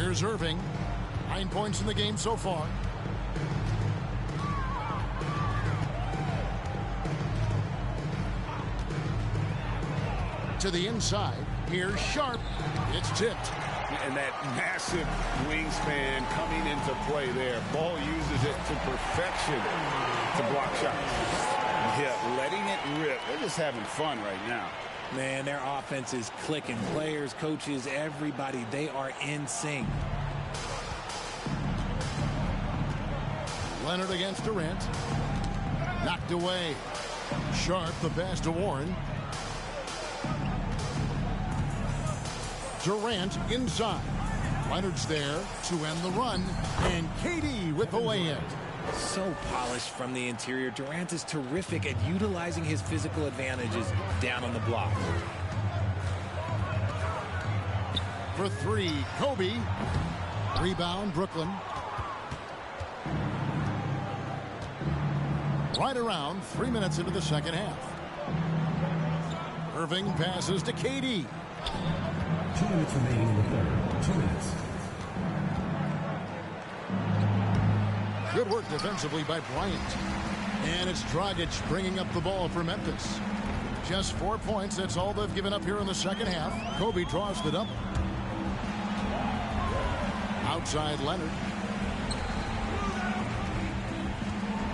Here's Irving. 9 points in the game so far. To the inside. Here's Sharp. It's tipped. And that massive wingspan coming into play there. Ball uses it to perfection to block shots. Yeah, letting it rip. They're just having fun right now. Man, their offense is clicking. Players, coaches, everybody, they are in sync. Leonard against Durant. Knocked away. Sharp, the pass to Warren. Durant inside. Leonard's there to end the run. And KD with the lay-in. So polished from the interior. Durant is terrific at utilizing his physical advantages down on the block. For three, Kobe. Rebound, Brooklyn. Right around 3 minutes into the second half. Irving passes to KD. 2 minutes remaining in the third. 2 minutes. Good work defensively by Bryant. And it's Dragic bringing up the ball for Memphis. Just 4 points. That's all they've given up here in the second half. Kobe draws it up. Outside Leonard.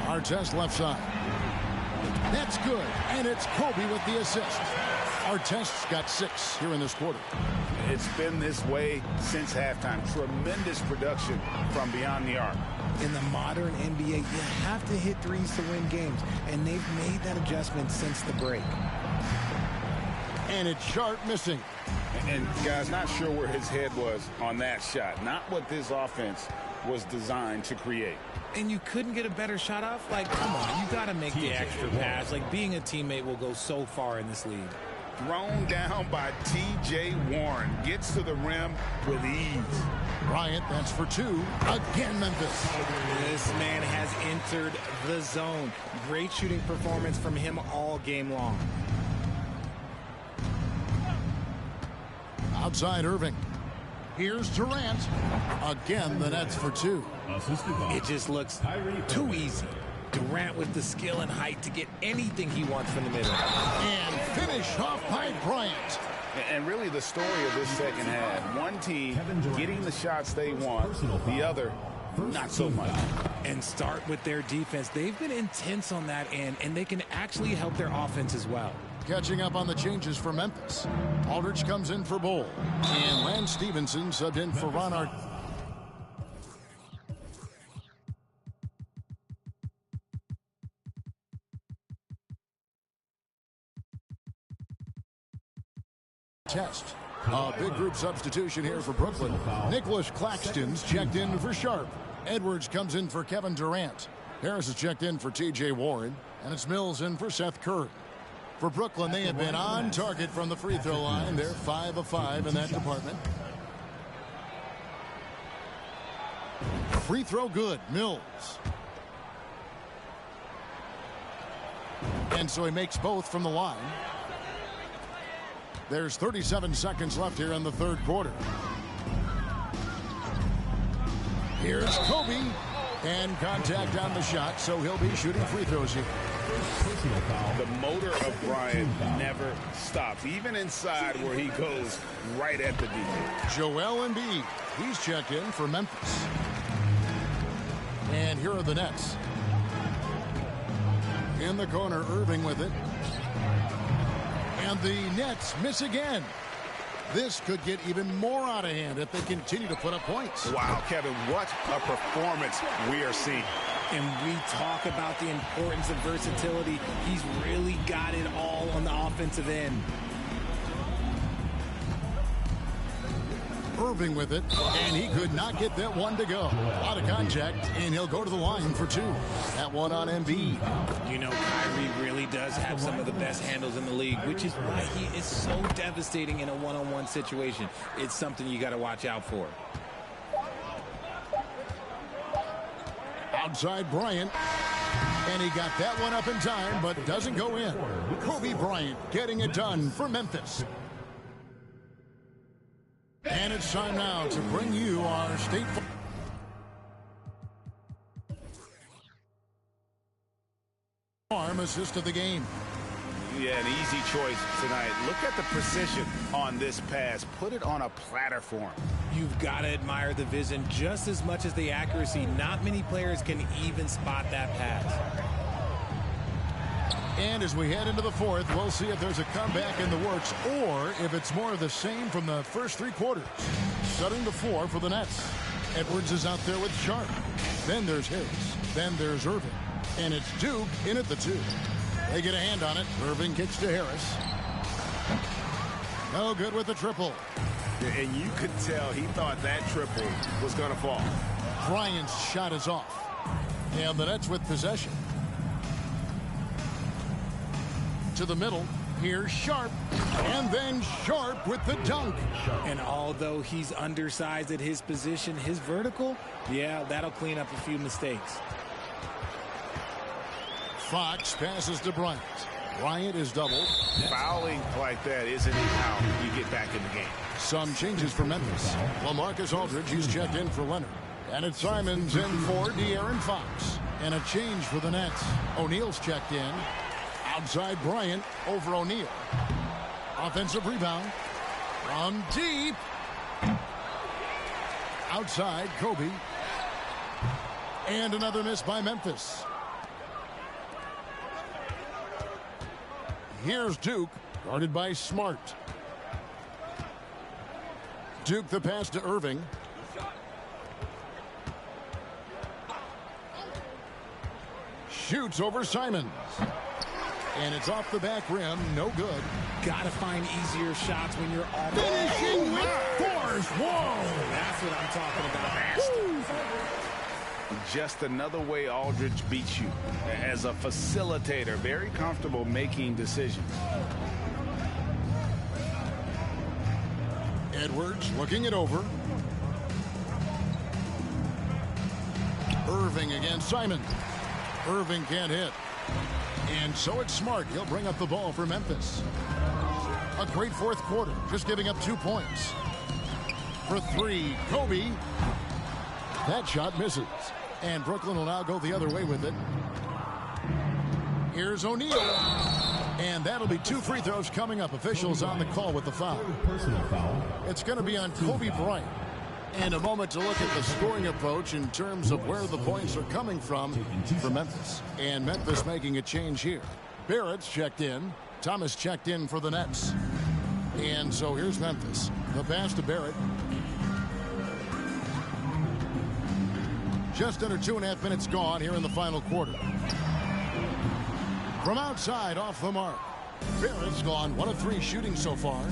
Artest left side. That's good. And it's Kobe with the assist. Artest's got 6 here in this quarter. It's been this way since halftime. Tremendous production from beyond the arc. In the modern NBA, you have to hit threes to win games, and they've made that adjustment since the break. And it's Sharp missing. And guys, not sure where his head was on that shot. Not what this offense was designed to create. And you couldn't get a better shot off? Like, come on, you got to make the extra pass. Like, being a teammate will go so far in this league. Thrown down by T.J. Warren. Gets to the rim with ease. Bryant, that's for 2. Again, Memphis. This man has entered the zone. Great shooting performance from him all game long. Outside Irving. Here's Durant. Again, the net's for 2. It just looks too easy. Durant with the skill and height to get anything he wants from the middle. And finished off by Bryant. And really the story of this second half. One team getting the shots they want, the other not so much. And start with their defense. They've been intense on that end, and they can actually help their offense as well. Catching up on the changes for Memphis. Aldridge comes in for Bol. And Lance Stevenson subbed in for Ron Artest. A big group substitution here for Brooklyn. Nicholas Claxton's checked in for Sharp. Edwards comes in for Kevin Durant. Harris is checked in for T.J. Warren. And it's Mills in for Seth Curry. For Brooklyn, they have been on target from the free throw line. They're 5 of 5 in that department. Free throw good. Mills. And so he makes both from the line. There's 37 seconds left here in the third quarter. Here's Kobe. And contact on the shot, so he'll be shooting free throws here. The motor of Bryant never stops, even inside where he goes right at the defense. Joel Embiid, he's checked in for Memphis. And here are the Nets. In the corner, Irving with it. And the Nets miss again. This could get even more out of hand if they continue to put up points. Wow, Kevin, what a performance we are seeing. And we talk about the importance of versatility. He's really got it all on the offensive end. Irving with it, and he could not get that one to go. Out of contact, and he'll go to the line for 2. That one on Embiid. You know, Kyrie really does have some of the best handles in the league, which is why he is so devastating in a one-on-one situation. It's something you got to watch out for. Outside Bryant, and he got that one up in time, but doesn't go in. Kobe Bryant getting it done for Memphis. And it's time now to bring you our State Farm assist of the game. Yeah, an easy choice tonight. Look at the precision on this pass. Put it on a platter for him. You've got to admire the vision just as much as the accuracy. Not many players can even spot that pass. And as we head into the fourth, we'll see if there's a comeback in the works or if it's more of the same from the first three quarters. Setting the floor for the Nets. Edwards is out there with Sharp. Then there's Harris. Then there's Irving. And it's Duke in at the 2. They get a hand on it. Irving kicks to Harris. No good with the triple. And you could tell he thought that triple was going to fall. Bryant's shot is off. And the Nets with possession. To the middle. Here's Sharp. And then Sharp with the dunk. And although he's undersized at his position, his vertical, yeah, that'll clean up a few mistakes. Fox passes to Bryant. Bryant is doubled. Fouling like that isn't how you get back in the game. Some changes for Memphis. LaMarcus Aldridge, he's checked in for Leonard. And it's Simons in for De'Aaron Fox. And a change for the Nets. O'Neal's checked in. Outside Bryant over O'Neal. Offensive rebound. From deep. Outside Kobe. And another miss by Memphis. Here's Duke, guarded by Smart. Duke the pass to Irving. Shoots over Simons. And it's off the back rim, no good. Gotta find easier shots when you're off. Finishing with force. Whoa! That's what I'm talking about. Just another way Aldridge beats you. As a facilitator, very comfortable making decisions. Edwards looking it over. Irving against Simon. Irving can't hit. And so it's Smart. He'll bring up the ball for Memphis. A great fourth quarter, just giving up 2 points. For 3, Kobe. That shot misses. And Brooklyn will now go the other way with it. Here's O'Neal. And that'll be 2 free throws coming up. Officials on the call with the foul. Personal foul. It's going to be on Kobe Bryant. And a moment to look at the scoring approach in terms of where the points are coming from for Memphis. And Memphis making a change here. Barrett's checked in. Thomas checked in for the Nets. And so here's Memphis. The pass to Barrett. Just under 2.5 minutes gone here in the final quarter. From outside, off the mark. Barrett's gone 1 of 3 shooting so far.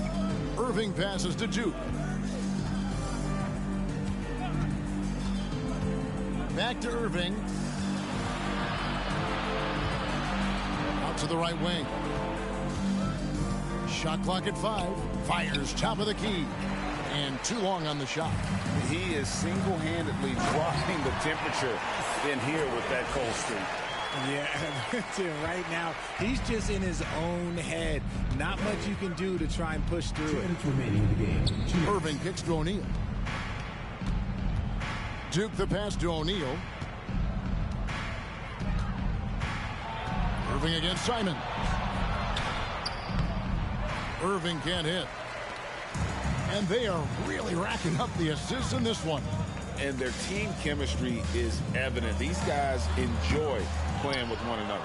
Irving passes to Duke. Back to Irving. Out to the right wing. Shot clock at 5. Fires top of the key. And too long on the shot. He is single-handedly dropping the temperature in here with that cold streak. Yeah, right now, he's just in his own head. Not much you can do to try and push through 2 it. minutes remaining in the game. Irving kicks to O'Neal. Duke the pass to O'Neal. Irving against Simon. Irving can't hit. And they are really racking up the assists in this one. And their team chemistry is evident. These guys enjoy playing with one another.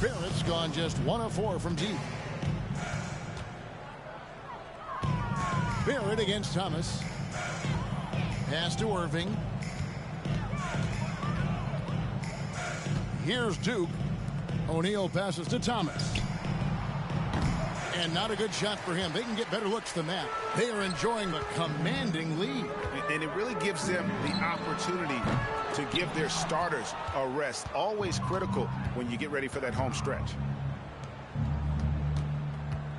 Barrett's gone just 1 of 4 from deep. Barrett against Thomas. Pass to Irving. Here's Duke. O'Neal passes to Thomas. And not a good shot for him. They can get better looks than that. They are enjoying the commanding lead. And it really gives them the opportunity to give their starters a rest. Always critical when you get ready for that home stretch.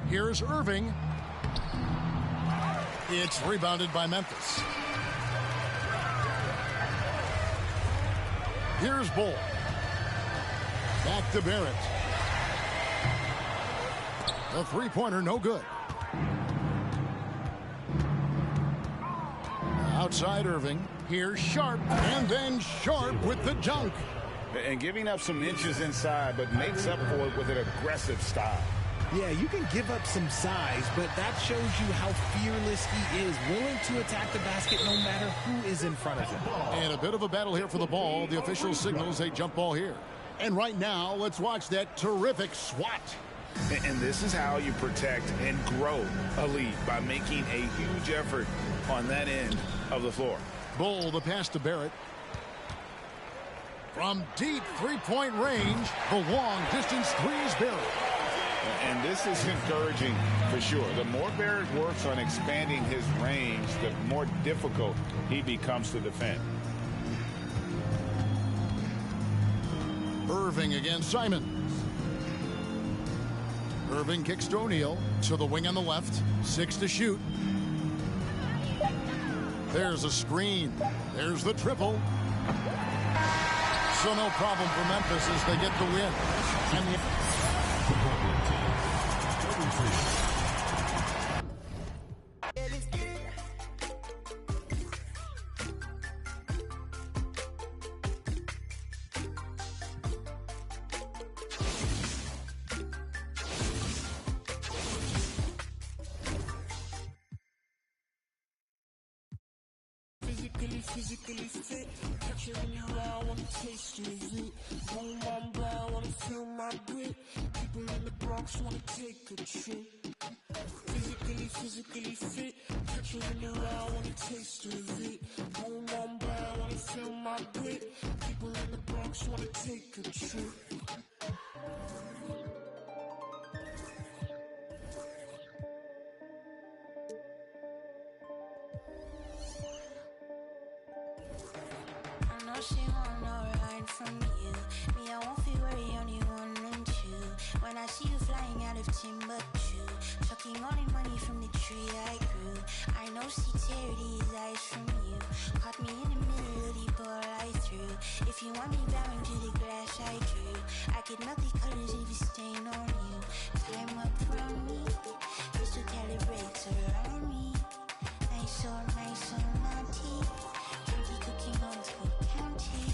Here's Irving. It's rebounded by Memphis. Here's Bull. Back to Barrett. The three-pointer, no good. Outside Irving. Here's Sharp. And then Sharp with the dunk. And giving up some inches inside, but makes up for it with an aggressive style. Yeah, you can give up some size, but that shows you how fearless he is, willing to attack the basket no matter who is in front of him. And a bit of a battle here for the ball. The official signals a jump ball here. And right now, let's watch that terrific swat. And this is how you protect and grow a lead, by making a huge effort on that end of the floor. Bull, the pass to Barrett. From deep three-point range, the long-distance three is Barrett. And this is encouraging for sure. The more Barrett works on expanding his range, the more difficult he becomes to defend. Irving against Simon. Irving kicks to O'Neal. To the wing on the left. 6 to shoot. There's a screen. There's the triple. So no problem for Memphis as they get the win. And physically fit. Catch it in your eye, wanna taste of it. Boom, I'm blind, wanna feel my grit. People in the Bronx wanna take a trip. Physically fit. Catch it in your eye, wanna taste of it. Boom, I'm blind, wanna feel my grit. People in the Bronx wanna take a trip. She want no ride from you. Me, I won't feel worry, only 1 and 2. When I see you flying out of Timbuktu, sucking all in money from the tree I grew. I know see tear these eyes from you. Caught me in the middle of the ball I threw. If you want me bowing to the grass I drew, I could melt the colors if you stain on you. Time up from me, just to calibrate around me. Nice or naughty. Dirty cooking on Cook County.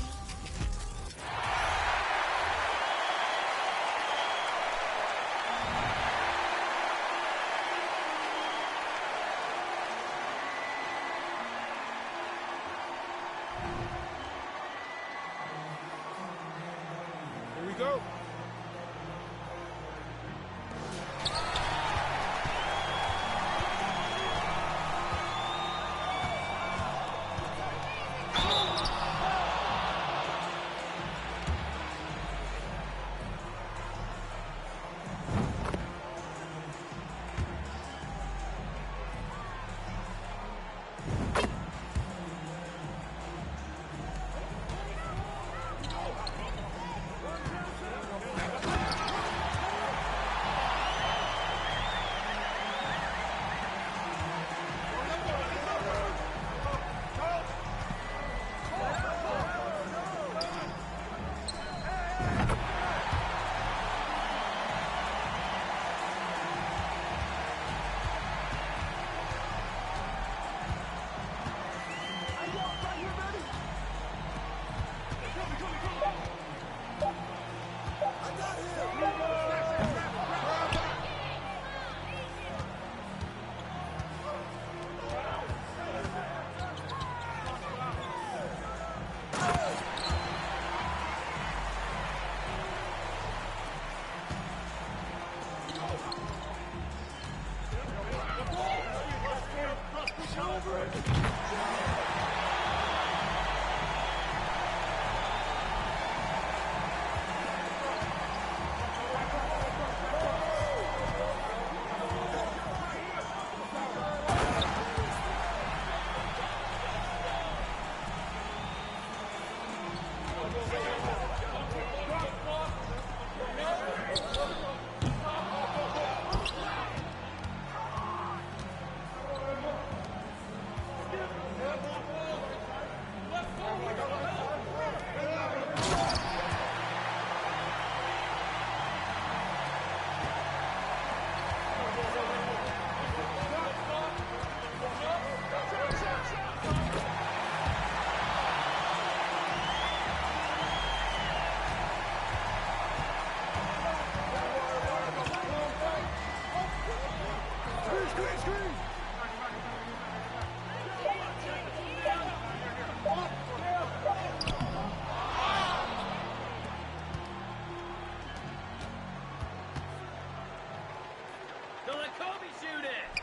Don't let Kobe shoot it.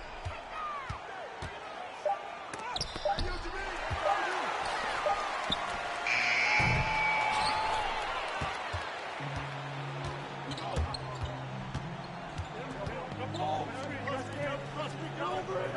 Over it.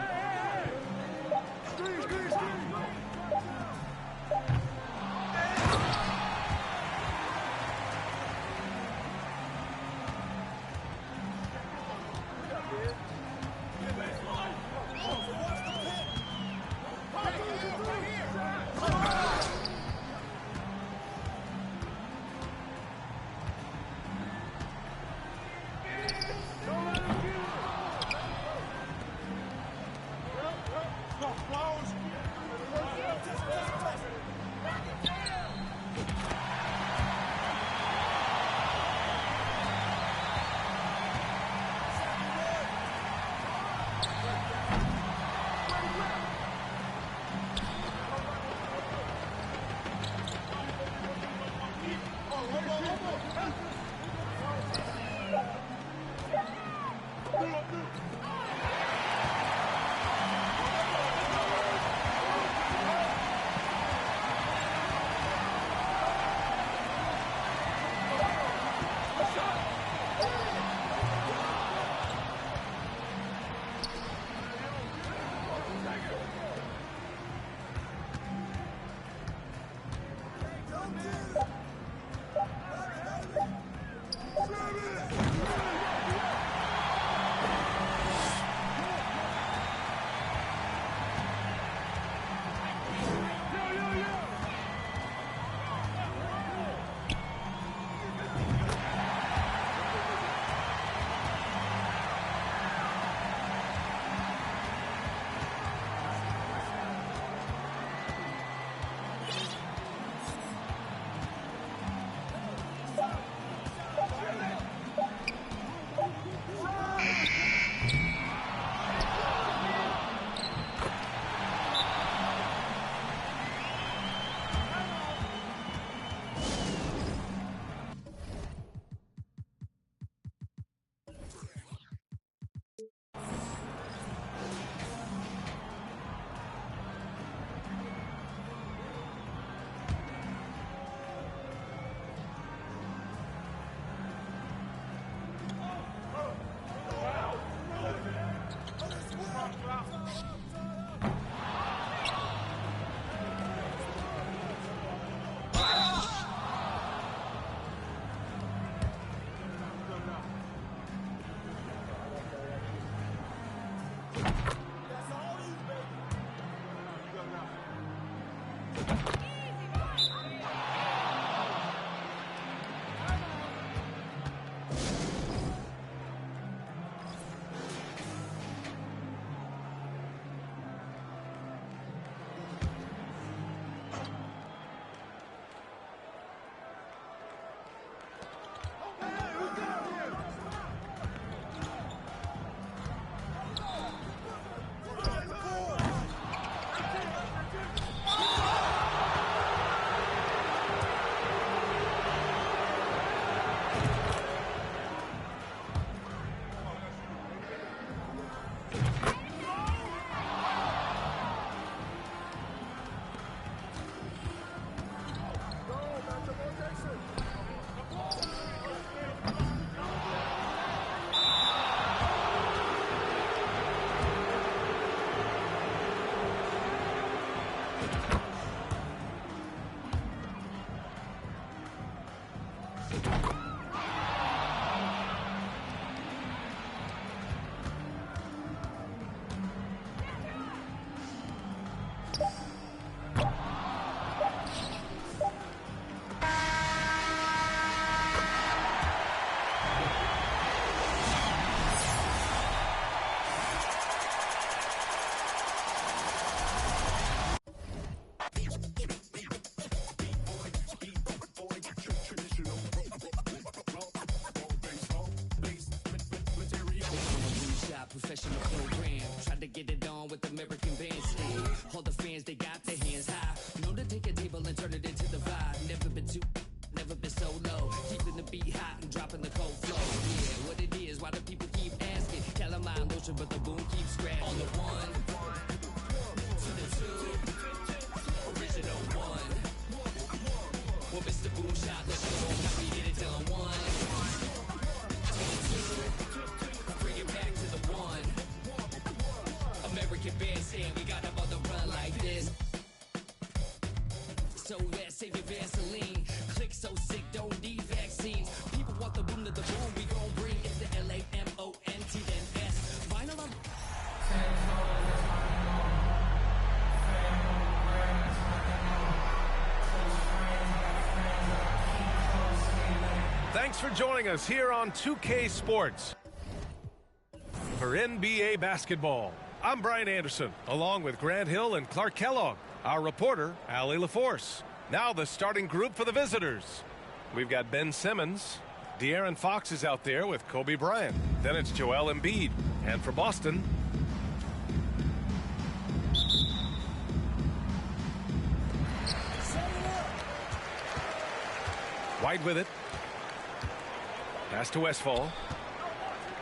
can bear saying we got about to run like this. So let's save your Vaseline. Click so sick, don't need vaccines. People want the boom to the boom, we gon' bring it to LAMONT then S. Vinyl on. Thanks for joining us here on 2K Sports for NBA basketball. I'm Brian Anderson, along with Grant Hill and Clark Kellogg. Our reporter, Allie LaForce. Now the starting group for the visitors. We've got Ben Simmons. De'Aaron Fox is out there with Kobe Bryant. Then it's Joel Embiid. And for Boston, White with it. Pass to Westfall.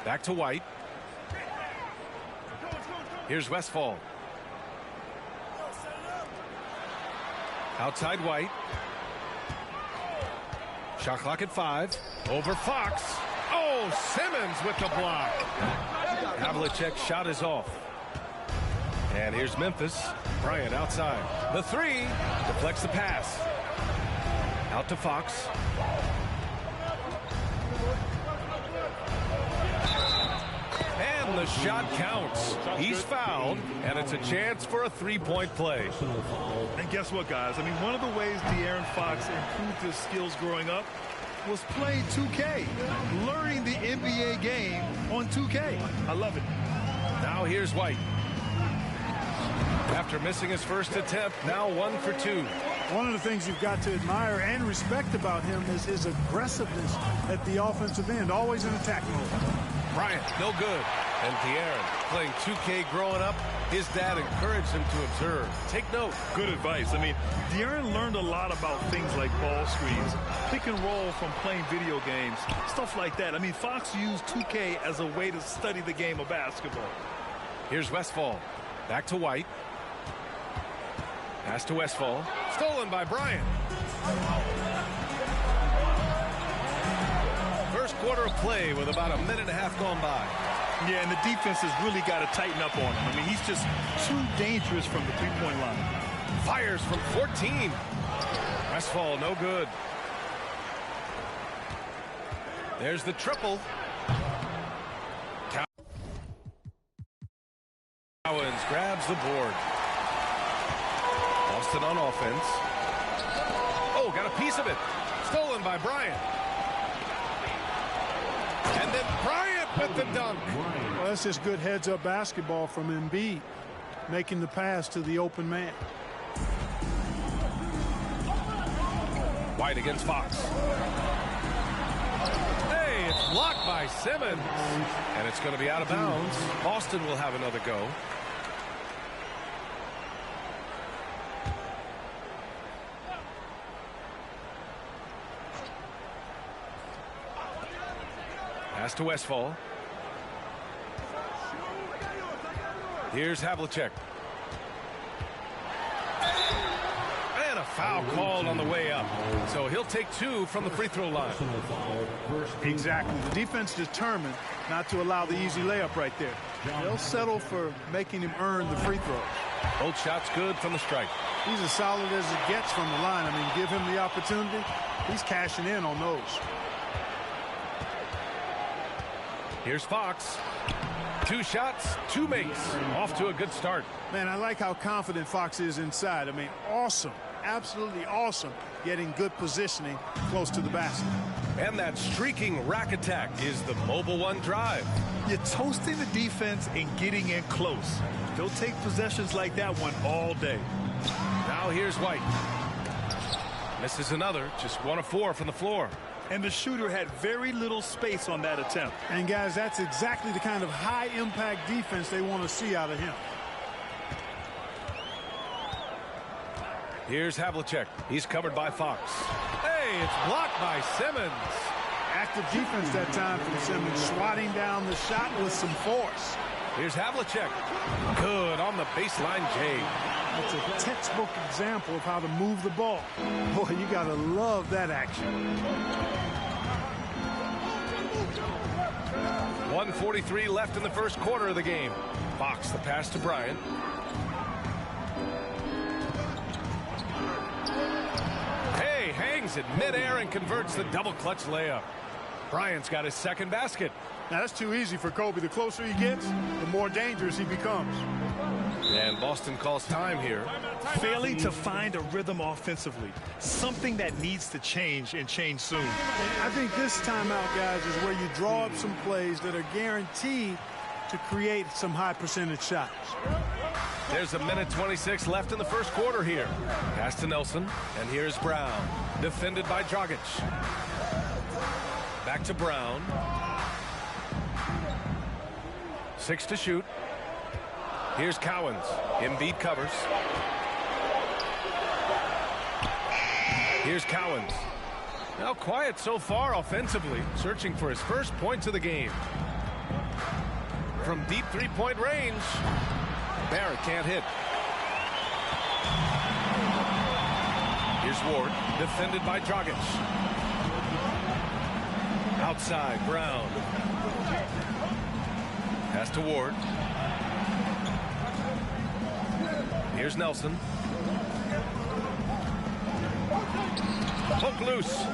Back to White. Here's Westfall. Outside White. Shot clock at 5. Over Fox. Oh, Simmons with the block. Havlicek's shot is off. And here's Memphis. Bryant outside. The 3 deflects the pass. Out to Fox. And the shot counts. He's fouled, and it's a chance for a three-point play. And guess what, guys? I mean, one of the ways De'Aaron Fox improved his skills growing up was playing 2K, learning the NBA game on 2K. I love it. Now here's White. After missing his first attempt, now 1 for 2. One of the things you've got to admire and respect about him is his aggressiveness at the offensive end, always in attack mode. Bryant, no good. And De'Aaron, playing 2K growing up, his dad encouraged him to observe. Take note. Good advice. I mean, De'Aaron learned a lot about things like ball screens, pick and roll from playing video games, stuff like that. I mean, Fox used 2K as a way to study the game of basketball. Here's Westfall. Back to White. Pass to Westfall. Stolen by Bryant. First quarter of play with about a minute and a half gone by. Yeah, and the defense has really got to tighten up on him. I mean, he's just too dangerous from the three-point line. Fires from 14. Westfall, no good. There's the triple. Cowens grabs the board. Boston on offense. Oh, got a piece of it. Stolen by Bryant. And then Bryant with the dunk. Well, that's just good heads-up basketball from Embiid, making the pass to the open man. White against Fox. Hey, it's blocked by Simmons. And it's going to be out of bounds. Boston will have another go. Pass to Westfall. Here's Havlicek. And a foul called on the way up. So he'll take 2 from the free throw line. Exactly. The defense determined not to allow the easy layup right there. They'll settle for making him earn the free throw. Both shots good from the strike. He's as solid as it gets from the line. I mean, give him the opportunity. He's cashing in on those. Here's Fox. 2 shots, 2 makes. Off to a good start. Man, I like how confident Fox is inside. I mean, awesome. Absolutely awesome. Getting good positioning close to the basket. And that streaking rack attack is the Mobile One drive. You're toasting the defense and getting in close. They'll take possessions like that one all day. Now here's White. Misses another. Just 1 of 4 from the floor. And the shooter had very little space on that attempt. And, guys, that's exactly the kind of high-impact defense they want to see out of him. Here's Havlicek. He's covered by Fox. Hey, it's blocked by Simmons. Active defense that time from Simmons, swatting down the shot with some force. Here's Havlicek. Good on the baseline J. That's a textbook example of how to move the ball. Boy, you got to love that action. 1:43 left in the first quarter of the game. Fox the pass to Bryant. Hay hangs it midair and converts the double clutch layup. Bryant's got his second basket. Now that's too easy for Kobe. The closer he gets, the more dangerous he becomes. And Boston calls time here. Failing to find a rhythm offensively. Something that needs to change and change soon. I think this timeout, guys, is where you draw up some plays that are guaranteed to create some high percentage shots. There's a minute 26 left in the first quarter here. Pass to Nelson, and here's Brown. Defended by Dragic. Back to Brown. 6 to shoot. Here's Cowens. Embiid covers. Here's Cowens. Now quiet so far offensively, searching for his first points of the game. From deep three-point range, Barrett can't hit. Here's Ward, defended by Dragic. Outside, Brown. Pass to Ward. Here's Nelson. Hook loose.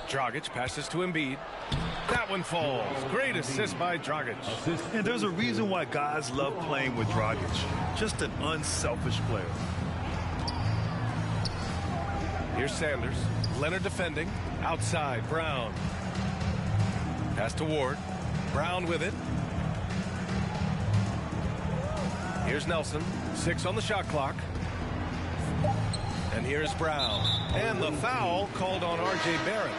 Dragic passes to Embiid. That one falls. Great assist by Dragic. And there's a reason why guys love playing with Dragic. Just an unselfish player. Here's Sanders. Leonard defending. Outside, Brown. Pass to Ward. Brown with it. Here's Nelson. 6 on the shot clock. And here's Brown. And the foul called on R.J. Barrett.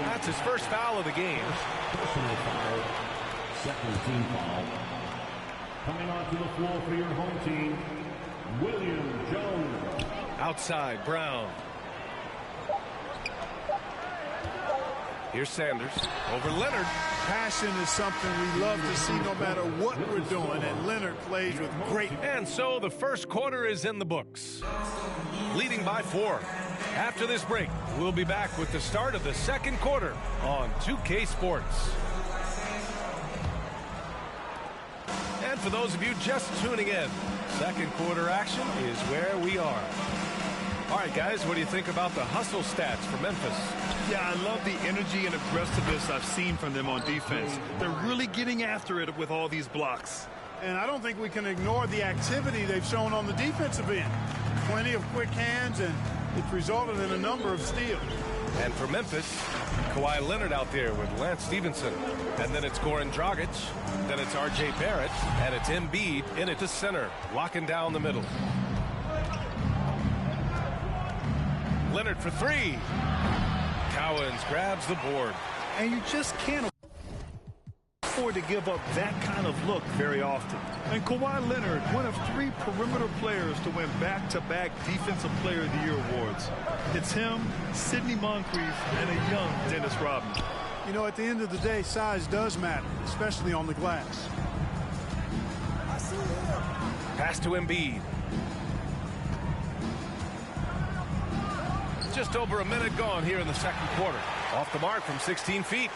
That's his first foul of the game. Personal foul. Second team foul. Coming onto the floor for your home team, William Jones. Outside, Brown. Here's Sanders. Over Leonard. Passion is something we love to see no matter what we're doing, and Leonard plays with great. And so the first quarter is in the books. Leading by 4. After this break, we'll be back with the start of the second quarter on 2K Sports. And for those of you just tuning in, second quarter action is where we are. All right, guys, what do you think about the hustle stats for Memphis? Yeah, I love the energy and aggressiveness I've seen from them on defense. They're really getting after it with all these blocks. And I don't think we can ignore the activity they've shown on the defensive end. Plenty of quick hands, and it's resulted in a number of steals. And for Memphis, Kawhi Leonard out there with Lance Stevenson. And then it's Goran Dragic. Then it's R.J. Barrett. And it's Embiid in at the center, locking down the middle. Leonard for 3. Cowens grabs the board. And you just can't afford to give up that kind of look very often. And Kawhi Leonard, one of 3 perimeter players to win back-to-back Defensive Player of the Year awards. It's him, Sidney Moncrief, and a young Dennis Rodman. You know, at the end of the day, size does matter, especially on the glass. Pass to Embiid. Just over a minute gone here in the second quarter. Off the mark from 16 feet.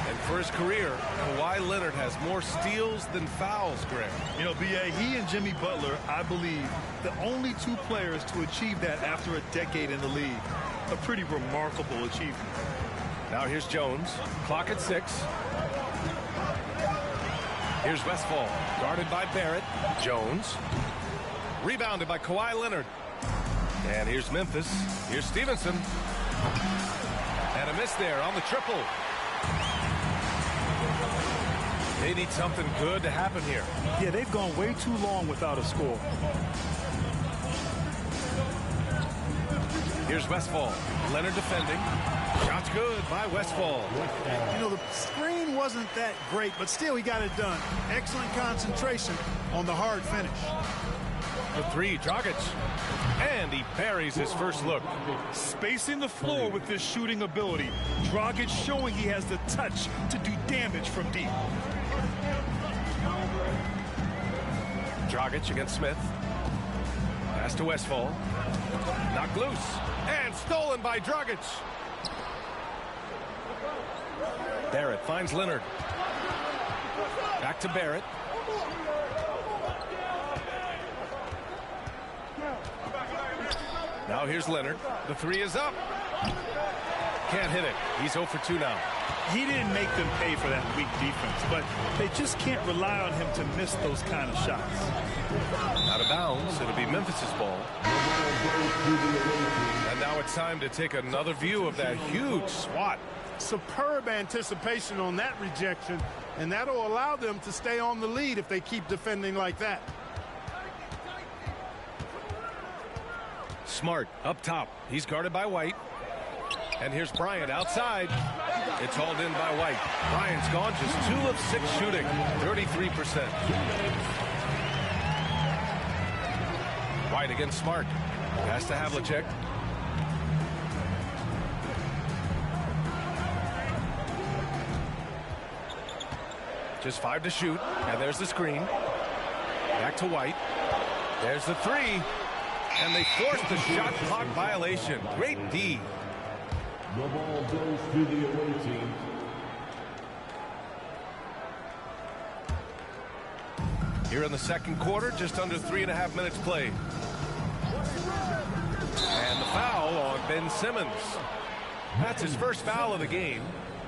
And for his career, Kawhi Leonard has more steals than fouls, Greg. You know, B.A., he and Jimmy Butler, I believe, the only 2 players to achieve that after a decade in the league. A pretty remarkable achievement. Now here's Jones. Clock at 6. Here's Westfall. Guarded by Barrett. Jones. Rebounded by Kawhi Leonard. And here's Memphis. Here's Stevenson. And a miss there on the triple. They need something good to happen here. Yeah, they've gone way too long without a score. Here's Westfall. Leonard defending. Shot's good by Westfall. You know, the screen wasn't that great, but still he got it done. Excellent concentration on the hard finish. For 3, Dragic. And he buries his first look. Spacing the floor with this shooting ability. Dragic showing he has the touch to do damage from deep. Dragic against Smith. Pass to Westfall. Knocked loose. And stolen by Dragic. Barrett finds Leonard. Back to Barrett. Now here's Leonard. The three is up. Can't hit it. He's 0 for 2 now. He didn't make them pay for that weak defense, but they just can't rely on him to miss those kind of shots. Out of bounds. It'll be Memphis's ball. And now it's time to take another view of that huge swat. Superb anticipation on that rejection, and that'll allow them to stay on the lead if they keep defending like that. Smart up top. He's guarded by White. And here's Bryant outside. It's hauled in by White. Bryant's gone just 2 of 6 shooting, 33%. White against Smart. Pass to Havlicek. Just 5 to shoot. And there's the screen. Back to White. There's the 3. And they forced the shot clock violation. Great D. The ball goes to the away team. Here in the second quarter, just under 3.5 minutes played. And the foul on Ben Simmons. That's his first foul of the game.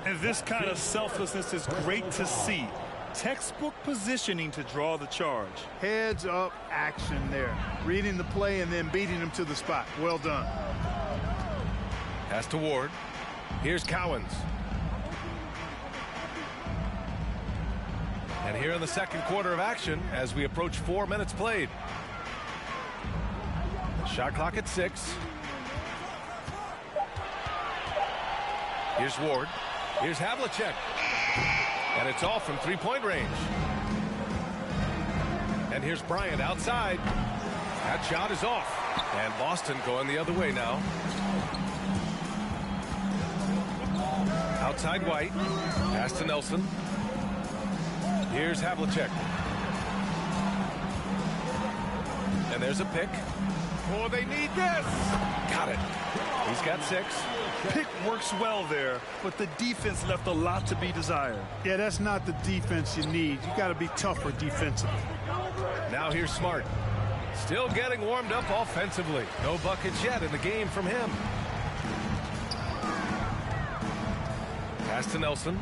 And this kind of selflessness is great to see. Textbook positioning to draw the charge. Heads up action there. Reading the play and then beating them to the spot. Well done. Pass to Ward. Here's Cowens. And here in the second quarter of action as we approach 4 minutes played. Shot clock at 6. Here's Ward. Here's Havlicek. And it's off from 3-point range. And here's Bryant outside. That shot is off. And Boston going the other way now. Outside White. Pass to Nelson. Here's Havlicek. And there's a pick. Oh, they need this. Got it. He's got 6. Pick works well there, but the defense left a lot to be desired. Yeah, that's not the defense you need. You got to be tougher defensively. Now here's Smart. Still getting warmed up offensively. No buckets yet in the game from him. Pass to Nelson.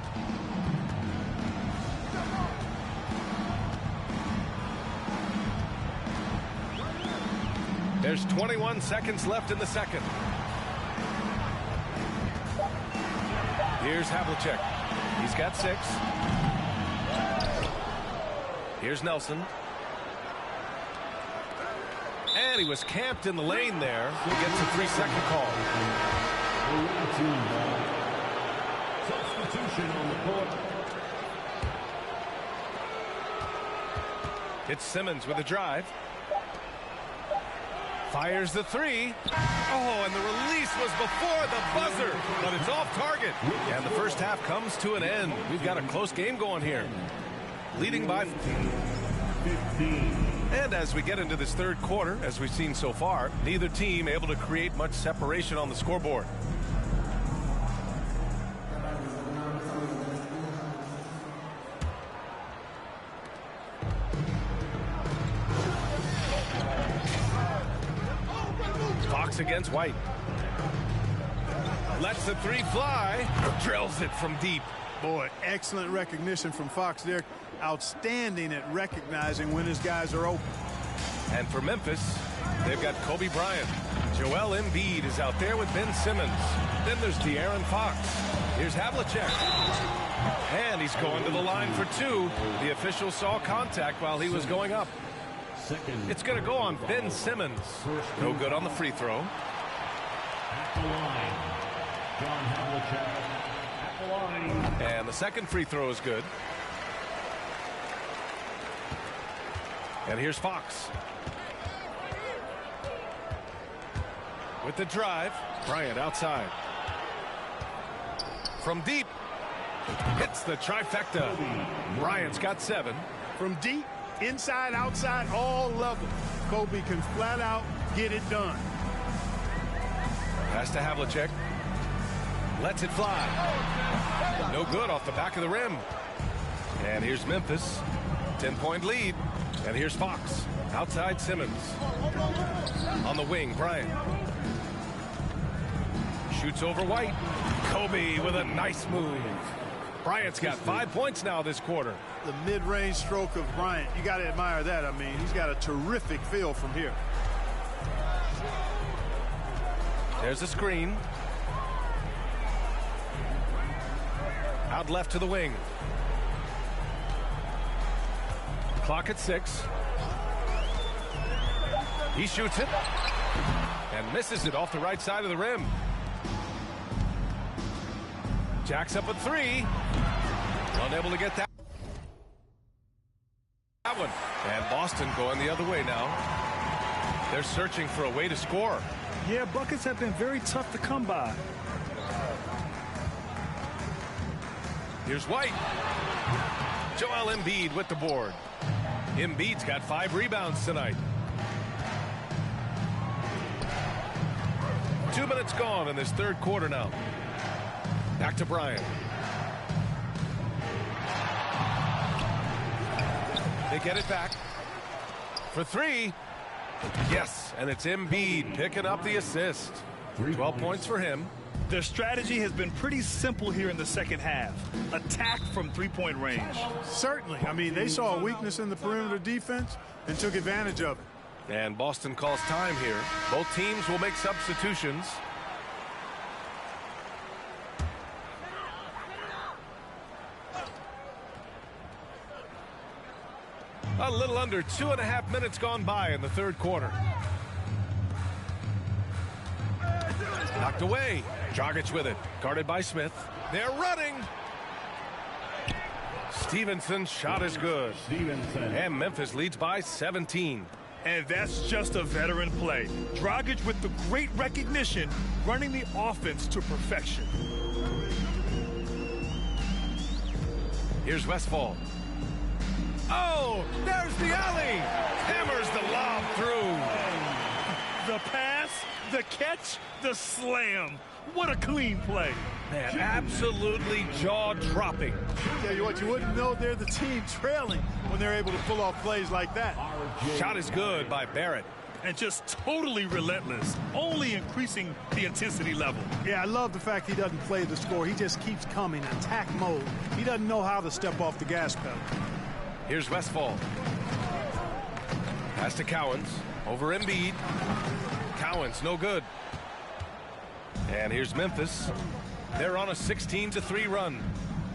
There's 21 seconds left in the second. Here's Havlicek. He's got 6. Here's Nelson. And he was camped in the lane there. He gets a 3-second call. Substitution on the court. It's Simmons with a drive. Fires the 3. Oh, and the release was before the buzzer, but it's off target. And the first half comes to an end. We've got a close game going here. Leading by 15. And as we get into this third quarter, as we've seen so far, neither team able to create much separation on the scoreboard. Fox against White. Lets the 3 fly. Drills it from deep. Boy, excellent recognition from Fox there. Outstanding at recognizing when his guys are open. And for Memphis, they've got Kobe Bryant. Joel Embiid is out there with Ben Simmons. Then there's De'Aaron Fox. Here's Havlicek. And he's going to the line for 2. The official saw contact while he was going up. It's going to go on Ben Simmons. No good on the free throw. At the line, John Havlicek. At the line. And the second free throw is good. And here's Fox. With the drive. Bryant outside. From deep. Hits the trifecta. Bryant's got 7. From deep, inside, outside, all levels. Kobe can flat out get it done. Pass to Havlicek. Lets it fly. No good off the back of the rim. And here's Memphis. 10-point lead. And here's Fox. Outside Simmons. On the wing, Bryant. Shoots over White. Kobe with a nice move. Bryant's got 5 points now this quarter. The mid-range stroke of Bryant, you got to admire that. I mean, he's got a terrific feel from here. There's a screen. Out left to the wing. Clock at 6. He shoots it and misses it off the right side of the rim. Jacks up a 3. Unable to get that one. And Boston going the other way now. They're searching for a way to score. Yeah, buckets have been very tough to come by. Here's White. Joel Embiid with the board. Embiid's got 5 rebounds tonight. 2 minutes gone in this third quarter now. Back to Bryant. They get it back. For 3. Yes, and it's Embiid picking up the assist. 12 points for him. Their strategy has been pretty simple here in the second half. Attack from three-point range. Certainly. I mean, they saw a weakness in the perimeter defense and took advantage of it. And Boston calls time here. Both teams will make substitutions. A little under 2.5 minutes gone by in the third quarter. Knocked away. Dragic with it. Guarded by Smith. They're running. Stevenson's shot is good. And Memphis leads by 17. And that's just a veteran play. Dragic with the great recognition, running the offense to perfection. Here's Westfall. Oh, there's the alley. Hammers the lob through. The pass, the catch, the slam. What a clean play. Man, absolutely jaw-dropping. Tell you what, you wouldn't know they're the team trailing when they're able to pull off plays like that. Shot is good by Barrett. And just totally relentless, only increasing the intensity level. Yeah, I love the fact he doesn't play the score. He just keeps coming, attack mode. He doesn't know how to step off the gas pedal. Here's Westfall. Pass to Cowens. Over Embiid. Cowens, no good. And here's Memphis. They're on a 16-3 run.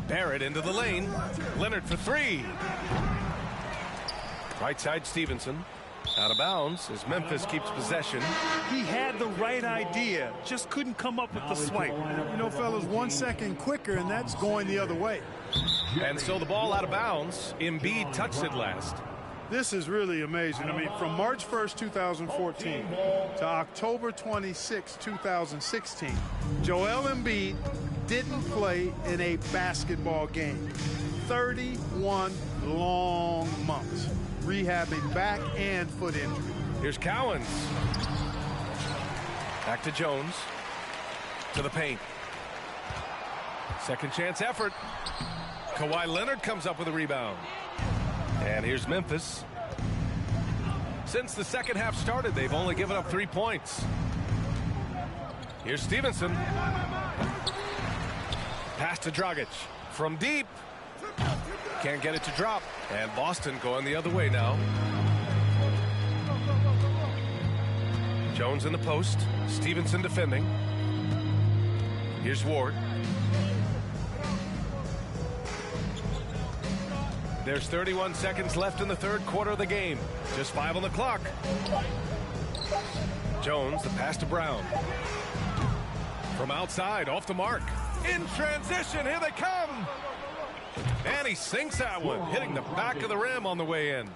Barrett into the lane. Leonard for 3. Right side Stevenson. Out of bounds as Memphis keeps possession. He had the right idea, just couldn't come up with the swipe. You know, fellas, 1 second quicker, and that's going the other way. And so the ball out of bounds. Embiid touched it last. This is really amazing. I mean, from March 1st, 2014 to October 26, 2016, Joel Embiid didn't play in a basketball game. 31 long months, rehabbing back and foot injury. Here's Cowens. Back to Jones. To the paint. Second chance effort. Kawhi Leonard comes up with a rebound. And here's Memphis. Since the second half started, they've only given up 3 points. Here's Stevenson. Pass to Dragic. From deep. Can't get it to drop. And Boston going the other way now. Jones in the post. Stevenson defending. Here's Ward. There's 31 seconds left in the third quarter of the game. Just 5 on the clock. Jones, the pass to Brown. From outside, off the mark. In transition, here they come. And he sinks that one, hitting the back of the rim on the way in.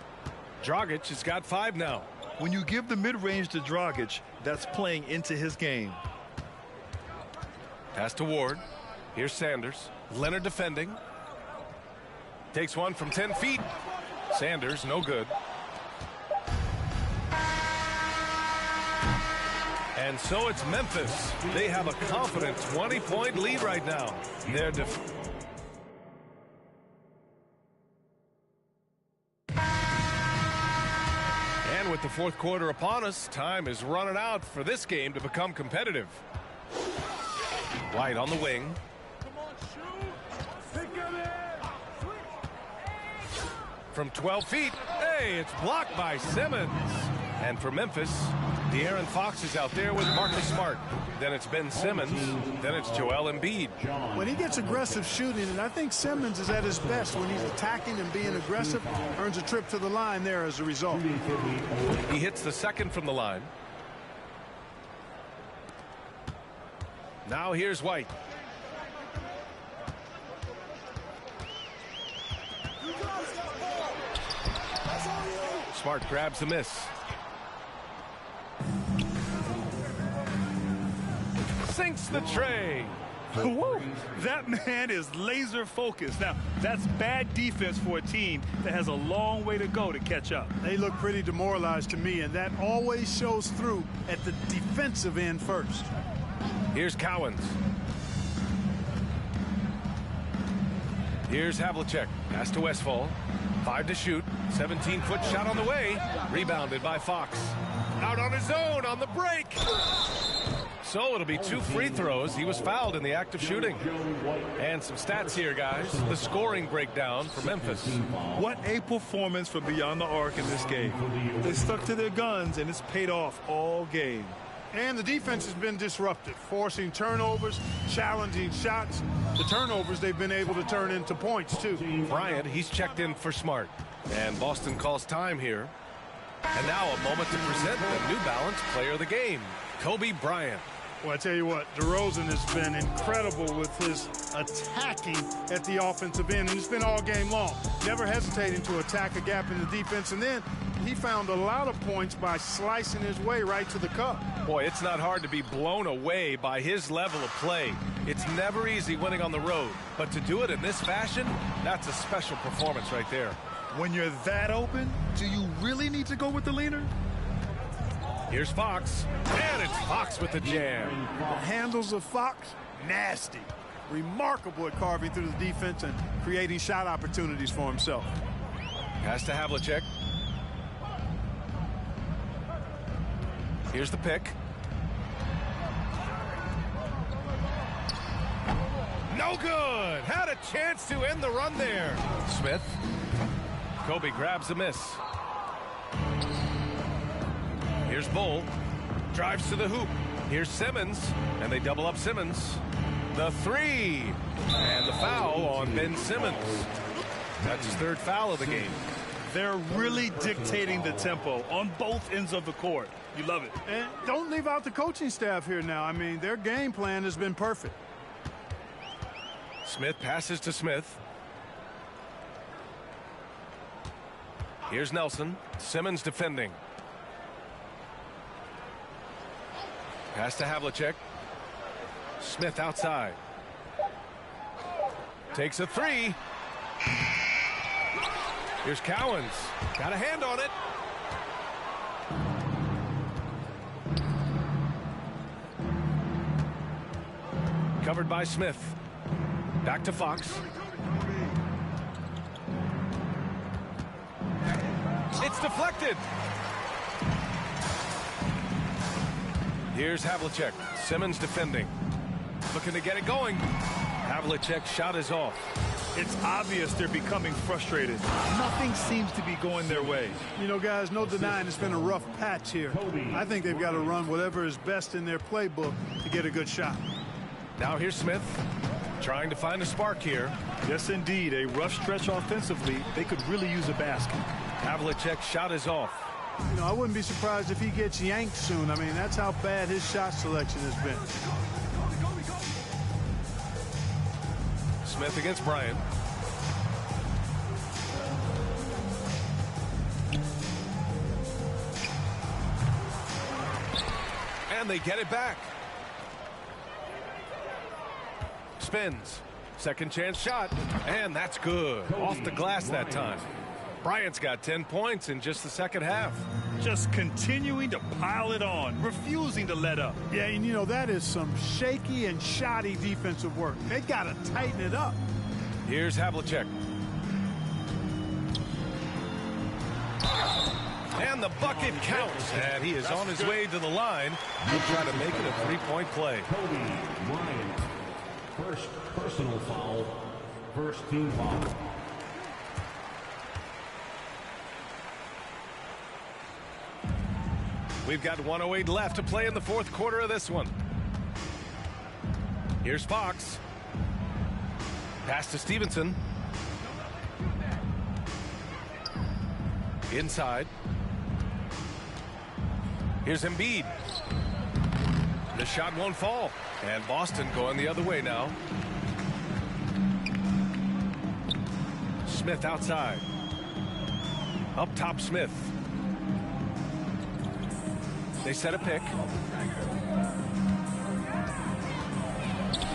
Dragic has got 5 now. When you give the mid-range to Dragic, that's playing into his game. Pass to Ward. Here's Sanders. Leonard defending. Takes one from 10 feet. Sanders, no good. And so it's Memphis. They have a confident 20-point lead right now. They're and with the fourth quarter upon us, time is running out for this game to become competitive. White on the wing. From 12 feet, hey, it's blocked by Simmons. And for Memphis, De'Aaron Fox is out there with Marcus Smart. Then it's Ben Simmons. Then it's Joel Embiid. When he gets aggressive shooting, and I think Simmons is at his best when he's attacking and being aggressive, earns a trip to the line there as a result. He hits the second from the line. Now here's White. Smart grabs the miss. Sinks the tray. Woo. That man is laser focused. Now, that's bad defense for a team that has a long way to go to catch up. They look pretty demoralized to me, and that always shows through at the defensive end first. Here's Cowens. Here's Havlicek. Pass to Westfall. 5 to shoot. 17-foot shot on the way. Rebounded by Fox. Out on his own on the break. So it'll be 2 free throws. He was fouled in the act of shooting. And some stats here, guys. The scoring breakdown for Memphis. What a performance from beyond the arc in this game. They stuck to their guns, and it's paid off all game. And the defense has been disruptive, forcing turnovers, challenging shots. The turnovers they've been able to turn into points, too. Bryant, he's checked in for Smart. And Boston calls time here. And now a moment to present the New Balance Player of the Game, Kobe Bryant. Well, I tell you what, DeRozan has been incredible with his attacking at the offensive end, and it's been all game long. Never hesitating to attack a gap in the defense, and then he found a lot of points by slicing his way right to the cup. Boy, it's not hard to be blown away by his level of play. It's never easy winning on the road, but to do it in this fashion, that's a special performance right there. When you're that open, do you really need to go with the leaner? Here's Fox, and it's Fox with the jam. The handles of Fox, nasty. Remarkable at carving through the defense and creating shot opportunities for himself. Pass to Havlicek. Here's the pick. No good. Had a chance to end the run there. Smith. Kobe grabs a miss. Here's Bull. Drives to the hoop. Here's Simmons. And they double up Simmons. The three. And the foul on Ben Simmons. That's his 3rd foul of the game. They're really dictating the tempo on both ends of the court. You love it. And don't leave out the coaching staff here now. I mean, their game plan has been perfect. Smith passes to Smith. Here's Nelson. Simmons defending. Pass to Havlicek. Smith outside. Takes a three. Here's Cowens. Got a hand on it. Covered by Smith. Back to Fox. It's deflected. Here's Havlicek. Simmons defending. Looking to get it going. Havlicek's shot is off. It's obvious they're becoming frustrated. Nothing seems to be going their way. You know, guys, no denying it's been a rough patch here. I think they've got to run whatever is best in their playbook to get a good shot. Now here's Smith. Trying to find a spark here. Yes, indeed. A rough stretch offensively. They could really use a basket. Havlicek's shot is off. You know, I wouldn't be surprised if he gets yanked soon. I mean, that's how bad his shot selection has been. Smith against Bryant. And they get it back. Spins. Second chance shot. And that's good. Off the glass that time. Bryant's got 10 points in just the second half. Just continuing to pile it on, refusing to let up. Yeah, and you know, that is some shaky and shoddy defensive work. They got to tighten it up. Here's Havlicek. And the bucket counts. And he is on his way to the line. He'll try to make it a three-point play. Kobe Bryant. First personal foul. First team foul. We've got 1:08 left to play in the fourth quarter of this one. Here's Fox. Pass to Stevenson. Inside. Here's Embiid. The shot won't fall. And Boston going the other way now. Smith outside. Up top, Smith. They set a pick.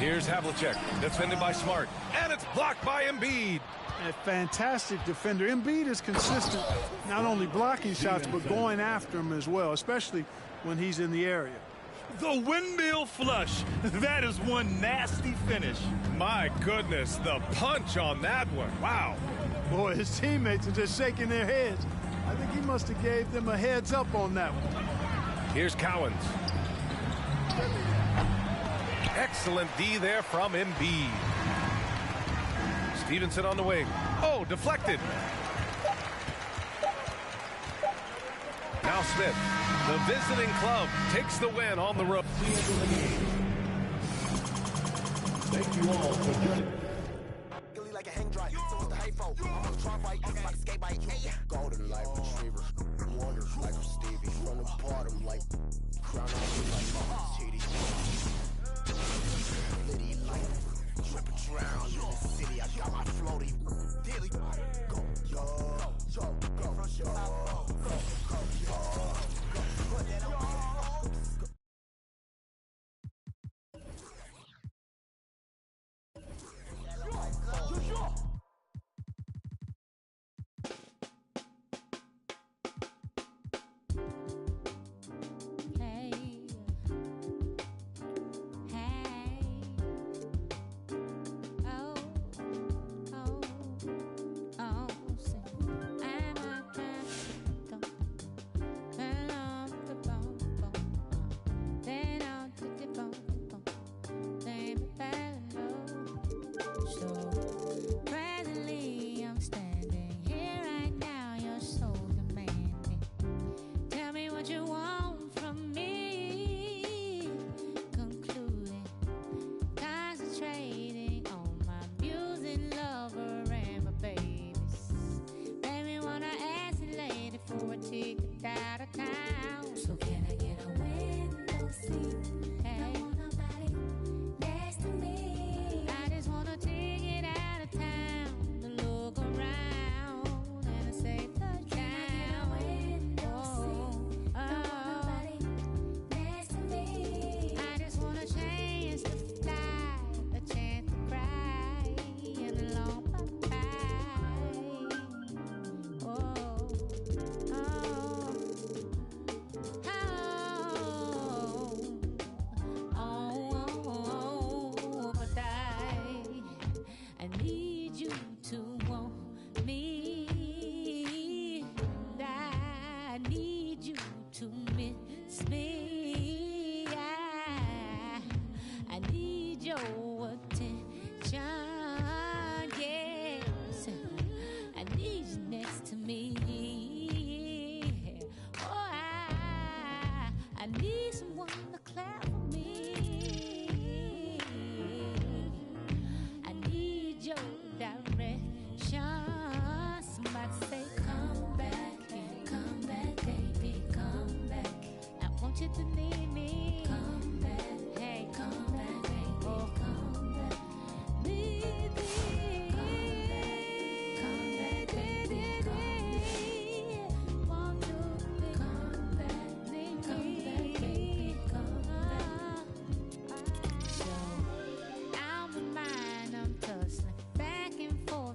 Here's Havlicek, defended by Smart. And it's blocked by Embiid. A fantastic defender. Embiid is consistent, not only blocking shots, but going after them as well, especially when he's in the area. The windmill flush. That is one nasty finish. My goodness, the punch on that one. Wow. Boy, his teammates are just shaking their heads. I think he must have gave them a heads up on that one. Here's Cowens. Excellent D there from Embiid. Stevenson on the wing. Oh, deflected. Now Smith, the visiting club, takes the win on the road. Thank you all for joining. Like a hang dry, so it's the hypo. I'm gonna try right, like a skate bike. Golden light retriever, wonders like Stevie. From the bottom, like crown on like TD. Liddy like trip and drown in the city. I got my floaty daily. Go, go, go, go, go, go, go, go. Put that on.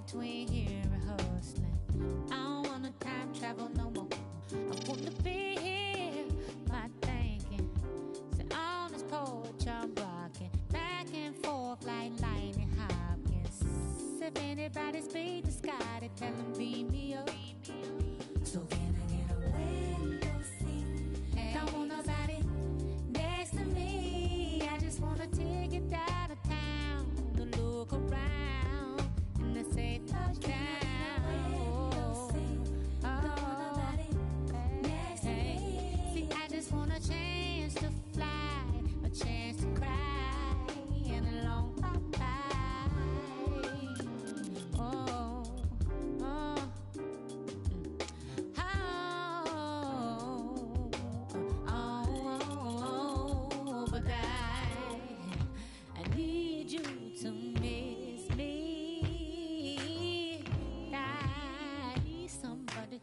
Between here and hustling, I don't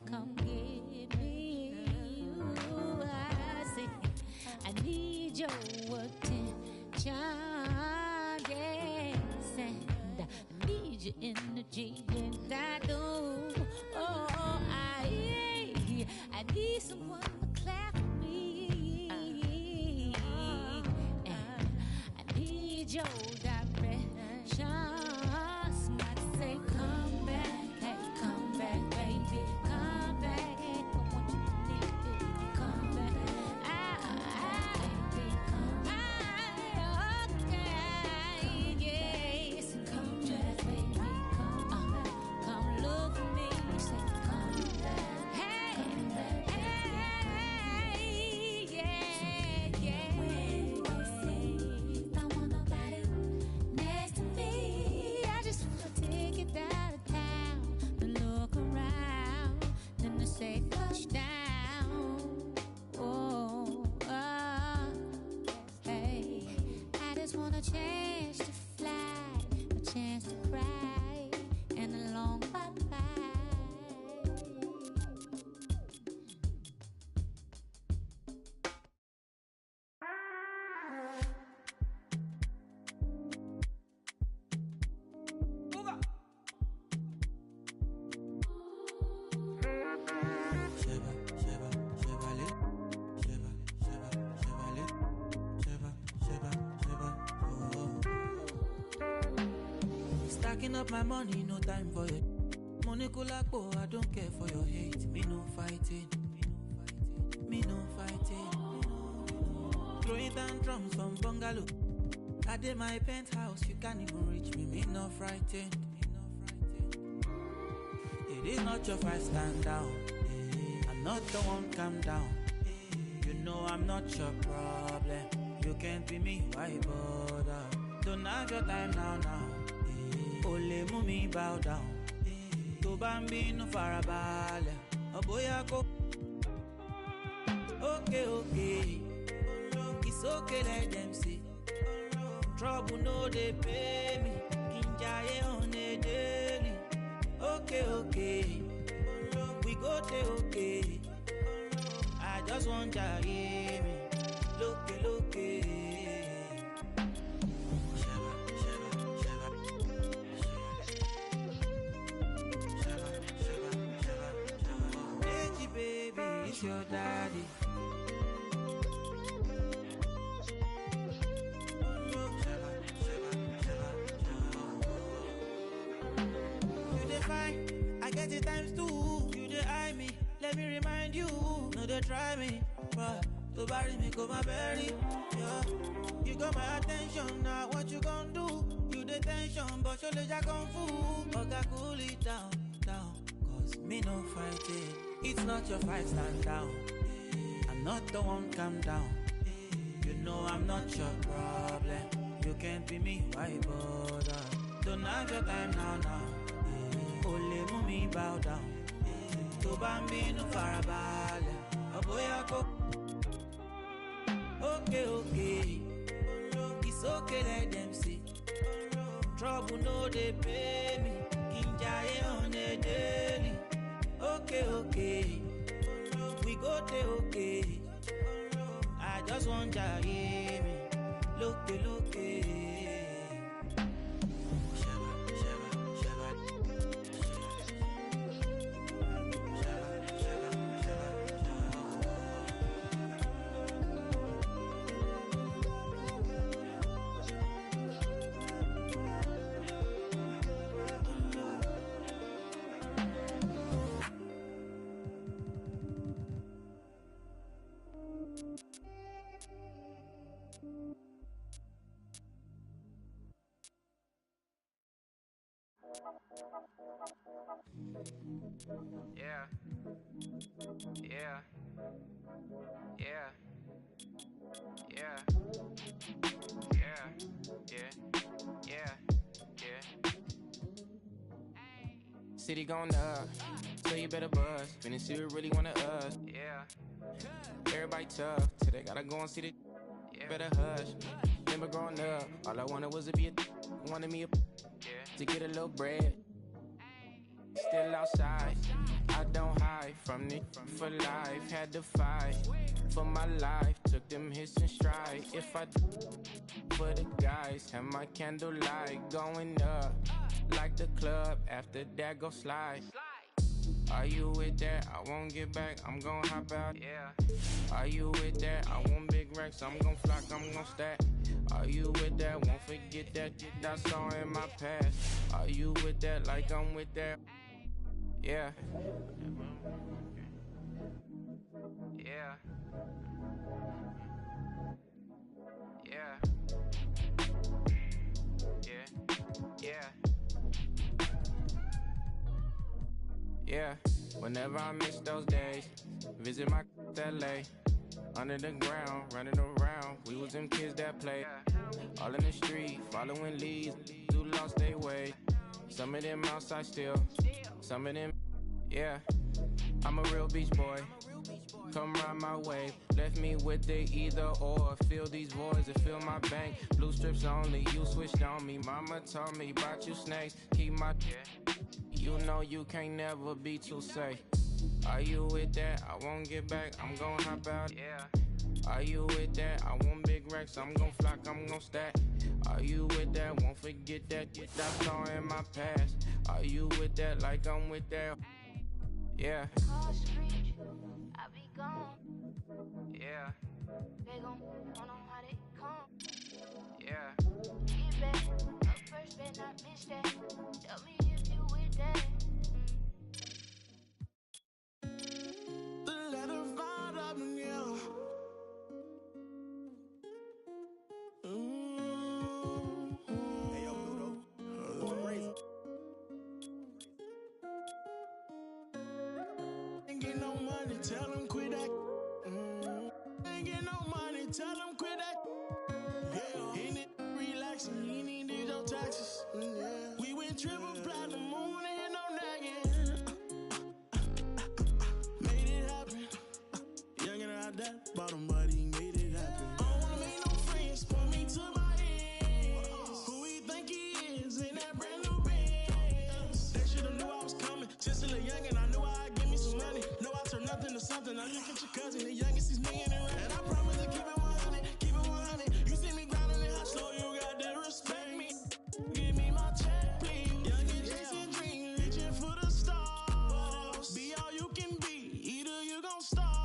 come get me. Ooh, I say, I need your attention, yes, and I need your energy, and I do. Oh, I need someone to clap for me, and I need your direction. Somebody say, come back, hey, come back, baby, come back, hey, come on, you need it, come back, okay, yes, come back, baby, come look for me, say, come back, hey, yeah, don't want nobody next to me. I just wanna take it out of town, then look around, then I say touchdown. Oh, hey, I just want a chance to fly, a chance to cry, and a long bye-bye. Stacking up my money, no time for it. Money kulakbo, I don't care for your hate. Me no fighting, me no fighting. Throwing tantrums from bungalow. I did my penthouse, you can't even reach me. Me no frightened. It is not your fight, stand down. I'm not the one, calm down. You know I'm not your problem. You can't be me, why bother? Don't have your time now. Ole mumi bow down. To bambi no farabale. Oboya go. Okay. It's okay, let them see. Trouble no they pay me. Kinjaye on a daily. Okay. We go te okay. I just want to hear me. Look. Baby, it's your daddy. You define, I get it times two. You dey eye me, let me remind you. No, they try me, but to bury me, come my berry. Yeah, you got my attention now. What you gonna do? You the tension, but your legs are kung fu. Okay, cool it down. Cause me no fighting. It's not your fight, stand down. I'm not the one, calm down. You know I'm not your problem. You can't be me, why bother? Don't have your time now. Ole mumi bow down. To bambi no farabale. Oboya go. Okay. It's okay, let them see. Trouble no they pay me. Kinjaye on a daily. Okay. We go te okay. I just want to hear me. Look. City going up, so you better buzz. Finna see what really wanna us. Yeah. Everybody tough, till they gotta go and see the. Better hush. Never growing up, all I wanted was to be wanted me to get a little bread. Still outside, I don't hide. life, from the for life. Had to fight for my life, took them hits in stride. If I for the guys, have my candlelight going up like the club. After that, go slide. Are you with that? I won't get back, I'm gon' hop out. Yeah. Are you with that? I want big racks, I'm gon' flock, I'm gon' stack. Are you with that? Won't forget that I saw in my past. Are you with that? Like I'm with that? Yeah. Yeah. Yeah. Yeah. Yeah. Yeah. Whenever I miss those days, visit my LA. Under the ground, running around, we was them kids that played. All in the street, following leads, who lost their way. Some of them outside still, some of them, yeah. I'm a real beach boy, come ride my wave. Left me with the either or, fill these voids and fill my bank. Blue strips only, you switched on me. Mama told me about you snakes, keep my, you know you can't never be too safe. Are you with that? I won't get back, I'm gon' hop out. Yeah. Are you with that? I want big racks, I'm gon' flock, I'm gon' stack. Are you with that? Won't forget that I saw in my past. Are you with that? Like I'm with that? Yeah. Call screech, I be gone. Yeah. They gon' know how they come. Yeah. Get back, up first, better not miss that. Tell me if you with that. The letter fired up in you. Hey, yo, Pluto. Crazy. Ain't get no money, tell him quit that. Ain't get no money, tell him quit that. Yeah, he need relaxing, he need your taxes. Yeah. We went triple platinum, moon and no nagging. Made it happen. Young and I that bottom, but he made it happen. I don't wanna make no friends, point me to my ends. Who he think he is in that brand new Benz? They should've knew I was coming. Since a little young and I knew I'd give me some money. Know I turn nothing to something. I look at your cousin, the youngest, he's million and right. And I promise to keep it 100, keep it 100. You see me grinding and how slow you got to respect me. Give me my check, please. Young and chasing dreams, reaching for the stars. Be all you can be, either you gon' starve.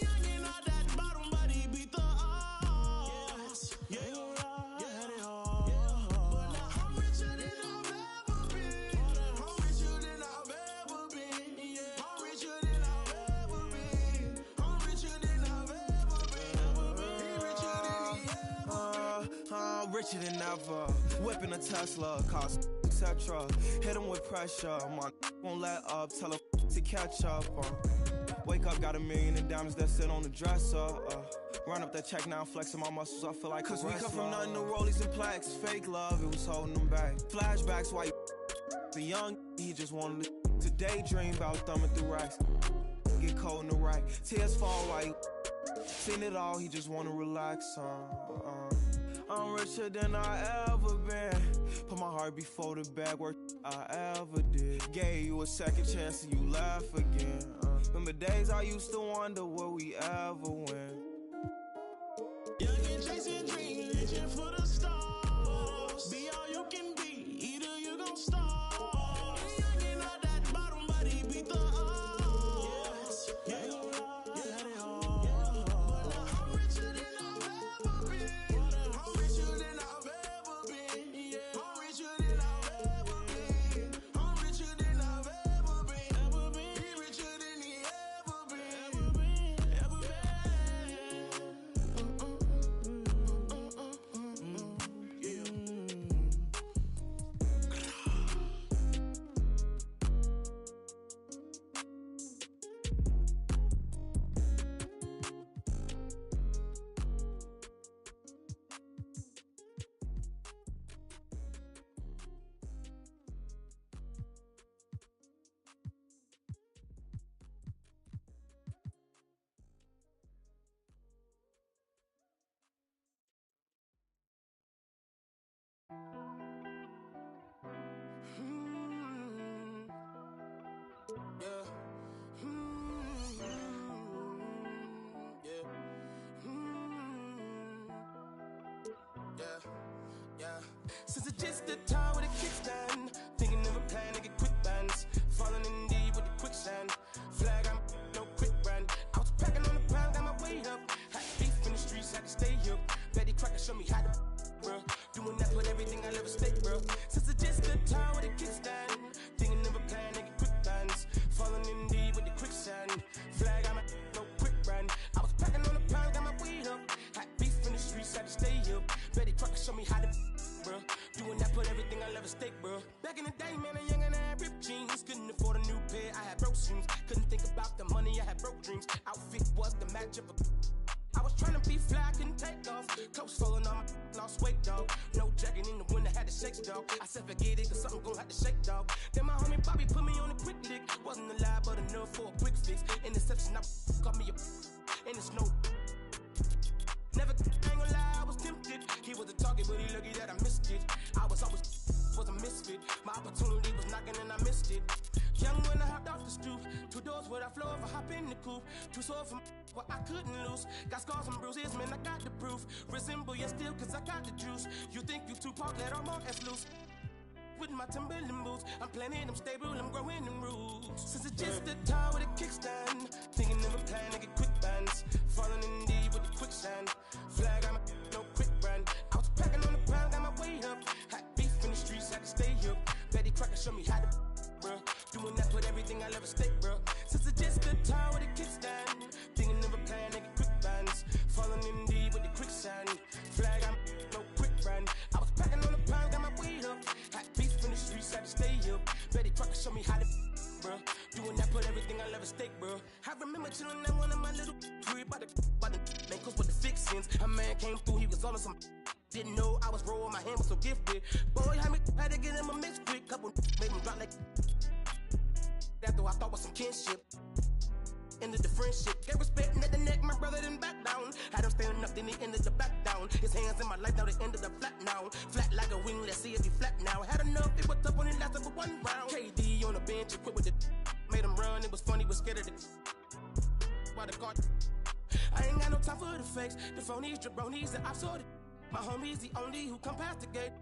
Young and not that bottom, but he beat the odds. Yeah, ain't gon' lie, I had it hard. But now I'm richer than I've ever been. I'm richer than I've ever been. Yeah, I'm richer than I've ever been. I'm richer than I've ever been. He richer than he ever been. I'm richer than ever. Whipping a Tesla, cost etc. Hit him with pressure. My won't let up. Tell him to catch up. Wake up, got $1 million in diamonds that sit on the dresser. Run up that check now, flexing my muscles. I feel like cause we come from nothing to rollies and plaques. Fake love, it was holding them back. Flashbacks, why the young he just wanted to daydream about thumbing through racks. Get cold in the rack. Tears fall while he seen it all. He just wanna relax. I'm richer than I ever been. Put my heart before the bag work I ever did. Gave you a second chance and you laugh again. Remember days I used to wonder will we ever win. Young and chasing dreams, reaching for the stars. Be all you can be, either you gon' starve. Young and not that bottom, but he beat the odds. Yeah, ain't gon' lie, I had it hard. But now I'm richer than I've ever been. I'm richer than I've ever been. Yeah, I'm richer than I've ever been. I'm richer than I've ever been. He richer than he ever been. Ever been. Since it's just the time with a kickstand, thinking of a plan to get quick bands, falling in deep with the quicksand. Flag, I'm no quick brand. I was packing on the pound, got my weight up. Had beef in the streets, had to stay up. Betty Crocker showed me how to, bro. Doing that with everything I ever stake, bro. Since it's just the time with a kickstand, thinking of a plan to get quick bands, falling in deep with the quicksand. Flag, I'm no quick brand. I was packing on the pound, got my weight up. Had beef in the streets, had to stay up. Betty Crocker showed me how to, bro. Doing that, put everything I ever stake, bro. Back in the day, man, a young and I had ripped jeans. Couldn't afford a new pair, I had broke shoes. Couldn't think about the money, I had broke dreams. Outfit was the match of a. I was trying to be fly, couldn't take off. Clothes falling on my lost weight, dog. No jacket in the winter, had to shake, dog. I said forget it, cause something gon' have to shake, dog. Then my homie Bobby put me on a quick lick. Wasn't alive, but enough for a quick fix. Interception, I got me a. And it's no. Never, I ain't gonna lie, I was tempted. He was a target, but he lucky that I missed it. I was always was a misfit. My opportunity was knocking and I missed it. Young when I hopped off the stoop, 2 doors where I flow if I hop in the coupe. Too sore from what I couldn't lose. Got scars and bruises, man, I got the proof. Resemble you still, cause I got the juice. You think you Tupac, let all my ass loose. With my Timberland boots, I'm planning, I'm stable, I'm growing in roots. Since it's just the time with a kickstand, thinking of a plan to get quick bands, falling in deep with the quicksand. Flag, I'm no quick brand. I was packing on the pound, got my weight up. Had beef in the streets, had to stay up. Betty Crocker showed me how to, bro. Doing that with everything I ever stake, bro. Since it's just the time with a kickstand, thinking of a plan to get quick bands, falling in deep with the quicksand. Flag, I'm no quick brand. I was packing on the pound, got my weight up. Had beef in the streets, had to stay up. Betty Crocker showed me how to, bro. Doing that, put everything I ever stake, bro. I remember chilling at one of my little crib by the man, cause with the fixins. A man came through, he was on some. Didn't know I was rolling, my hand was so gifted. Boy, had to get him a mix quick. Couple made him drop like. After I thought was some kinship. Ended the friendship. Gave respect at the neck, my brother didn't back down. Had him standing up, then he ended the back down. His hands in my life, now they ended up flat now. Flat like a wing, let's see if he flat now. Had enough, it was tough when it lasted for 1 round. KD on the bench, equipped with the. Made him run, it was funny, was scared of the. Why the car? I ain't got no time for the fakes. The phonies, jabronis, the obsolete. My homie's the only who come past the gate.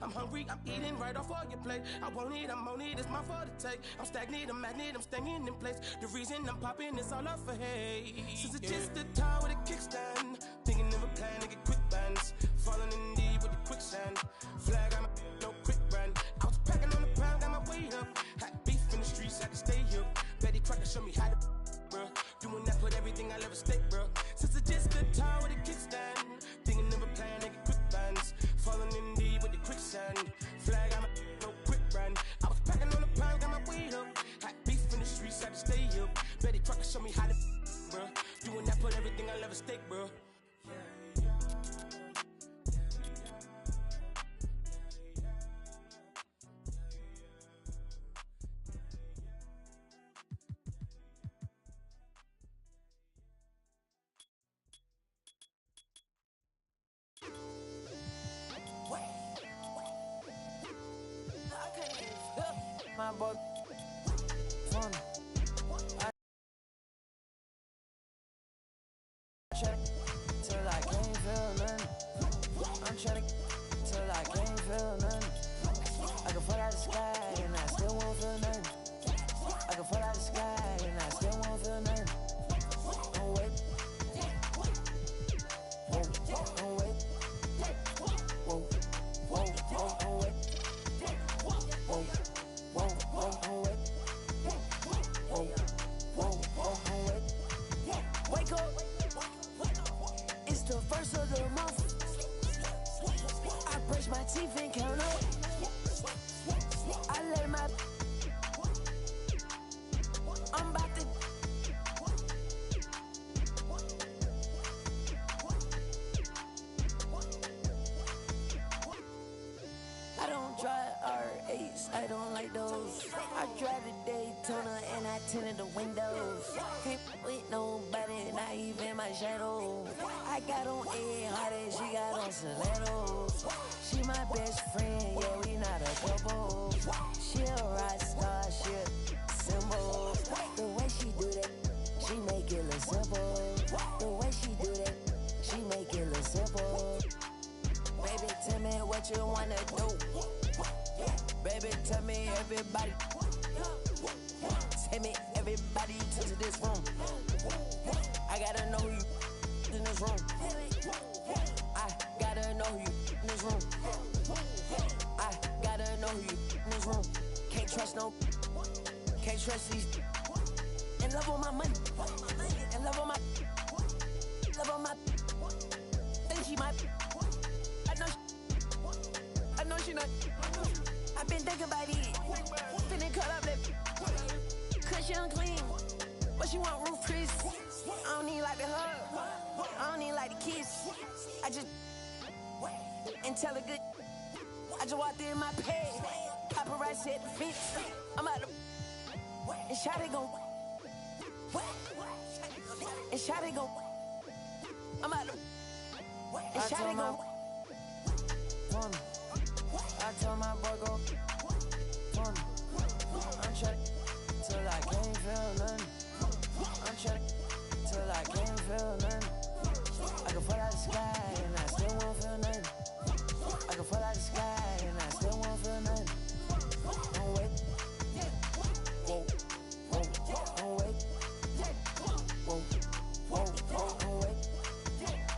I'm hungry, I'm eating right off all your plate. I won't eat, I'm on it, it's my fault to take. I'm stagnant, I'm magnet, I'm staying in place. The reason I'm popping is all up for hate. Since it's just the time with a kickstand, thinking of a plan to get quick bands, falling in deep with the quicksand. Flag, I'm no quick brand. I was packing on the pound, got my weight up. Had beef in the streets, had to stay up. Betty Crocker showed me how to, bro. Doing that, put everything I ever stake, bro. Since it's just the time with a kickstand, thinking of a plan to get quick bands, falling in deep with the quicksand. Flag, I'm no quick brand. I was packing on the pound, got my weight up. Had beef in the streets, had to stay up. Betty Crocker showed me how to, bro. Doing that, put everything I ever stake, bro. My boy, fun. I check till I can't feel nothing. I'm trying till I can't feel nothing. I can fall out the sky and I still won't feel nothing. I can fall out the sky and I still won't feel nothing. Don't wait. Whoa, don't wait. Whoa, whoa, whoa, don't wait. Whoa. Whoa, whoa, wait. Whoa, whoa, whoa, wait. Wake up. It's the first of the month. I brush my teeth and count up. I let my. I'm about to. I don't drive R8s, I don't like those. I drive the Daytona and I tinted the windows. Can't with nobody, not even my shadow. I got on A hard as she got on stilettos. She my best friend, yeah, we not a couple. She a rock star, she a symbol. The way she do that, she make it look simple. The way she do that, she make it look simple. Baby, everybody. Take me, everybody to this room. I gotta know who you in this room. I gotta know who you in this room. I gotta know who you in this room. Can't trust these. In love with my money. In love with my. Think she might. I know she not. I've been thinking about it. Finna cut up that. Cause she unclean. But she want roof Chris. I don't need like the hug. I don't need like the kiss. I just. And tell her good. I just walked in my pay. Paparazzi at the fence. I'm out of. And Shawty gon'. And Shawty gon'. I'm out of. And Shawty gon'. I told my boy go. I'm trying till I can't feel nothing. I'm trying till I can't feel nothing. I can fall out the sky and I still won't feel nothing. I can fall out the sky and I still won't feel nothing. Don't wait. Whoa, whoa, don't wait. Whoa, whoa, don't wait.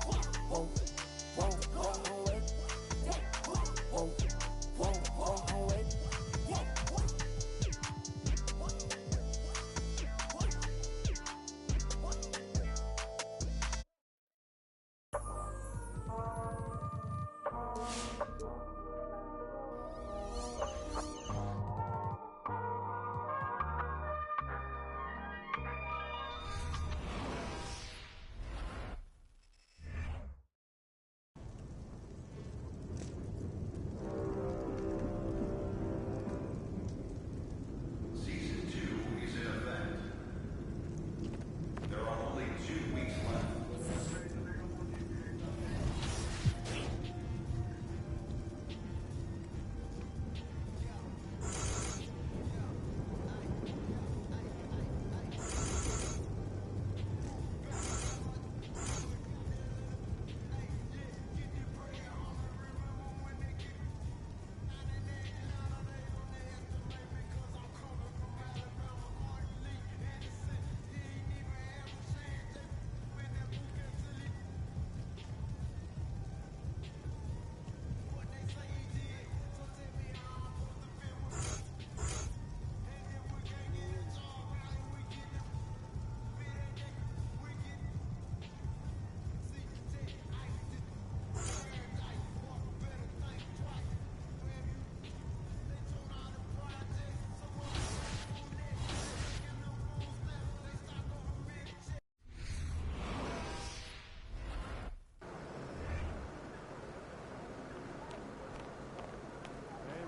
Whoa, whoa, don't wait. Whoa, whoa, don't wait.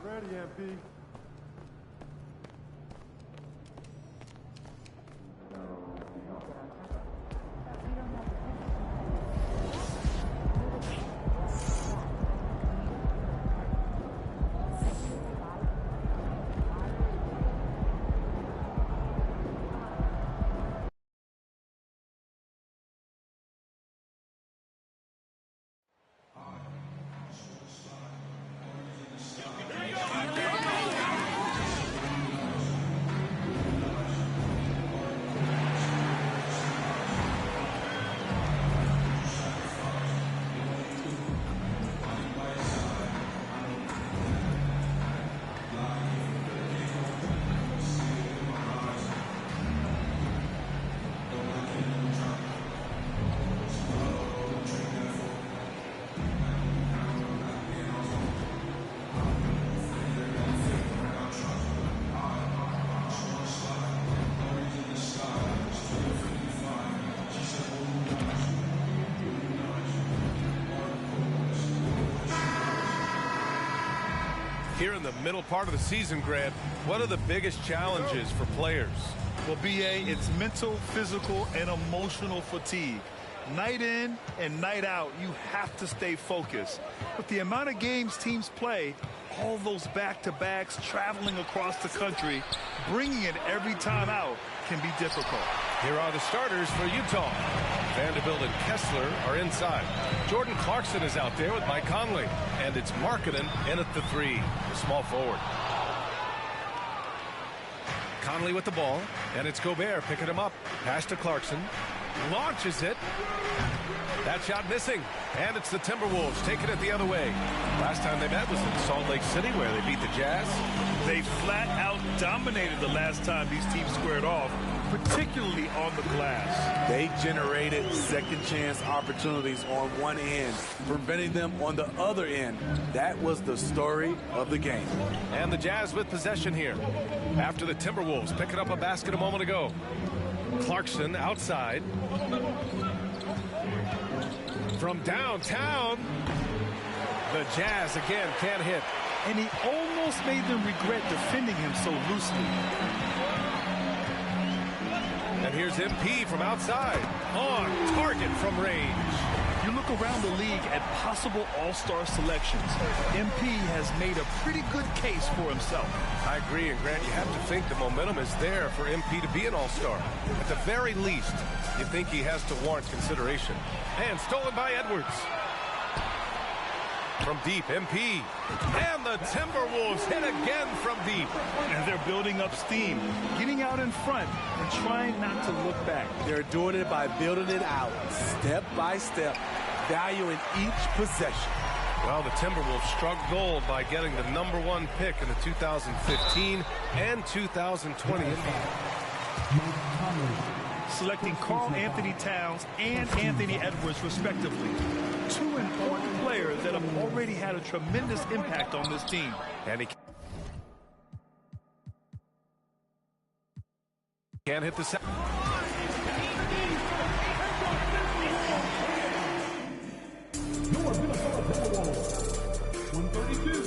Ready, MP. Here in the middle part of the season, Grant, what are the biggest challenges for players? Well, BA, it's mental, physical, and emotional fatigue. Night in and night out, you have to stay focused. With the amount of games teams play, all those back-to-backs, traveling across the country, bringing it every time out can be difficult. Here are the starters for Utah. Vanderbilt and Kessler are inside. Jordan Clarkson is out there with Mike Conley. And it's Markkanen in at the 3, the small forward. Conley with the ball, and it's Gobert picking him up. Pass to Clarkson. Launches it. That shot missing. And it's the Timberwolves taking it the other way. Last time they met was in Salt Lake City, where they beat the Jazz. They flat out dominated the last time these teams squared off, particularly on the glass. They generated second chance opportunities on one end, preventing them on the other end. That was the story of the game. And the Jazz with possession here after the Timberwolves picking up a basket a moment ago. Clarkson outside. From downtown, the Jazz again can't hit. And he almost made them regret defending him so loosely. And here's MP from outside. On target from range. You look around the league at possible all-star selections. MP has made a pretty good case for himself. I agree, and Grant, you have to think the momentum is there for MP to be an all-star. At the very least, you think he has to warrant consideration. And stolen by Edwards. From deep, MP. And the Timberwolves hit again from deep. And they're building up steam, getting out in front and trying not to look back. They're doing it by building it out, step by step, valuing each possession. Well, the Timberwolves struck gold by getting the #1 pick in the 2015 and 2020 NBA. Selecting Karl Anthony Towns and Anthony Edwards, respectively. Two important players that have already had a tremendous impact on this team. And he can't hit the set. 132,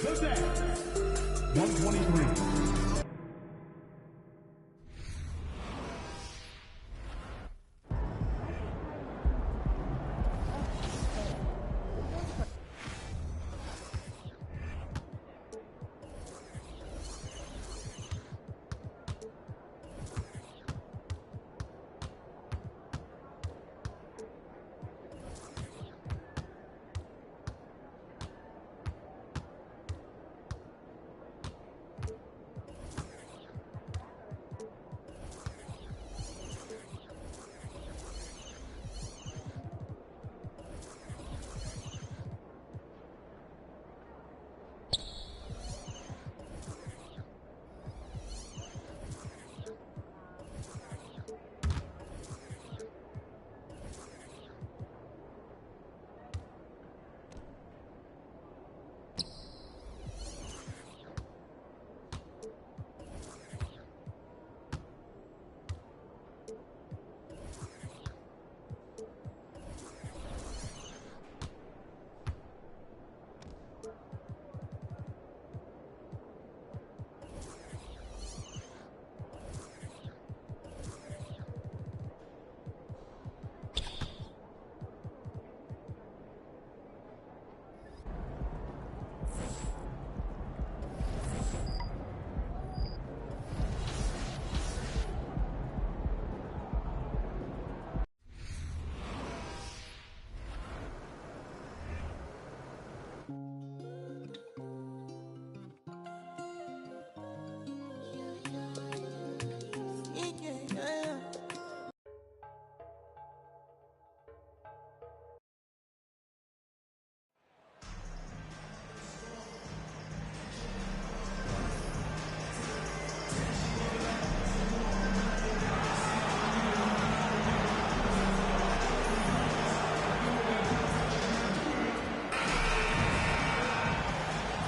the Jazz, 123.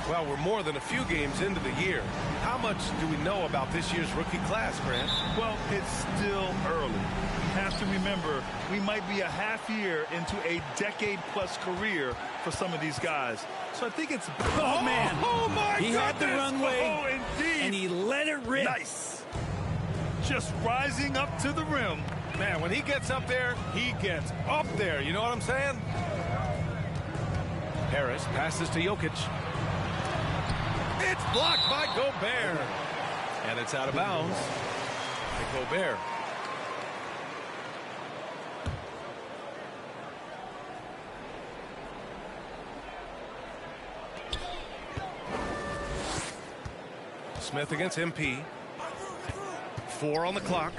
Well, we're more than a few games into the year. How much do we know about this year's rookie class, Grant? Well, it's still early. You have to remember, we might be a half year into a decade-plus career for some of these guys. So I think it's... Oh, man. Oh, my He goodness. had the runway. Oh, indeed. And he let it rip. Nice. Just rising up to the rim. Man, when he gets up there, he gets up there. You know what I'm saying? Harris passes to Jokic. It's blocked by Gobert. And it's out of bounds. To Gobert. Smith against MP. 4 on the clock.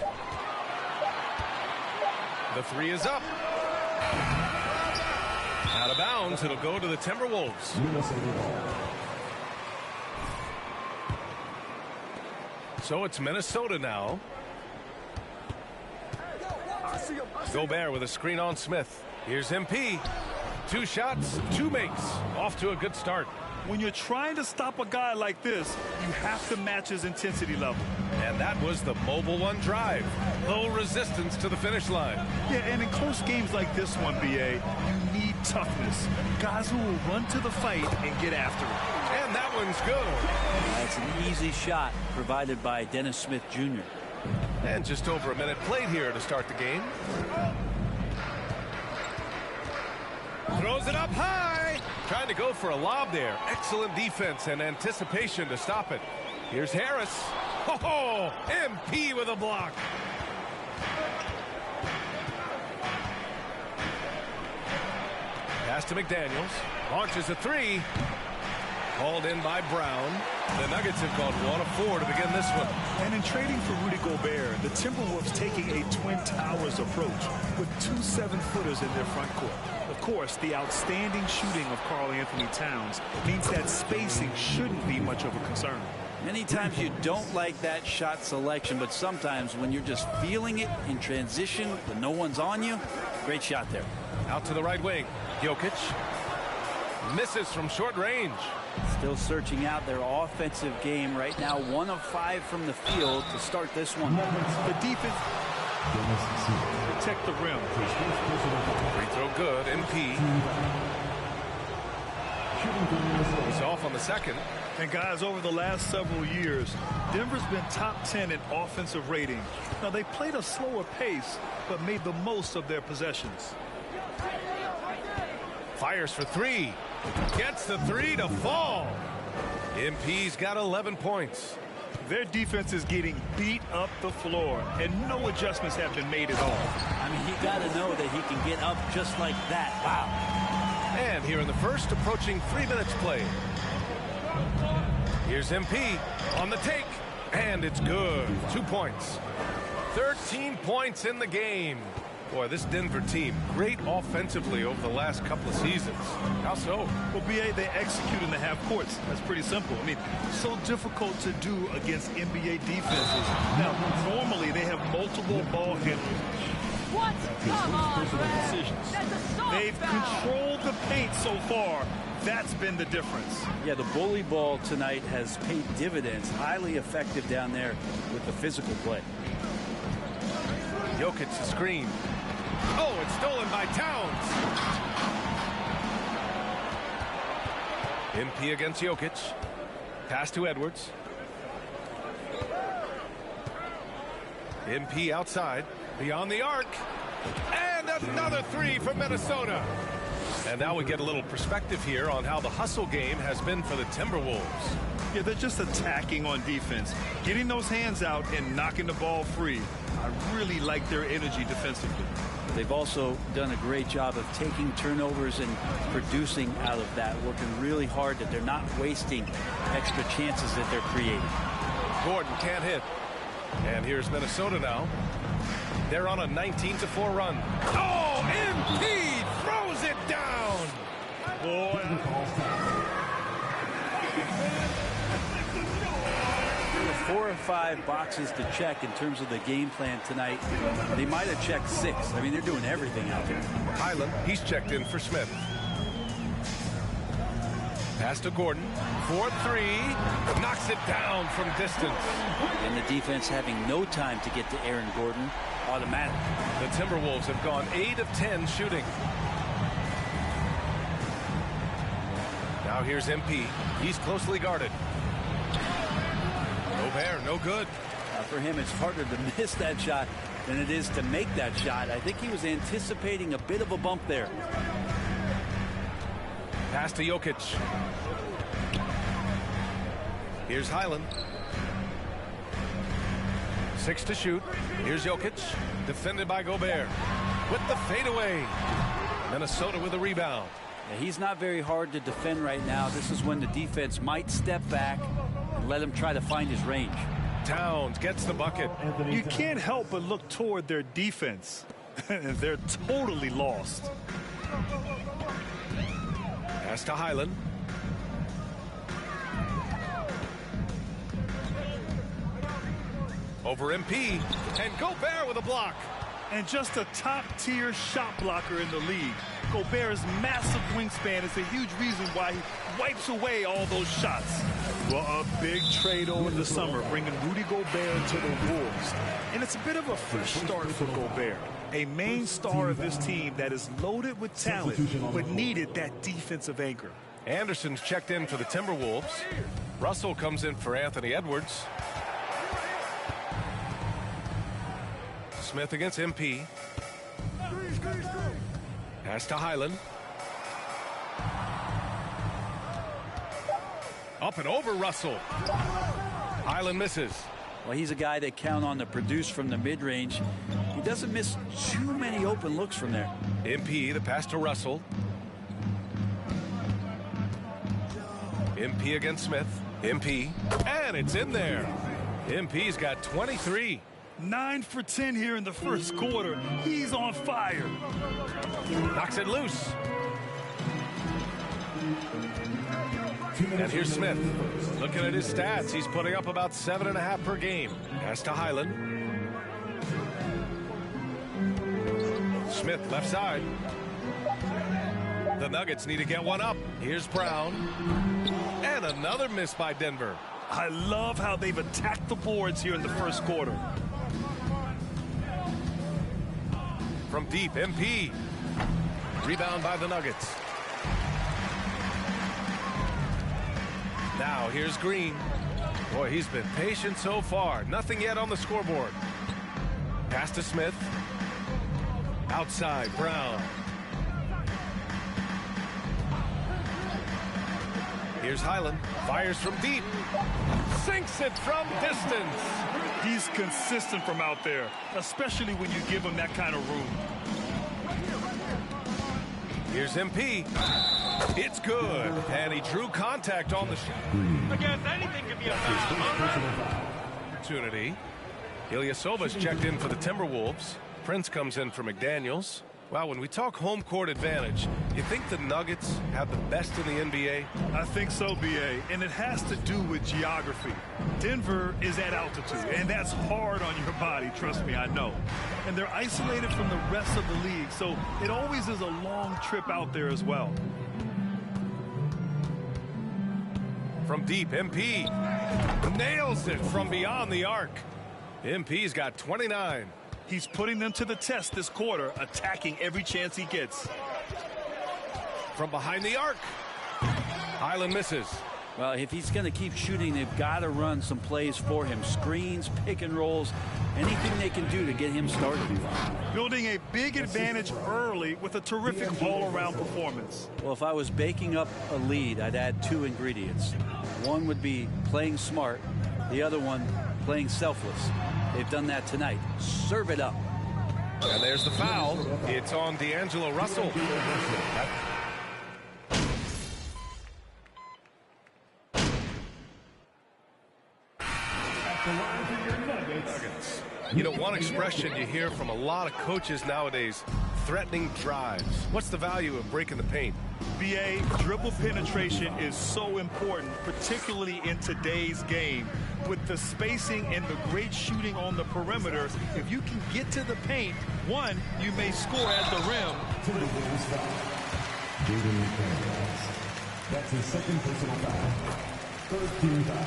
The 3 is up. Out of bounds. It'll go to the Timberwolves. So it's Minnesota now. Gobert with a screen on Smith. Here's MP. 2 shots, 2 makes. Off to a good start. When you're trying to stop a guy like this, you have to match his intensity level. And that was the mobile one drive. Low resistance to the finish line. Yeah, and in close games like this one, BA, you need toughness. Guys who will run to the fight and get after it. And that one's good. That's an easy shot provided by Dennis Smith Jr. And just over a minute played here to start the game. Throws it up high. Trying to go for a lob there. Excellent defense and anticipation to stop it. Here's Harris. Oh, MP with a block. Pass to McDaniels. Launches a 3. Called in by Brown. The Nuggets have gone 1 of 4 to begin this one. And in trading for Rudy Gobert, the Timberwolves taking a Twin Towers approach with 2 7-footers in their front court. Of course, the outstanding shooting of Karl Anthony Towns means that spacing shouldn't be much of a concern. Many times you don't like that shot selection, but sometimes when you're just feeling it in transition when no one's on you, great shot there. Out to the right wing. Jokic misses from short range. Still searching out their offensive game right now. 1 of 5 from the field to start this one. The defense protect the rim. Free throw good. MP. He's off on the second. And guys, over the last several years, Denver's been top 10 in offensive rating. Now, they played a slower pace, but made the most of their possessions. Fires for 3. Gets the 3 to fall. MP's got 11 points. Their defense is getting beat up the floor, and no adjustments have been made at all. I mean, he got to know that he can get up just like that. Wow. And here in the first, approaching 3 minutes played. Here's MP on the take, and it's good. 2 points. 13 points in the game. Boy, this Denver team, great offensively over the last couple of seasons. How so? Well, BA, they execute in the half courts. That's pretty simple. I mean, so difficult to do against NBA defenses. Now, normally they have multiple ball handlers. What? Come on, Brad. Decisions. That's a soft They've foul. controlled the paint so far. That's been the difference. Yeah, the bully ball tonight has paid dividends. Highly effective down there with the physical play. Jokic the screen. Oh, it's stolen by Towns. MP against Jokic. Pass to Edwards. MP outside. Beyond the arc. And another 3 from Minnesota. And now we get a little perspective here on how the hustle game has been for the Timberwolves. Yeah, they're just attacking on defense. Getting those hands out and knocking the ball free. I really like their energy defensively. They've also done a great job of taking turnovers and producing out of that, working really hard that they're not wasting extra chances that they're creating. Gordon can't hit. And here's Minnesota now. They're on a 19-4 run. Oh, MP throws it down. Boy. 4 or 5 boxes to check in terms of the game plan tonight. They might have checked 6. I mean, they're doing everything out there. Highland, he's checked in for Smith. Pass to Gordon. 4-3. Knocks it down from distance. And the defense having no time to get to Aaron Gordon. Automatic. The Timberwolves have gone 8 of 10 shooting. Now here's MP. He's closely guarded. Gobert, no good. For him, it's harder to miss that shot than it is to make that shot. I think he was anticipating a bit of a bump there. Pass to Jokic. Here's Highland. 6 to shoot. Here's Jokic. Defended by Gobert. With the fadeaway. Minnesota with a rebound. Yeah, he's not very hard to defend right now. This is when the defense might step back and let him try to find his range. Towns gets the bucket. You can't help but look toward their defense. They're totally lost. Pass to Highland. Over MP, and Gobert with a block. And just a top-tier shot blocker in the league. Gobert's massive wingspan is a huge reason why he wipes away all those shots. Well, a big trade over the summer, bringing Rudy Gobert to the Wolves. And it's a bit of a fresh start for Gobert, a main star of this team that is loaded with talent, but needed that defensive anchor. Anderson's checked in for the Timberwolves. Russell comes in for Anthony Edwards. Smith against MP. Pass to Highland. Up and over Russell. Highland misses. Well, he's a guy they count on to produce from the mid-range. He doesn't miss too many open looks from there. MP, the pass to Russell. MP against Smith. MP, and it's in there. MP's got 23. 9 for 10 here in the first quarter. He's on fire. Knocks it loose. And here's Smith. Looking at his stats, he's putting up about 7.5 per game. Pass to Highland. Smith left side. The Nuggets need to get one up. Here's Brown. And another miss by Denver. I love how they've attacked the boards here in the first quarter. From deep, MP. Rebound by the Nuggets. Now here's Green. Boy, he's been patient so far. Nothing yet on the scoreboard. Pass to Smith. Outside, Brown. Here's Highland. Fires from deep. Sinks it from distance. He's consistent from out there, especially when you give him that kind of room. Here's MP. It's good. And he drew contact on the shot. I guess anything could be a foul. Opportunity. Ilyasova's checked in for the Timberwolves. Prince comes in for McDaniels. Well, when we talk home court advantage, you think the Nuggets have the best in the NBA? I think so, B.A., and it has to do with geography. Denver is at altitude, and that's hard on your body, trust me, I know. And they're isolated from the rest of the league, so it always is a long trip out there as well. From deep, MP nails it from beyond the arc. MP's got 29. He's putting them to the test this quarter, attacking every chance he gets. From behind the arc. Highland misses. Well, if he's going to keep shooting, they've got to run some plays for him. Screens, pick and rolls, anything they can do to get him started. Building a big advantage early with a terrific all-around performance. Well, if I was baking up a lead, I'd add 2 ingredients. One would be playing smart. The other one, playing selfless. They've done that tonight. Serve it up. And there's the foul. It's on D'Angelo Russell. Nuggets. You know, one expression you hear from a lot of coaches nowadays, threatening drives. What's the value of breaking the paint? B.A., dribble penetration is so important, particularly in today's game. With the spacing and the great shooting on the perimeter, if you can get to the paint, one, you may score at the rim. That's his second personal foul. First team foul.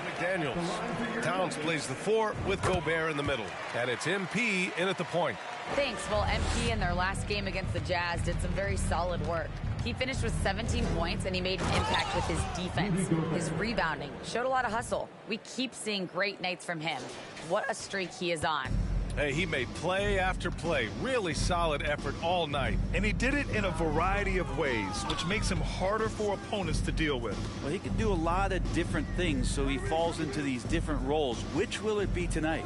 McDaniels. Towns plays the 4 with Gobert in the middle. And it's MP in at the point. Thanks. Well, MP in their last game against the Jazz did some very solid work. He finished with 17 points, and he made an impact with his defense. His rebounding showed a lot of hustle. We keep seeing great nights from him. What a streak he is on. Hey, he made play after play. Really solid effort all night. And he did it in a variety of ways, which makes him harder for opponents to deal with. Well, he can do a lot of different things, so he falls into these different roles. Which will it be tonight?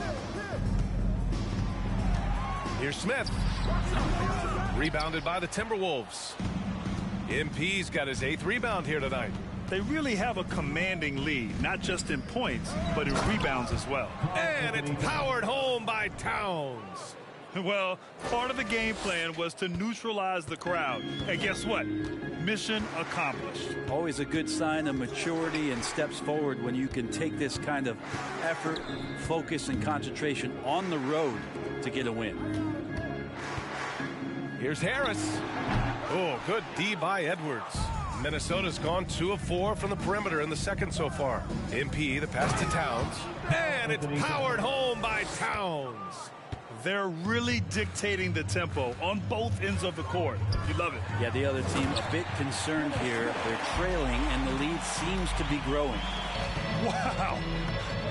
Here's Smith. Rebounded by the Timberwolves. MP's got his 8th rebound here tonight. they really have a commanding lead, not just in points, but in rebounds as well. And it's powered home by Towns. Well, part of the game plan was to neutralize the crowd. And guess what? Mission accomplished. Always a good sign of maturity and steps forward when you can take this kind of effort, focus, and concentration on the road to get a win. Here's Harris. Oh, good D by Edwards. Minnesota's gone 2 of 4 from the perimeter in the second so far. MP, the pass to Towns. And it's powered home by Towns. They're really dictating the tempo on both ends of the court. You love it. Yeah, the other team a bit concerned here. They're trailing, and the lead seems to be growing. Wow.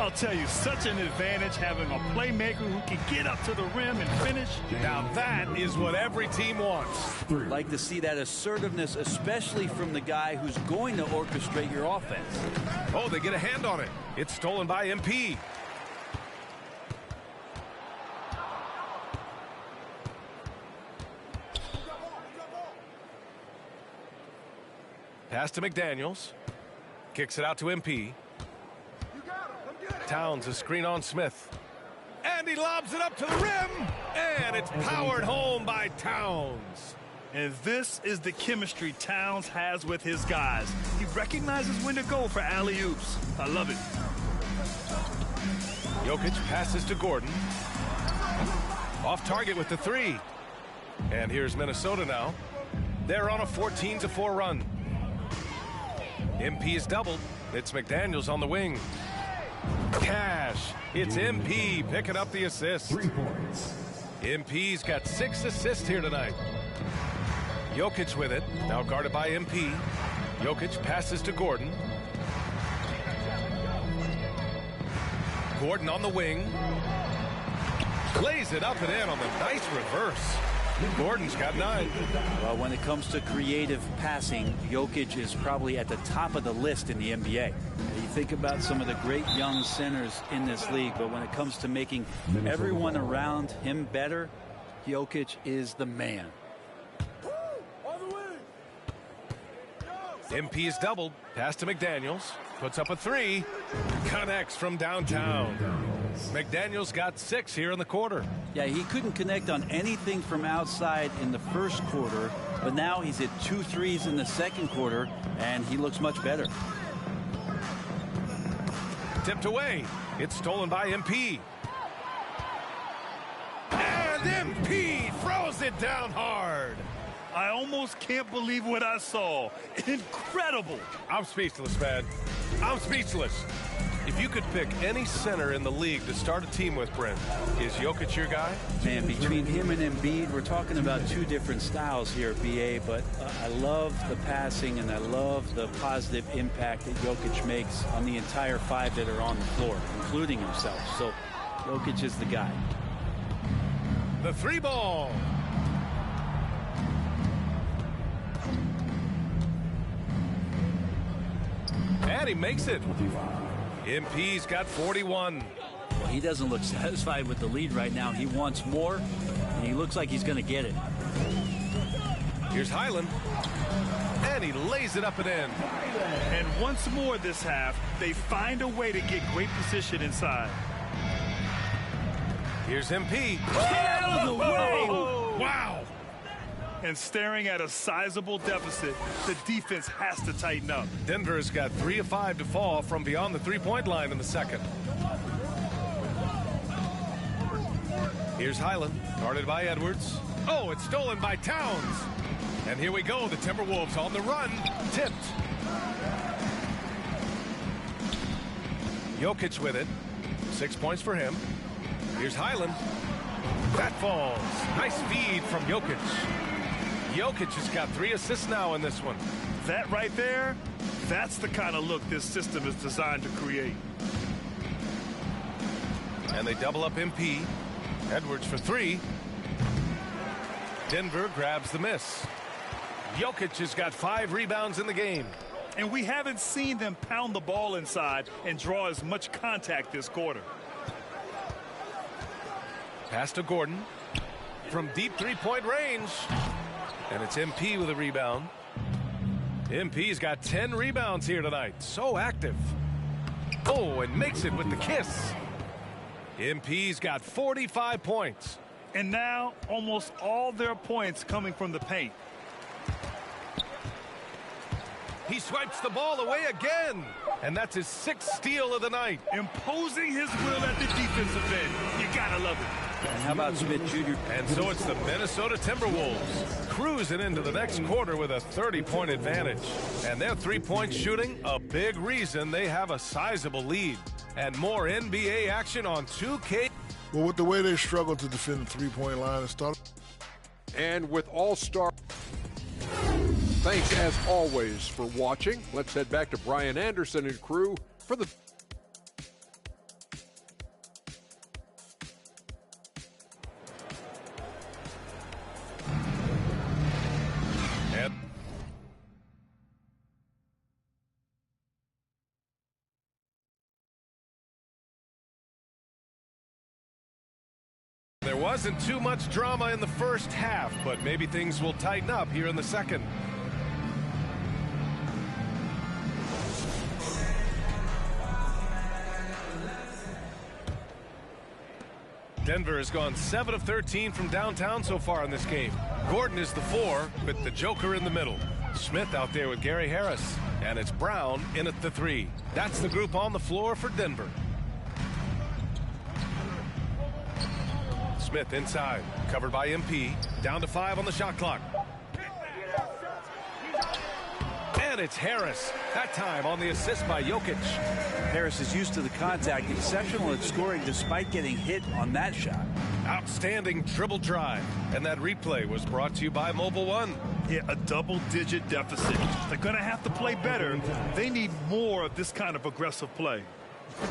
I'll tell you, such an advantage having a playmaker who can get up to the rim and finish. Now that is what every team wants. Like to see that assertiveness, especially from the guy who's going to orchestrate your offense. Oh, they get a hand on it. It's stolen by MP. Pass to McDaniels. Kicks it out to MP. Towns a screen on Smith. And he lobs it up to the rim. And it's powered home by Towns. And this is the chemistry Towns has with his guys. He recognizes when to go for alley-oops. I love it. Jokic passes to Gordon. Off target with the 3. And here's Minnesota now. They're on a 14-4 run. MP is doubled. It's McDaniels on the wing. Cash. It's MP picking up the assist. 3 points. MP's got 6 assists here tonight. Jokic with it. Now guarded by MP. Jokic passes to Gordon. Gordon on the wing. Lays it up and in on the nice reverse. Gordon's got 9. Well, when it comes to creative passing, Jokic is probably at the top of the list in the NBA. You think about some of the great young centers in this league, but when it comes to making everyone around him better, Jokic is the man. MP is doubled. Pass to McDaniels. Puts up a 3. Connects from downtown. McDaniels got 6 here in the quarter. Yeah, he couldn't connect on anything from outside in the first quarter, but now he's hit 2 threes in the second quarter, and he looks much better. Tipped away. It's stolen by MP. And MP throws it down hard. I almost can't believe what I saw. Incredible. I'm speechless, man. I'm speechless. If you could pick any center in the league to start a team with, Brent, is Jokic your guy? Man, between him and Embiid, we're talking about 2 different styles here, BA, but I love the passing and I love the positive impact that Jokic makes on the entire 5 that are on the floor, including himself. So Jokic is the guy. The 3 ball. And he makes it. MP's got 41. Well, he doesn't look satisfied with the lead right now. He wants more, and he looks like he's going to get it. Here's Highland. And he lays it up and in. And once more this half, they find a way to get great position inside. Here's MP. Get out of the way! Wow! And staring at a sizable deficit, the defense has to tighten up. Denver's got 3 of 5 to fall from beyond the 3-point line in the second. Here's Highland, guarded by Edwards. Oh, it's stolen by Towns. And here we go, the Timberwolves on the run, tipped. Jokic with it, 6 points for him. Here's Highland. That falls. Nice feed from Jokic. Jokic has got 3 assists now in this one. That right there, that's the kind of look this system is designed to create. And they double up MP. Edwards for 3. Denver grabs the miss. Jokic has got 5 rebounds in the game. And we haven't seen them pound the ball inside and draw as much contact this quarter. Pass to Gordon from deep 3-point range. And it's MP with a rebound. MP's got 10 rebounds here tonight. So active. Oh, and makes it with the kiss. MP's got 45 points. And now almost all their points coming from the paint. He swipes the ball away again. And that's his 6th steal of the night. Imposing his will at the defensive end. You gotta love it. And how about Smith Jr.? And so it's the Minnesota Timberwolves cruising into the next quarter with a 30-point advantage. And their three-point shooting, a big reason they have a sizable lead. And more NBA action on 2K. Well, with the way they struggled to defend the three-point line and start. And with all-star. Thanks, as always, for watching. Let's head back to Brian Anderson and crew for the... There wasn't too much drama in the first half, but maybe things will tighten up here in the second. Denver has gone 7 of 13 from downtown so far in this game. Gordon is the 4 with the Joker in the middle. Smith out there with Gary Harris. And it's Brown in at the 3. That's the group on the floor for Denver. Smith inside, covered by MP. Down to 5 on the shot clock. And it's Harris. That time on the assist by Jokic. Harris is used to the contact, exceptional at scoring despite getting hit on that shot. Outstanding dribble drive. And that replay was brought to you by Mobile One. Yeah, a double-digit deficit. They're going to have to play better. They need more of this kind of aggressive play.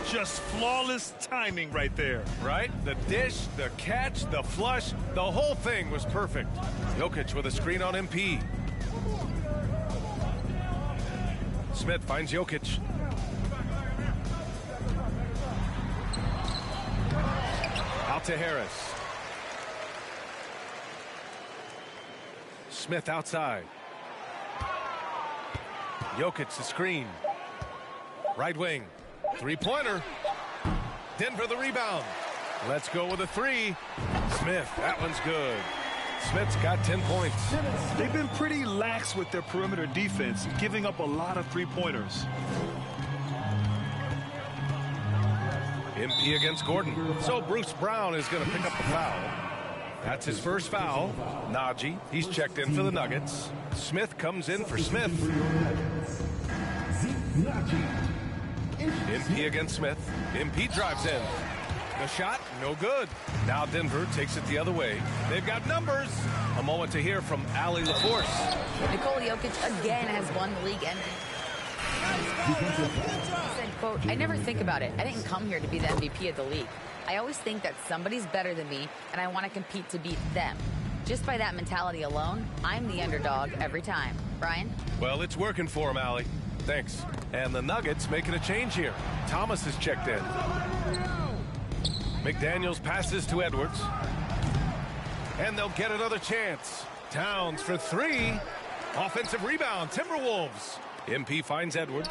Just flawless timing right there. Right? The dish, the catch, the flush, the whole thing was perfect. Jokic with a screen on MP. Smith finds Jokic. Out to Harris. Smith outside. Jokic the screen. Right wing. Three-pointer. Denver the rebound. Let's go with a 3. Smith, that one's good. Smith's got 10 points. They've been pretty lax with their perimeter defense, giving up a lot of three-pointers. MP against Gordon. So Bruce Brown is going to pick up the foul. That's his first foul. Najee, he's checked in for the Nuggets. Smith comes in for Smith. MP against Smith. MP drives in. The shot, no good. Now Denver takes it the other way. They've got numbers. A moment to hear from Allie LaForce. Nikola Jokic again has won the league MVP. He said, quote, I never think about it. I didn't come here to be the MVP of the league. I always think that somebody's better than me, and I want to compete to beat them. Just by that mentality alone, I'm the underdog every time. Brian? Well, it's working for him, Allie. Thanks. And the Nuggets making a change here. Thomas is checked in. McDaniels passes to Edwards. And they'll get another chance. Towns for 3. Offensive rebound, Timberwolves. MP finds Edwards.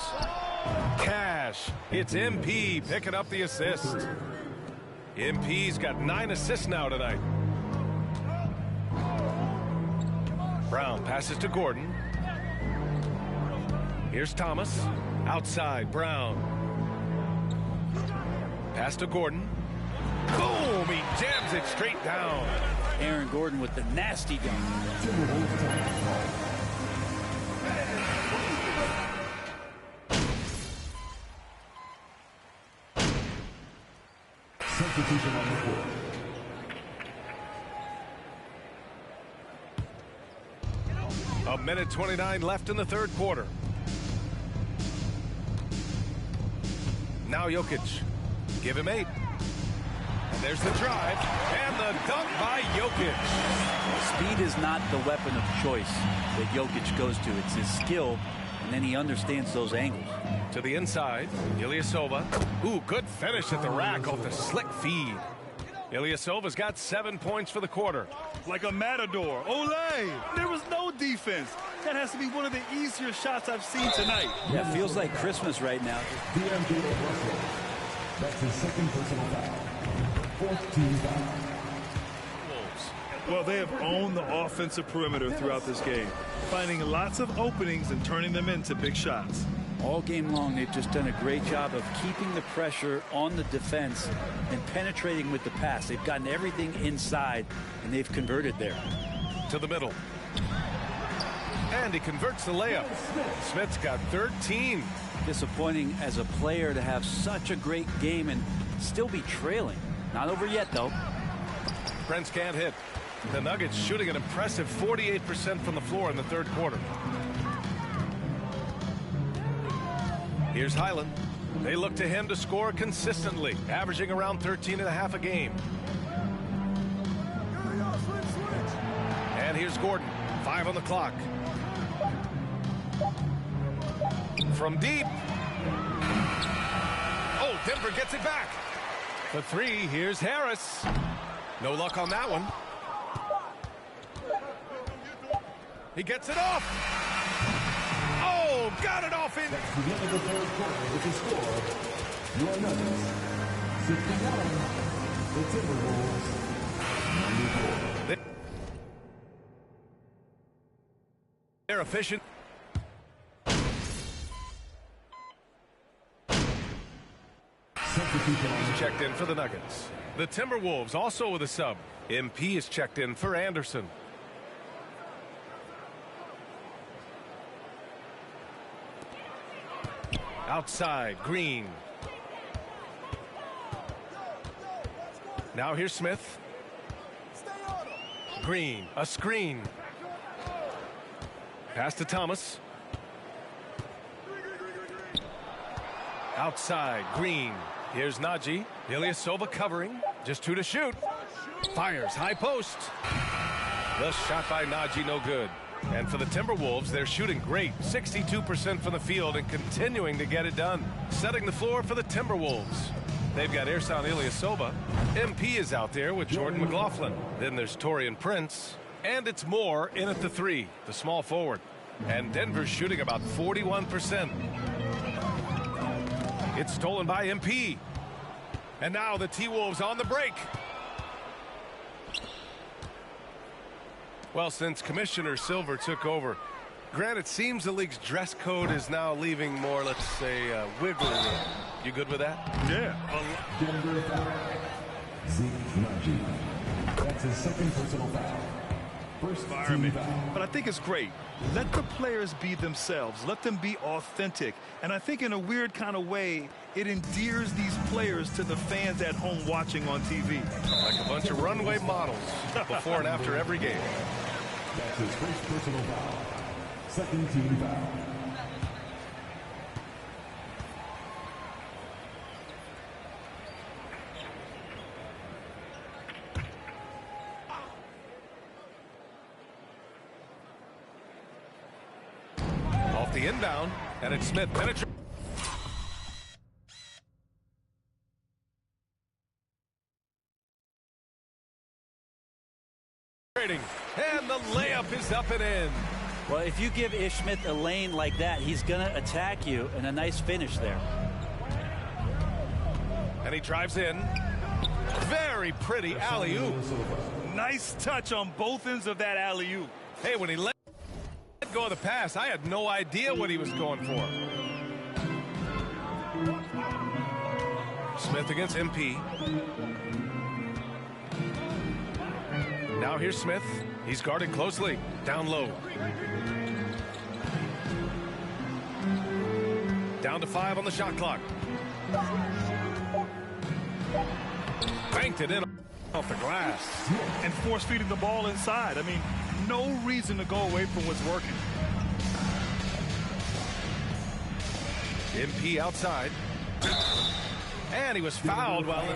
Cash. It's MP picking up the assist. MP's got 9 assists now tonight. Brown passes to Gordon. Here's Thomas. Outside, Brown. Pass to Gordon. Boom! He jams it straight down. Aaron Gordon with the nasty dunk. Substitution on the floor. A minute 29 left in the third quarter. Now Jokic. Give him 8. And there's the drive. And the dunk by Jokic. Speed is not the weapon of choice that Jokic goes to. It's his skill, and then he understands those angles. To the inside, Ilyasova. Ooh, good finish at the rack off the slick feed. Ilyasova's got 7 points for the quarter. Like a matador. Olay! There was no defense. That has to be one of the easier shots I've seen tonight. Yeah, it feels like Christmas right now. That's his second personal foul. Fourth team foul. Well, they have owned the offensive perimeter throughout this game, finding lots of openings and turning them into big shots. All game long, they've just done a great job of keeping the pressure on the defense and penetrating with the pass. They've gotten everything inside, and they've converted there. To the middle. And he converts the layup. Smith's got 13. Disappointing as a player to have such a great game and still be trailing. Not over yet, though. Prince can't hit. The Nuggets shooting an impressive 48% from the floor in the third quarter. Here's Highland. They look to him to score consistently, averaging around 13.5 a game. And here's Gordon. 5 on the clock. From deep. Oh, Denver gets it back. The three, here's Harris. No luck on that one. He gets it off. Oh, got it off in. That's the end of the third quarter with the score. Your Nuggets, 61. The Timberwolves, 94. They're efficient. He's checked in for the Nuggets. The Timberwolves also with a sub. MP is checked in for Anderson. Outside, Green. Now here's Smith. Green, a screen. Pass to Thomas. Outside, Green. Here's Najee. Ilyasova covering. Just 2 to shoot. Fires, high post. The shot by Najee, no good. And for the Timberwolves, they're shooting great. 62% from the field and continuing to get it done. Setting the floor for the Timberwolves. They've got Ersan Ilyasova. MP is out there with Jordan McLaughlin. Then there's Taurean Prince. And it's Moore in at the 3, the small forward. And Denver's shooting about 41%. It's stolen by MP. And now the T-Wolves on the break. Well, since Commissioner Silver took over, Grant, it seems the league's dress code is now leaving more, let's say, wiggle room. You good with that? Yeah. Denver foul. Zeke Najee. That's his second personal foul. First environment. But I think it's great. Let the players be themselves. Let them be authentic. And I think in a weird kind of way, it endears these players to the fans at home watching on TV. Like a bunch of runway models before and after every game. That's his first personal foul. Second team foul. Off the inbound, and it's Smith penetrating. And the layup is up and in. Well, if you give Ish Smith a lane like that, he's going to attack you, and a nice finish there. And he drives in. Very pretty alley-oop. Nice touch on both ends of that alley-oop. Hey, when he let go of the pass, I had no idea what he was going for. Smith against MP. Now here's Smith. He's guarded closely. Down low. Down to 5 on the shot clock. Banked it in off the glass. And force-feeding the ball inside. I mean, no reason to go away from what's working. MP outside. And he was fouled while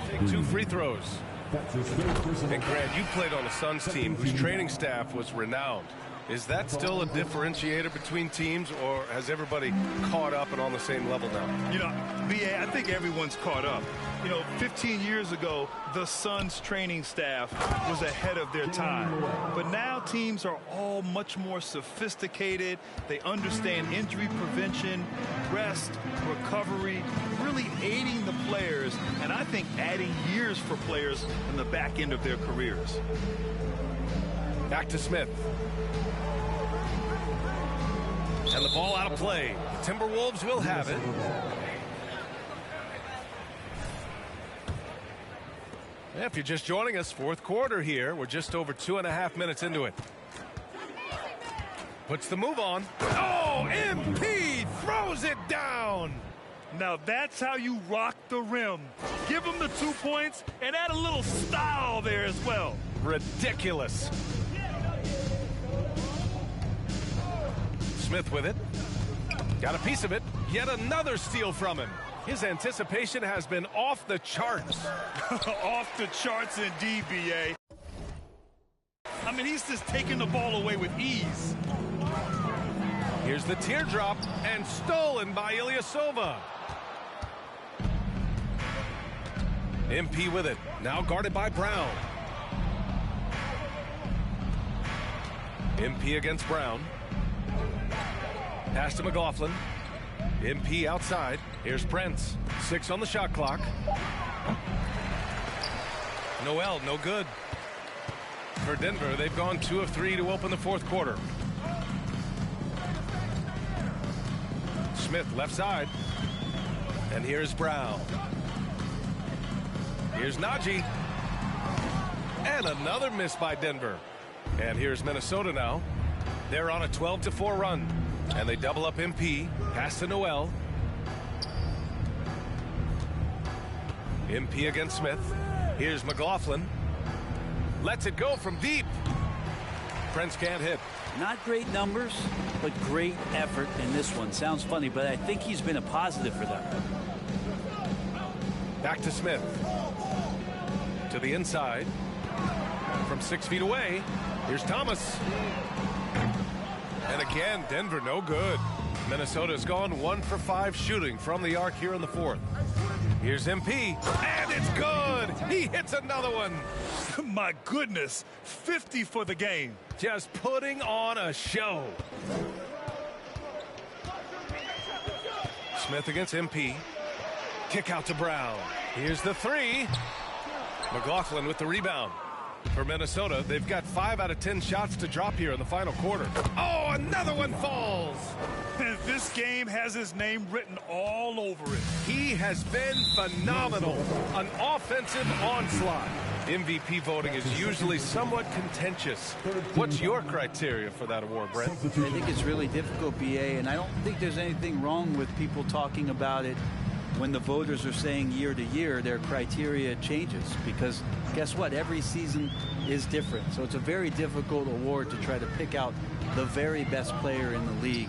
taking 2 free throws. And Grant, you played on a Suns team whose training staff was renowned. Is that still a differentiator between teams, or has everybody caught up and on the same level now? You know, B.A., I think everyone's caught up. You know, 15 years ago, the Suns training staff was ahead of their time. But now teams are all much more sophisticated. They understand injury prevention, rest, recovery, really aiding the players, and I think adding years for players in the back end of their careers. Back to Smith. And the ball out of play. Timberwolves will have it. If you're just joining us, fourth quarter here. We're just over 2.5 minutes into it. Puts the move on. Oh, MP throws it down. Now that's how you rock the rim. Give him the 2 points and add a little style there as well. Ridiculous. Smith with it. Got a piece of it. Yet another steal from him. His anticipation has been off the charts. Off the charts indeed, B.A. I mean, he's just taking the ball away with ease. Here's the teardrop, and stolen by Ilyasova. MP with it. Now guarded by Brown. MP against Brown. Pass to McLaughlin. MP outside. Here's Prince. 6 on the shot clock. Noel, no good. For Denver, they've gone 2 of 3 to open the fourth quarter. Smith left side. And here's Brown. Here's Najee. And another miss by Denver. And here's Minnesota now. They're on a 12-4 run. And they double up MP. Pass to Noel. MP against Smith. Here's McLaughlin. Lets it go from deep. Prince can't hit. Not great numbers, but great effort in this one. Sounds funny, but I think he's been a positive for them. Back to Smith. To the inside. From 6 feet away. Here's Thomas. And again, Denver no good. Minnesota's gone 1 for 5 shooting from the arc here in the fourth. Here's MP, and it's good. He hits another one. My goodness, 50 for the game. Just putting on a show. Smith against MP. Kick out to Brown. Here's the 3. McLaughlin with the rebound. For Minnesota, they've got 5 out of 10 shots to drop here in the final quarter. Oh, another one falls. This game has his name written all over it. He has been phenomenal. An offensive onslaught. MVP voting is usually somewhat contentious. What's your criteria for that award, Brent? I think it's really difficult, BA, and I don't think there's anything wrong with people talking about it when the voters are saying year to year. Their criteria changes because guess what? Every season is different. So it's a very difficult award to try to pick out the very best player in the league.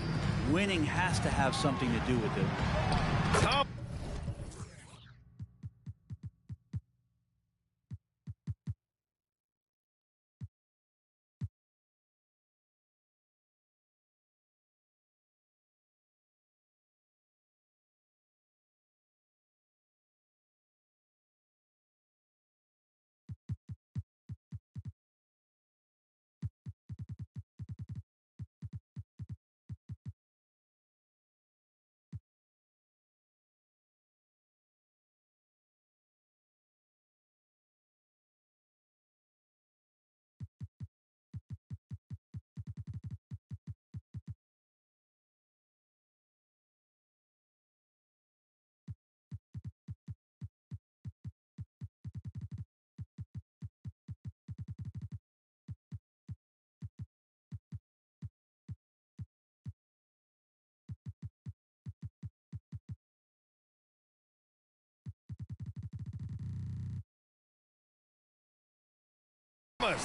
Winning has to have something to do with it. Top.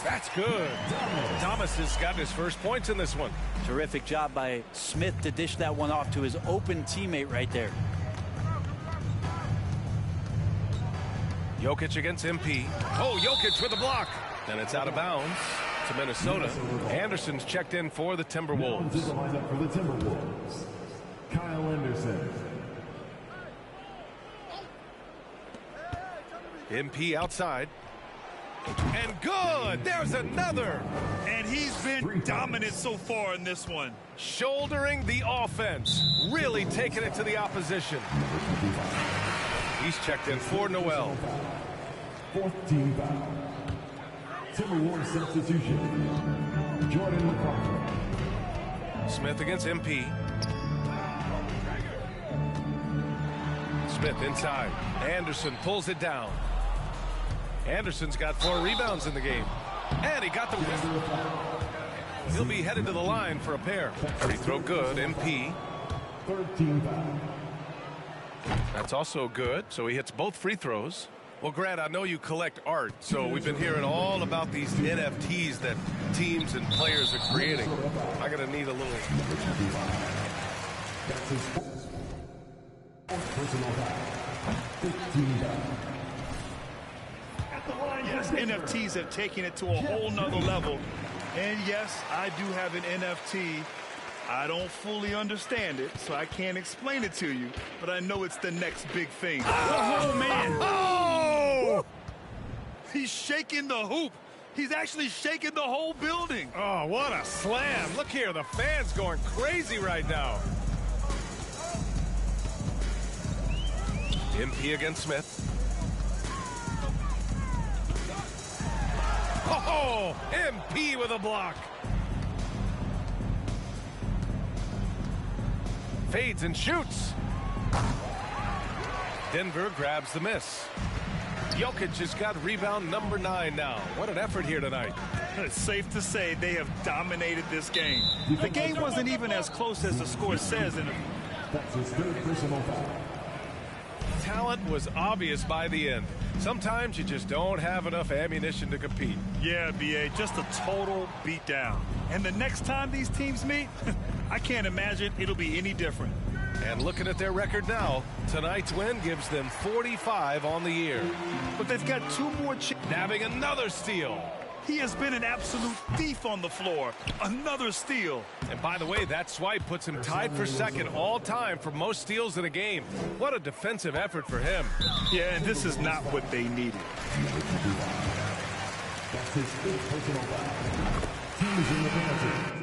That's good. Thomas has got his first points in this one. Terrific job by Smith to dish that one off to his open teammate right there. Jokic against MP. Oh, Jokic with a block. And it's out of bounds. to Minnesota. Anderson's checked in for the Timberwolves. Now to the lineup for the Timberwolves, Kyle Anderson. MP outside. And good! There's another! And he's been dominant so far in this one. Shouldering the offense. Really taking it to the opposition. He's checked in for Noel. Fourth team foul. Timberwolves substitution. Jordan McCarthy. Smith against MP. Smith inside. Anderson pulls it down. Anderson's got 4 rebounds in the game. And he got the win. He'll be headed to the line for a pair. Free throw good, MP. Third team foul. That's also good, so he hits both free throws. Well, Grant, I know you collect art, so we've been hearing all about these NFTs that teams and players are creating. I'm going to need a little... That's his fourth personal foul. 15 foul. Yes, NFTs have taken it to a whole nother level. And yes, I do have an NFT. I don't fully understand it, so I can't explain it to you, but I know it's the next big thing. Oh, man. Oh! He's shaking the hoop. He's actually shaking the whole building. Oh, what a slam. Look here, the fans going crazy right now. MP against Smith. Oh, MP with a block. Fades and shoots. Denver grabs the miss. Jokic has got rebound number 9 now. What an effort here tonight. It's safe to say they have dominated this game. The game wasn't even as close as the score says. That's his third personal foul. Talent was obvious by the end. Sometimes you just don't have enough ammunition to compete. Yeah, B.A., just a total beatdown. And the next time these teams meet, I can't imagine it'll be any different. And looking at their record now, tonight's win gives them 45 on the year. But they've got 2 more nabbing another steal. He has been an absolute thief on the floor. Another steal. And by the way, that swipe puts him tied for second all time for most steals in a game. What a defensive effort for him. Yeah, and this is not what they needed. That's his fifth personal foul. Teams in the penalty.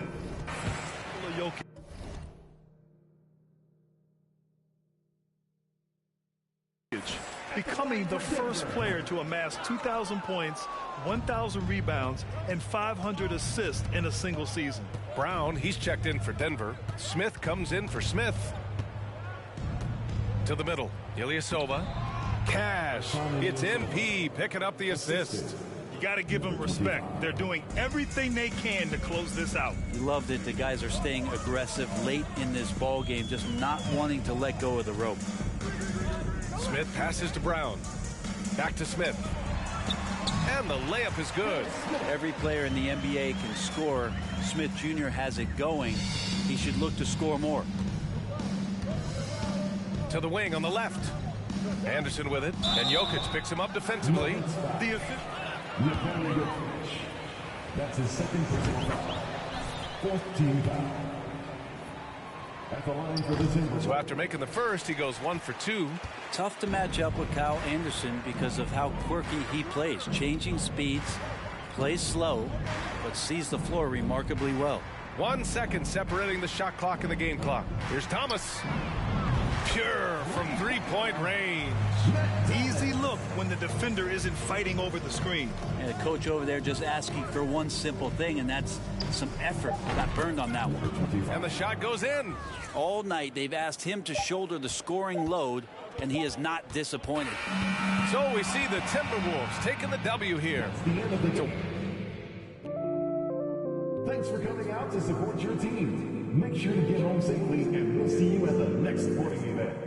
Becoming the first player to amass 2,000 points, 1,000 rebounds, and 500 assists in a single season. Brown, he's checked in for Denver. Smith comes in for Smith. To the middle, Ilyasova. Cash, it's MP picking up the assist. You got to give them respect. They're doing everything they can to close this out. We loved it. The guys are staying aggressive late in this ball game, just not wanting to let go of the rope. Smith passes to Brown. Back to Smith. And the layup is good. Every player in the NBA can score. Smith Jr. has it going. He should look to score more. To the wing on the left. Anderson with it. And Jokic picks him up defensively. That's his second personal foul. Fourth team foul. At the line for the Timberwolves. So after making the first, he goes 1 for 2. Tough to match up with Kyle Anderson because of how quirky he plays. Changing speeds, plays slow, but sees the floor remarkably well. 1 second separating the shot clock and the game clock. Here's Thomas. Pure from 3-point range. Easy look when the defender isn't fighting over the screen. And the coach over there just asking for one simple thing, and that's some effort. Got burned on that one. And the shot goes in. All night they've asked him to shoulder the scoring load, and he is not disappointed. So we see the Timberwolves taking the W here. Thanks for coming out to support your team. Make sure to get home safely, and we'll see you at the next sporting event.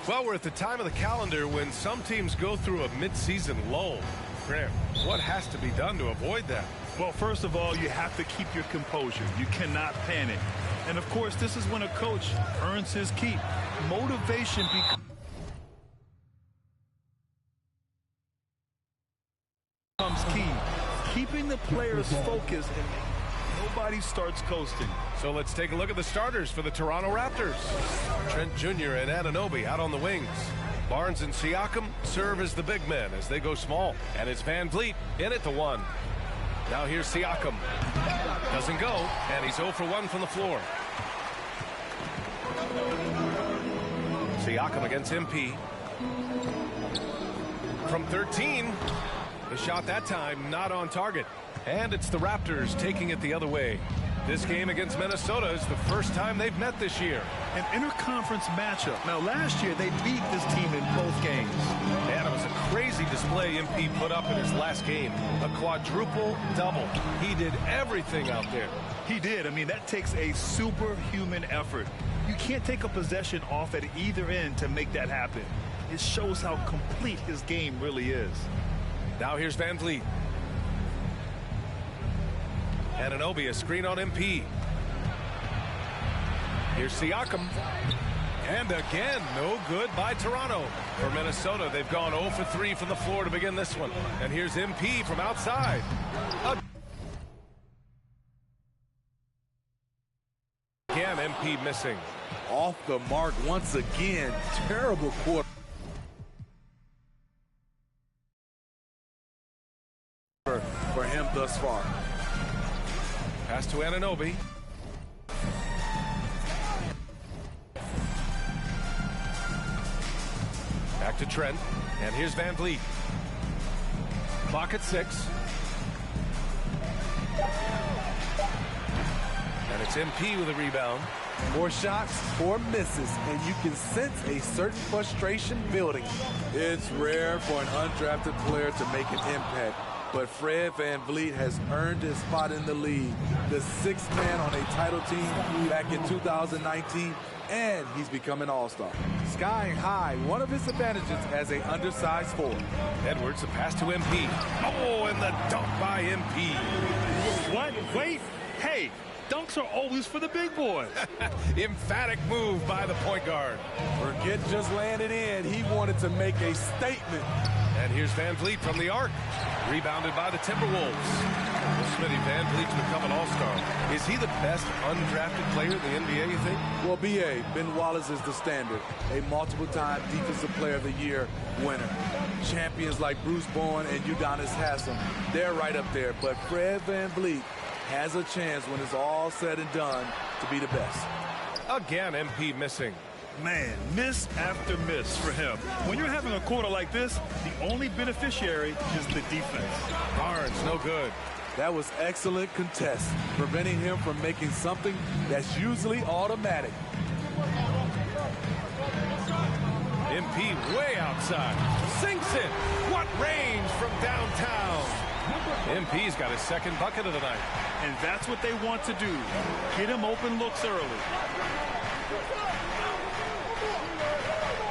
Well, we're at the time of the calendar when some teams go through a midseason lull. Graham, what has to be done to avoid that? Well, first of all, you have to keep your composure. You cannot panic. And, of course, this is when a coach earns his keep. Motivation becomes key. Keeping the players focused and nobody starts coasting. So let's take a look at the starters for the Toronto Raptors. Trent Jr. and Anunoby out on the wings. Barnes and Siakam serve as the big men as they go small. And it's Van Vliet in at the 1. Now here's Siakam. Doesn't go, and he's 0 for 1 from the floor. Siakam against MP. From 13. The shot that time not on target. And it's the Raptors taking it the other way. This game against Minnesota is the first time they've met this year. An interconference matchup. Now, last year, they beat this team in both games. And it was a crazy display MP put up in his last game. A quadruple-double. He did everything out there. He did. I mean, that takes a superhuman effort. You can't take a possession off at either end to make that happen. It shows how complete his game really is. Now here's Van Vliet. Anunoby, a screen on MP. Here's Siakam. And again, no good by Toronto. For Minnesota, they've gone 0 for 3 from the floor to begin this one. And here's MP from outside. Again, MP missing. Off the mark once again. Terrible quarter. For him thus far. Pass to Anunoby. Back to Trent. And here's Van Vliet. Clock at 6. And it's MP with a rebound. 4 shots, 4 misses, and you can sense a certain frustration building. It's rare for an undrafted player to make an impact. But Fred Van Vliet has earned his spot in the league. The 6th man on a title team back in 2019, and he's become an all-star. Skying high, one of his advantages as an undersized forward. Edwards, a pass to MP. Oh, and the dunk by MP. What? Wait. Hey, dunks are always for the big boys. Emphatic move by the point guard. Forget just laying it in. He wanted to make a statement. And here's Van Vliet from the arc. Rebounded by the Timberwolves. Well, Smitty, Van Vliet's become an all-star. Is he the best undrafted player in the NBA, you think? Well, B.A., Ben Wallace is the standard. A multiple-time Defensive Player of the Year winner. Champions like Bruce Bowen and Udonis Haslem, they're right up there. But Fred Van Vliet has a chance when it's all said and done to be the best. Again, MP missing. Man, miss after miss for him. When you're having a quarter like this, the only beneficiary is the defense. Barnes, no good. That was excellent contest, preventing him from making something that's usually automatic. MP way outside. Sinks it. What range from downtown. MP's got his second bucket of the night. And that's what they want to do. Get him open looks early.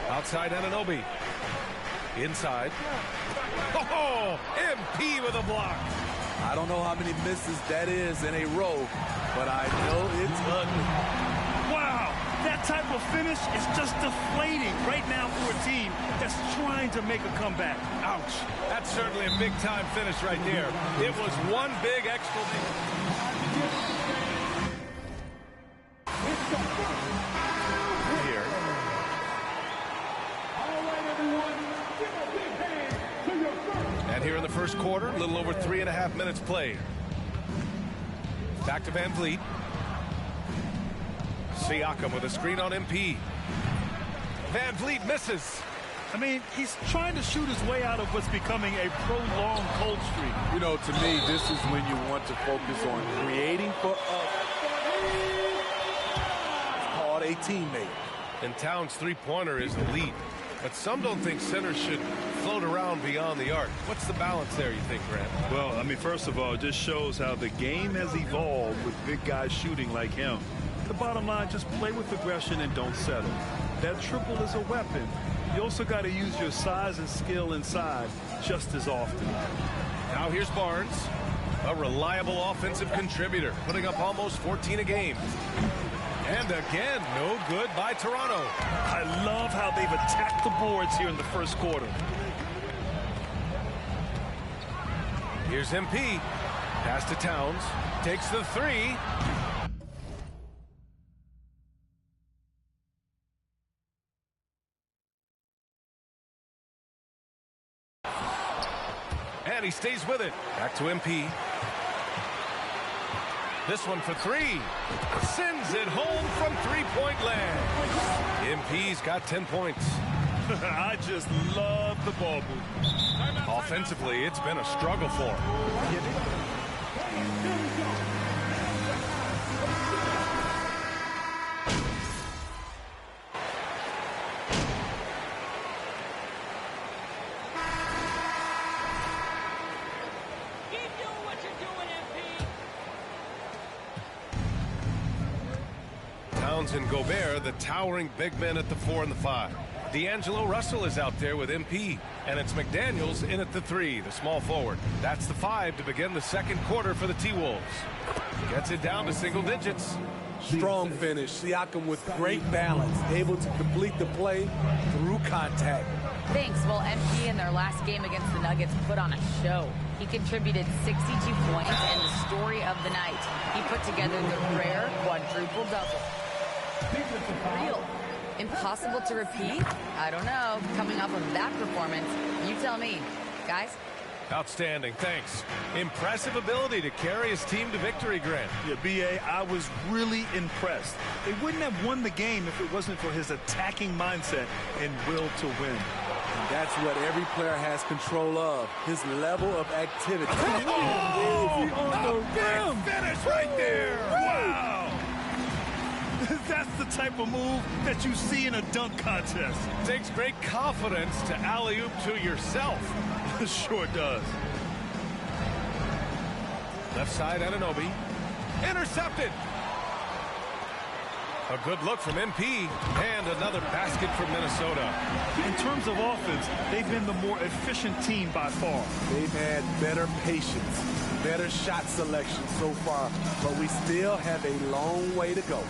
Outside Anunoby. Inside. Oh, MP with a block. I don't know how many misses that is in a row, but I know it's ugly. Wow, that type of finish is just deflating right now for a team that's trying to make a comeback. Ouch. That's certainly a big-time finish right there. It was one big exclamation. Here. And here in the first quarter, a little over 3.5 minutes played. Back to Van Vliet. Siakam with a screen on MP. Van Vliet misses. I mean, he's trying to shoot his way out of what's becoming a prolonged cold streak. You know, to me, this is when you want to focus on creating for others. It's called a teammate. And Towns' three-pointer is elite. But some don't think centers should float around beyond the arc. What's the balance there, you think, Grant? Well, I mean, first of all, it just shows how the game has evolved with big guys shooting like him. The bottom line, just play with aggression and don't settle. That triple is a weapon. You also got to use your size and skill inside just as often. Now here's Barnes, a reliable offensive contributor, putting up almost 14 a game. And again, no good by Toronto. I love how they've attacked the boards here in the first quarter. Here's MP. Pass to Towns. Takes the three. And he stays with it. Back to MP. This one for three. Sends it home from three-point land. MP's got 10 points. I just love the ball movement. Offensively, it's been a struggle for him. And Gobert, the towering big men at the 4 and the 5. D'Angelo Russell is out there with MP, and it's McDaniels in at the 3, the small forward. That's the 5 to begin the second quarter for the T-Wolves. Gets it down to single digits. Strong finish. Siakam with great balance, able to complete the play through contact. Thanks. Well, MP in their last game against the Nuggets put on a show. He contributed 62 points and the story of the night. He put together the rare quadruple-double. Real. Impossible to repeat? I don't know. Coming off of that performance, you tell me. Guys? Outstanding. Thanks. Impressive ability to carry his team to victory, Grant. Yeah, B.A., I was really impressed. They wouldn't have won the game if it wasn't for his attacking mindset and will to win. And that's what every player has control of, his level of activity. Oh, big finish right there. Wow. That's the type of move that you see in a dunk contest. Takes great confidence to alley-oop to yourself. Sure does. Left side, Anunoby. Intercepted. A good look from MP. And another basket for Minnesota. In terms of offense, they've been the more efficient team by far. They've had better patience, better shot selection so far, but we still have a long way to go.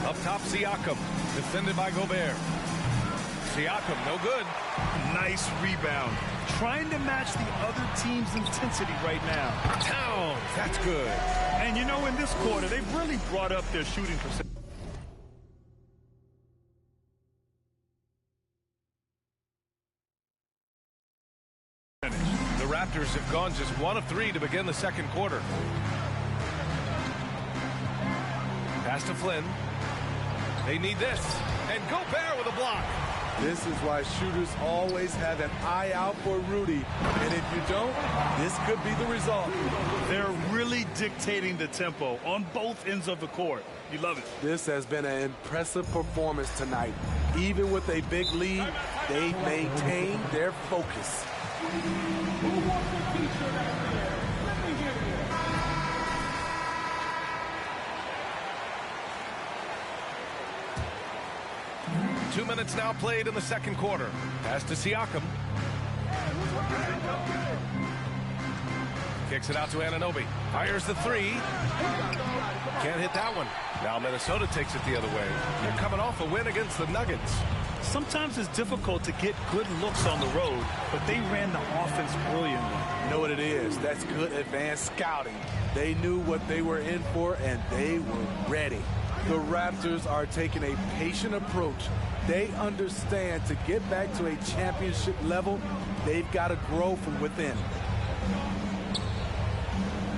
Up top, Siakam. Defended by Gobert. Siakam, no good. Nice rebound. Trying to match the other team's intensity right now. Towns, that's good. And you know, in this quarter, they've really brought up their shooting percentage. The Raptors have gone just 1 of 3 to begin the second quarter. Pass to Flynn. They need this. And Gobert with a block. This is why shooters always have an eye out for Rudy. And if you don't, this could be the result. They're really dictating the tempo on both ends of the court. You love it. This has been an impressive performance tonight. Even with a big lead, they maintain their focus. Who wants a t-shirt out there? Let me hear you. 2 minutes now played in the second quarter. Pass to Siakam. Kicks it out to Anunoby. Fires the three. Can't hit that one. Now Minnesota takes it the other way. They're coming off a win against the Nuggets. Sometimes it's difficult to get good looks on the road, but they ran the offense brilliantly. You know what it is? That's good advanced scouting. They knew what they were in for, and they were ready. The Raptors are taking a patient approach. They understand to get back to a championship level, they've got to grow from within.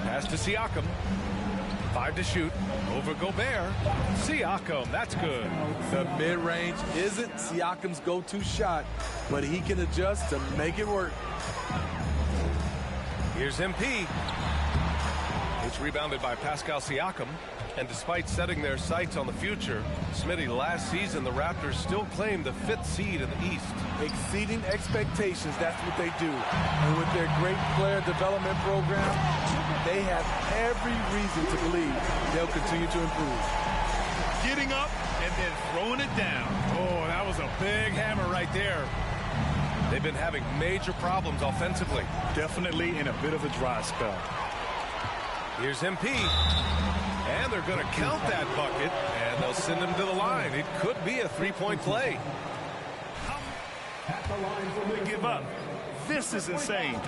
Pass to Siakam. 5 to shoot. Over Gobert. Siakam, that's good. The mid-range isn't Siakam's go-to shot, but he can adjust to make it work. Here's MP. It's rebounded by Pascal Siakam. And despite setting their sights on the future, Smitty, last season the Raptors still claimed the 5th seed in the East. Exceeding expectations, that's what they do. And with their great player development program, they have every reason to believe they'll continue to improve. Getting up and then throwing it down. Oh, that was a big hammer right there. They've been having major problems offensively. Definitely in a bit of a dry spell. Here's MP. And they're going to count that bucket, and they'll send him to the line. It could be a three-point play. They give up. This is insane.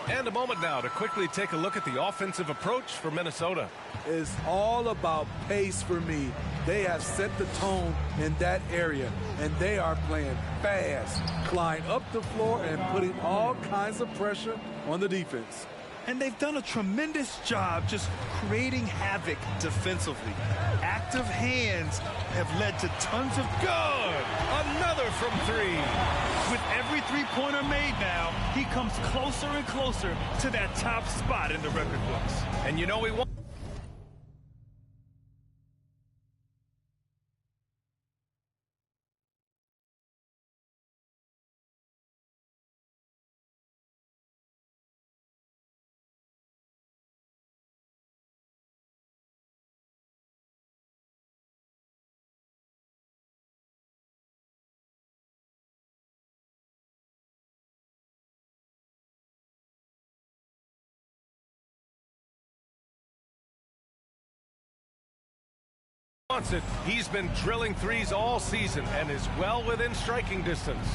And a moment now to quickly take a look at the offensive approach for Minnesota. It's all about pace for me. They have set the tone in that area, and they are playing fast, flying up the floor and putting all kinds of pressure on the defense. And they've done a tremendous job just creating havoc defensively. Active hands have led to tons of good. Another from three. With every three-pointer made now, he comes closer and closer to that top spot in the record books. And you know he won. It. He's been drilling threes all season and is well within striking distance.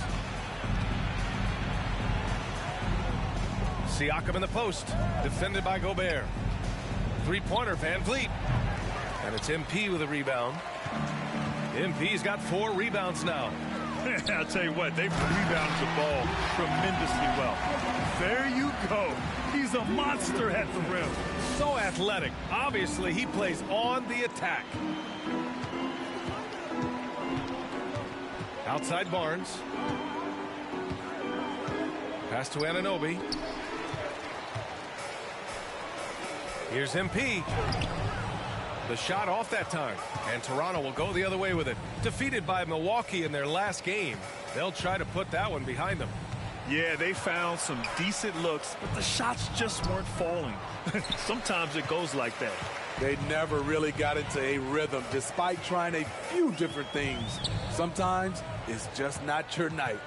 Siakam in the post, defended by Gobert. Three-pointer, Van Vliet. And it's MP with a rebound. MP's got 4 rebounds now. I'll tell you what, they've rebounded the ball tremendously well. There you go. He's a monster at the rim. So athletic. Obviously, he plays on the attack. Outside Barnes. Pass to Anunoby. Here's MP. The shot off that time. And Toronto will go the other way with it. Defeated by Milwaukee in their last game. They'll try to put that one behind them. Yeah, they found some decent looks, but the shots just weren't falling. Sometimes it goes like that. They never really got into a rhythm despite trying a few different things. Sometimes it's just not your night.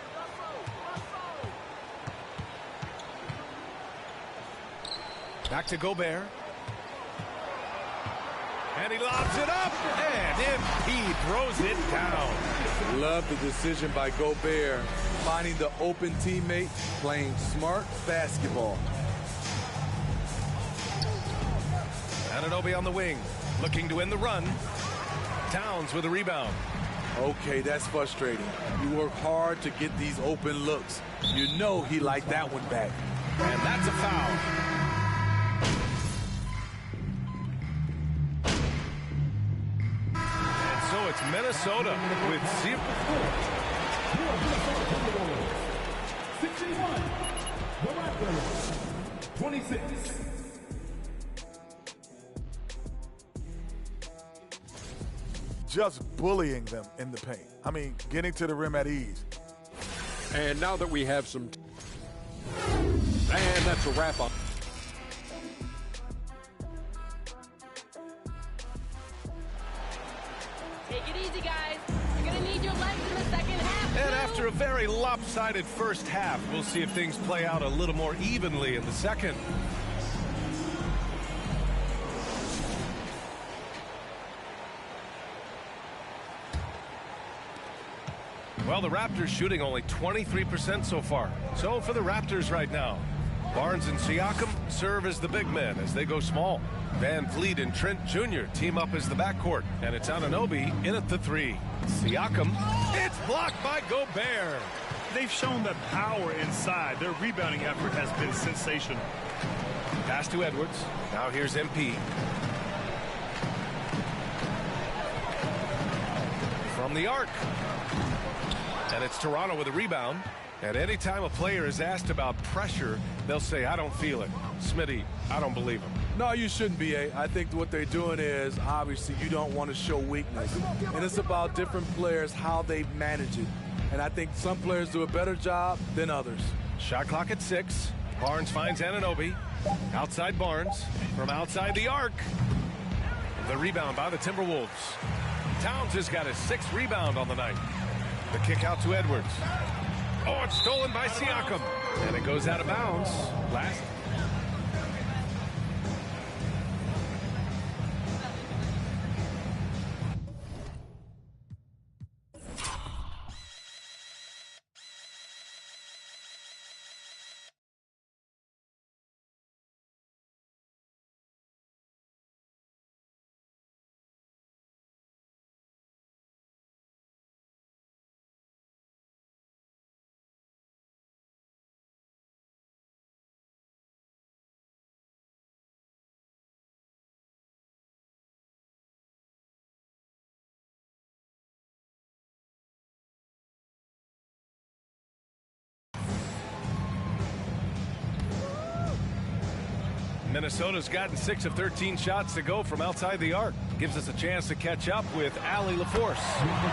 Back to Gobert. And he lobs it up, and MP throws it down. Love the decision by Gobert, finding the open teammate, playing smart basketball. Anunoby on the wing, looking to end the run. Towns with a rebound. Okay, that's frustrating. You work hard to get these open looks. You know he liked that one back. And that's a foul. And so it's Minnesota with 0. 61, the Raptors, 26. Just bullying them in the paint. I mean, getting to the rim at ease. And now that we have some... And that's a wrap-up. Take it easy, guys. You're going to need your legs in the second half. And after a very lopsided first half, we'll see if things play out a little more evenly in the second. Well, the Raptors shooting only 23% so far. So for the Raptors right now, Barnes and Siakam serve as the big men as they go small. Van Vliet and Trent Jr. team up as the backcourt, and it's Anunoby in at the three. Siakam, it's blocked by Gobert. They've shown that power inside. Their rebounding effort has been sensational. Pass to Edwards. Now here's MP. From the arc. And it's Toronto with a rebound. And anytime a player is asked about pressure, they'll say, I don't feel it. Smitty, I don't believe him. No, you shouldn't be, A. I think what they're doing is, obviously, you don't want to show weakness. And it's about different players, how they manage it. And I think some players do a better job than others. Shot clock at 6. Barnes finds Anunoby. Outside Barnes. From outside the arc. The rebound by the Timberwolves. Towns has got his 6th rebound on the night. The kick out to Edwards. Oh, it's stolen by Siakam. And it goes out of bounds. Last. Minnesota's gotten 6 of 13 shots to go from outside the arc. Gives us a chance to catch up with Allie LaForce.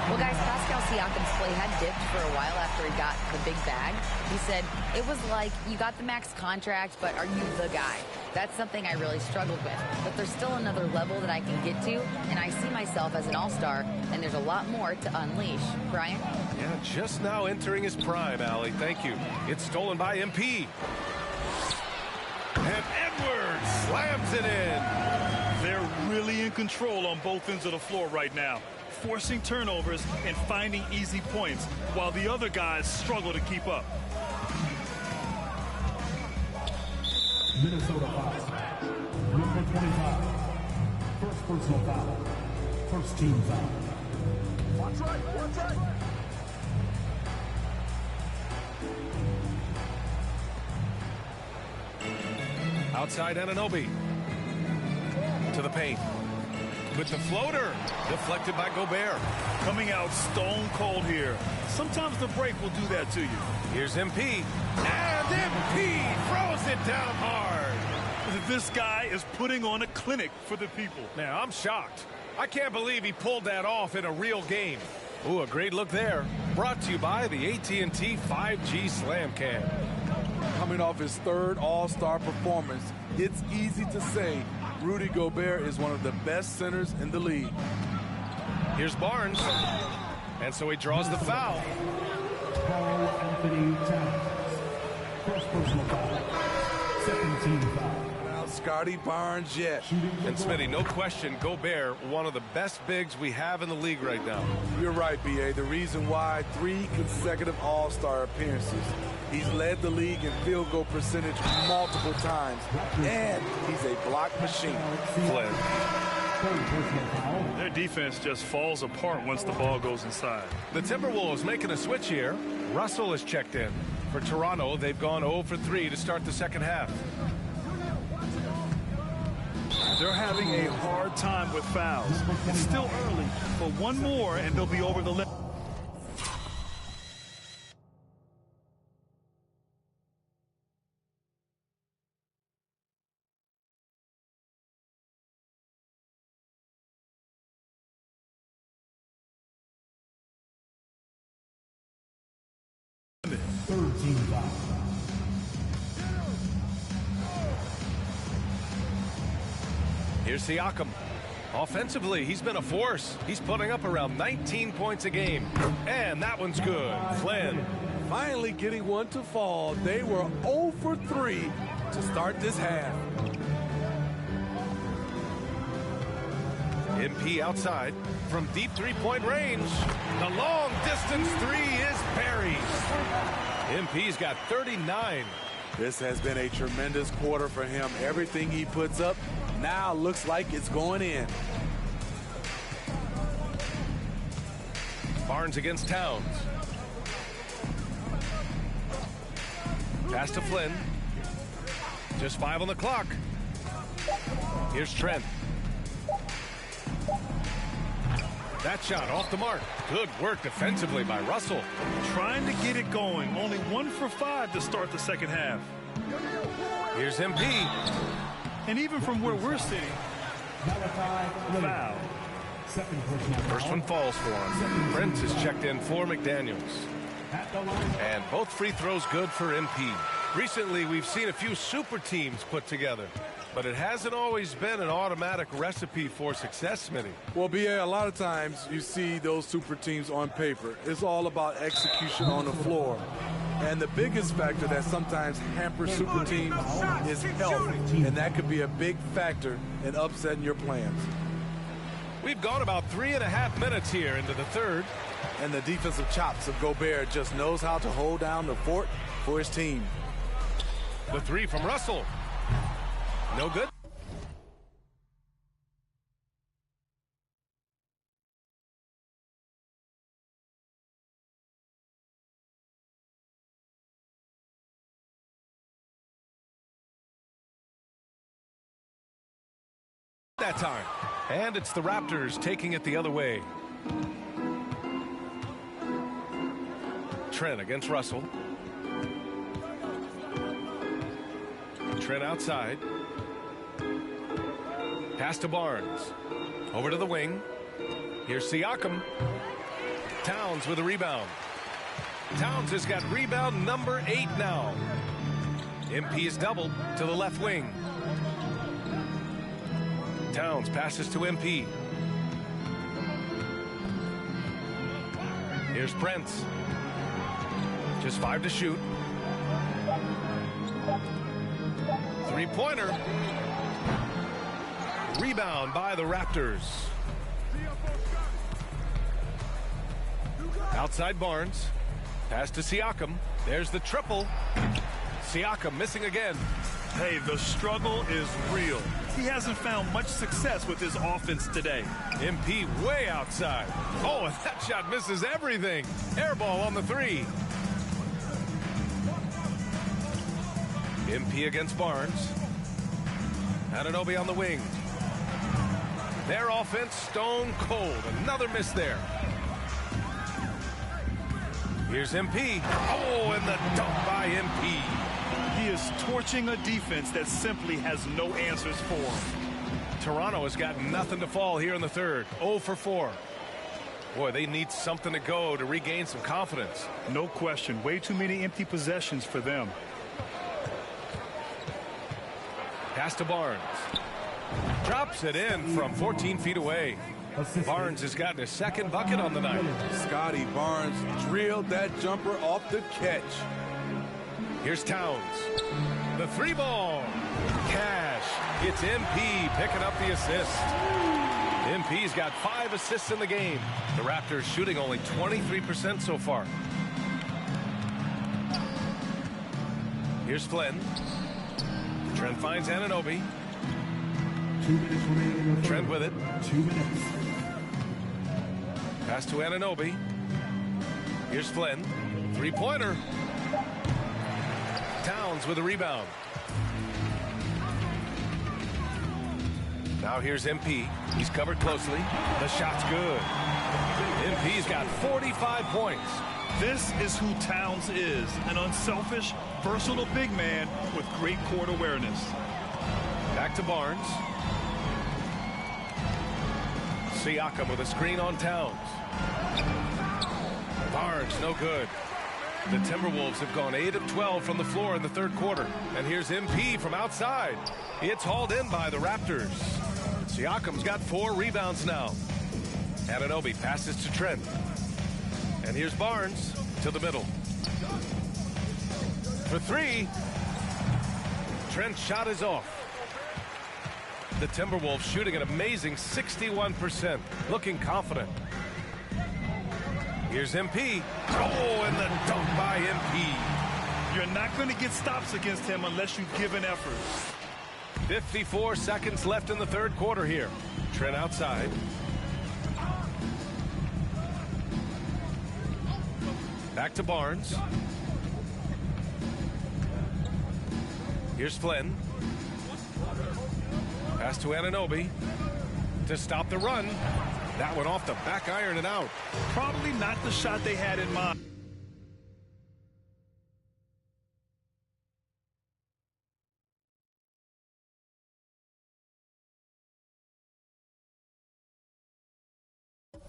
Well, guys, Pascal Siakam's play had dipped for a while after he got the big bag. He said, it was like, you got the max contract, but are you the guy? That's something I really struggled with. But there's still another level that I can get to, and I see myself as an all-star, and there's a lot more to unleash. Brian? Yeah, just now entering his prime, Allie. Thank you. It's stolen by MP. And Edwards slams it in. They're really in control on both ends of the floor right now, forcing turnovers and finding easy points, while the other guys struggle to keep up. Minnesota foul. Number 25. First personal foul. First team foul. Watch right. Outside Anunoby. To the paint. With the floater. Deflected by Gobert. Coming out stone cold here. Sometimes the break will do that to you. Here's MP. And MP throws it down hard. This guy is putting on a clinic for the people. Now, I'm shocked. I can't believe he pulled that off in a real game. Ooh, a great look there. Brought to you by the AT&T 5G Slam Cam. Coming off his 3rd All-Star performance, it's easy to say Rudy Gobert is one of the best centers in the league. Here's Barnes. And so he draws the foul. Carl Anthony Towns. First personal foul. Second team foul. Scotty Barnes yet. And Smitty, no question, Gobert, one of the best bigs we have in the league right now. You're right, B.A. The reason why 3 consecutive All-Star appearances. He's led the league in field goal percentage multiple times, and he's a block machine. Flynn. Their defense just falls apart once the ball goes inside. The Timberwolves making a switch here. Russell is checked in. For Toronto, they've gone 0 for 3 to start the second half. They're having a hard time with fouls. It's still early, but one more and they'll be over the limit. Team foul. Here's Siakam. Offensively, he's been a force. He's putting up around 19 points a game. And that one's good. Flynn. Finally getting one to fall. They were 0 for 3 to start this half. MP outside from deep three-point range. The long distance three is buried. MP's got 39. This has been a tremendous quarter for him. Everything he puts up now looks like it's going in. Barnes against Towns. Pass to Flynn. Just 5 on the clock. Here's Trent. That shot off the mark. Good work defensively by Russell. Trying to get it going. Only 1 for 5 to start the second half. Here's MP. And even from where we're sitting, foul. First one falls for him. Prince is checked in for McDaniels. And both free throws good for MP. Recently, we've seen a few super teams put together, but it hasn't always been an automatic recipe for success, Smitty. Well, BA, a lot of times you see those super teams on paper. It's all about execution on the floor. And the biggest factor that sometimes hampers super teams is health, and that could be a big factor in upsetting your plans. We've gone about 3.5 minutes here into the third. And the defensive chops of Gobert just knows how to hold down the fort for his team. The three from Russell. No good. That time. And it's the Raptors taking it the other way. Trent against Russell. Trent outside. Pass to Barnes. Over to the wing. Here's Siakam. Towns with a rebound. Towns has got rebound number 8 now. MP is doubled to the left wing. Towns passes to MP. Here's Prince. Just 5 to shoot. Three-pointer. Rebound by the Raptors. Outside Barnes. Pass to Siakam. There's the triple. Siakam missing again. Hey, the struggle is real. He hasn't found much success with his offense today. MP way outside. Oh, and that shot misses everything. Air ball on the three. MP against Barnes. Anunoby on the wing. Their offense stone cold. Another miss there. Here's MP. Oh, and the dunk by MP. He is torching a defense that simply has no answers for him. Toronto has got nothing to fall here in the third. 0 for 4. Boy, they need something to go to regain some confidence. No question. Way too many empty possessions for them. Pass to Barnes. Drops it in from 14 feet away. Barnes has gotten his second bucket on the night. Scotty Barnes drilled that jumper off the catch. Here's Towns. The three ball. Cash. It's MP picking up the assist. MP's got 5 assists in the game. The Raptors shooting only 23% so far. Here's Flynn. Trent finds Anunoby. 2 minutes remaining. Trent with it. 2 minutes. Pass to Anunoby. Here's Flynn. Three-pointer. Towns with a rebound. Now here's MP. He's covered closely. The shot's good. MP's got 45 points. This is who Towns is. An unselfish, versatile big man with great court awareness. Back to Barnes. Siakam with a screen on Towns. Barnes, no good. The Timberwolves have gone 8 of 12 from the floor in the third quarter. And here's MP from outside. It's hauled in by the Raptors. Siakam's got 4 rebounds now. Anunoby passes to Trent. And here's Barnes to the middle. For 3. Trent's shot is off. The Timberwolves shooting an amazing 61%, looking confident. Here's MP. Oh, and the dunk by MP. You're not going to get stops against him unless you give an effort. 54 seconds left in the third quarter here. Trent outside. Back to Barnes. Here's Flynn. Pass to Anunoby to stop the run. That one off the back iron and out. Probably not the shot they had in mind.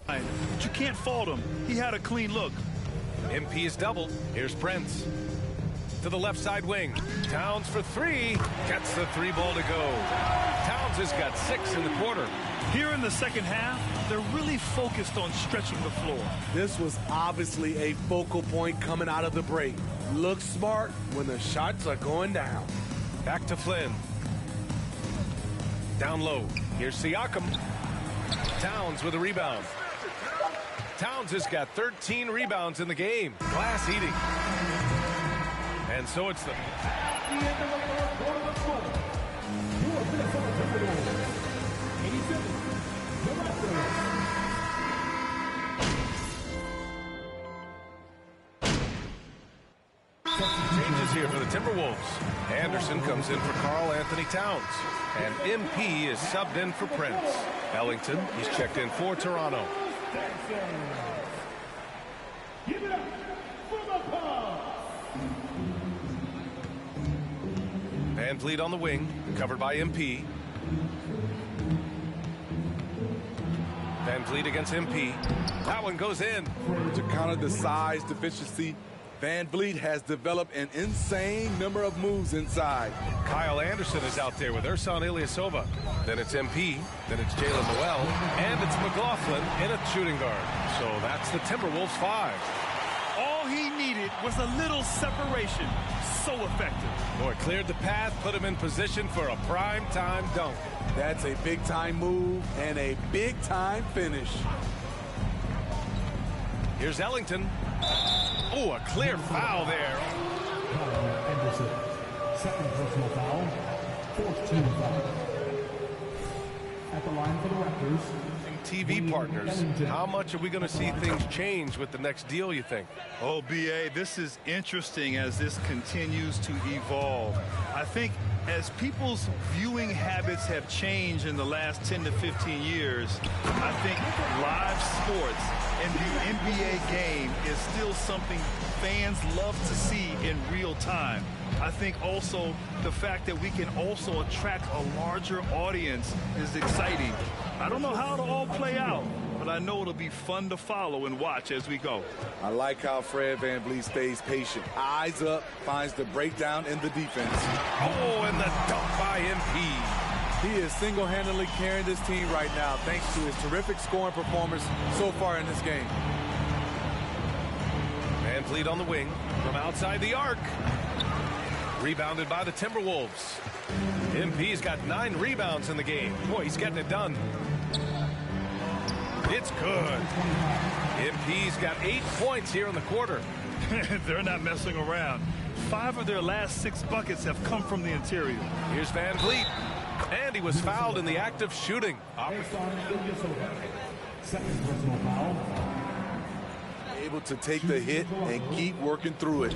But you can't fault him. He had a clean look. MP is doubled. Here's Prince. To the left side wing. Towns for 3. Gets the 3 ball to go. Towns has got 6 in the quarter. Here in the second half, they're really focused on stretching the floor. This was obviously a focal point coming out of the break. Look smart when the shots are going down. Back to Flynn. Down low. Here's Siakam. Towns with a rebound. Towns has got 13 rebounds in the game. Glass eating. And so it's the... Changes here for the Timberwolves. Anderson comes in for Karl Anthony Towns. And MP is subbed in for Prince. Ellington, he's checked in for Toronto. Give it up for the Pop. Van Vliet on the wing, covered by MP. Van Vliet against MP. That one goes in. To counter the size deficiency, Van Vliet has developed an insane number of moves inside. Kyle Anderson is out there with Ersan Ilyasova. Then it's MP, then it's Jalen Noel, and it's McLaughlin in a shooting guard. So that's the Timberwolves 5. All he needed was a little separation. So effective. Boy, cleared the path, put him in position for a prime-time dunk. That's a big-time move and a big-time finish. Here's Ellington. Oh, a clear foul there. Anderson, second personal foul, fourth team foul. At the line for the Raptors. TV partners. How much are we going to see things change with the next deal, you think? Oh, B.A., this is interesting as this continues to evolve. I think as people's viewing habits have changed in the last 10 to 15 years, I think live sports and the NBA game is still something fans love to see in real time. I think also the fact that we can also attract a larger audience is exciting. I don't know how it'll all play out, but I know it'll be fun to follow and watch as we go. I like how Fred VanVleet stays patient. Eyes up, finds the breakdown in the defense. Oh, and the dunk by MP. He is single-handedly carrying this team right now thanks to his terrific scoring performance so far in this game. Van Vliet on the wing from outside the arc. Rebounded by the Timberwolves. MP's got 9 rebounds in the game. Boy, he's getting it done. It's good. MP's got 8 points here in the quarter. They're not messing around. 5 of their last 6 buckets have come from the interior. Here's Van Vliet. And he was fouled in the act of shooting. Second personal foul. Able to take the hit and keep working through it.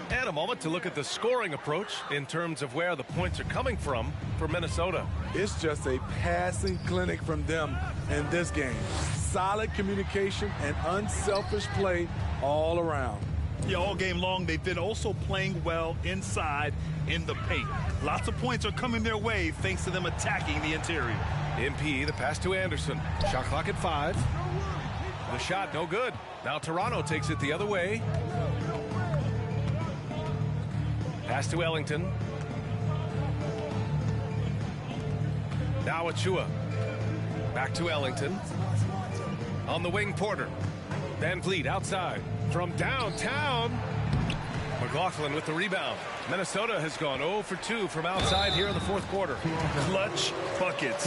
And a moment to look at the scoring approach in terms of where the points are coming from for Minnesota. It's just a passing clinic from them in this game. Solid communication and unselfish play all around. Yeah, all game long, they've been also playing well inside in the paint. Lots of points are coming their way thanks to them attacking the interior. MP, the pass to Anderson. Shot clock at 5. The shot, no good. Now Toronto takes it the other way. Pass to Ellington. Now Achua. Back to Ellington. On the wing, Porter. Van Vliet outside. From downtown. McLaughlin with the rebound. Minnesota has gone 0 for 2 from outside here in the fourth quarter. Clutch buckets.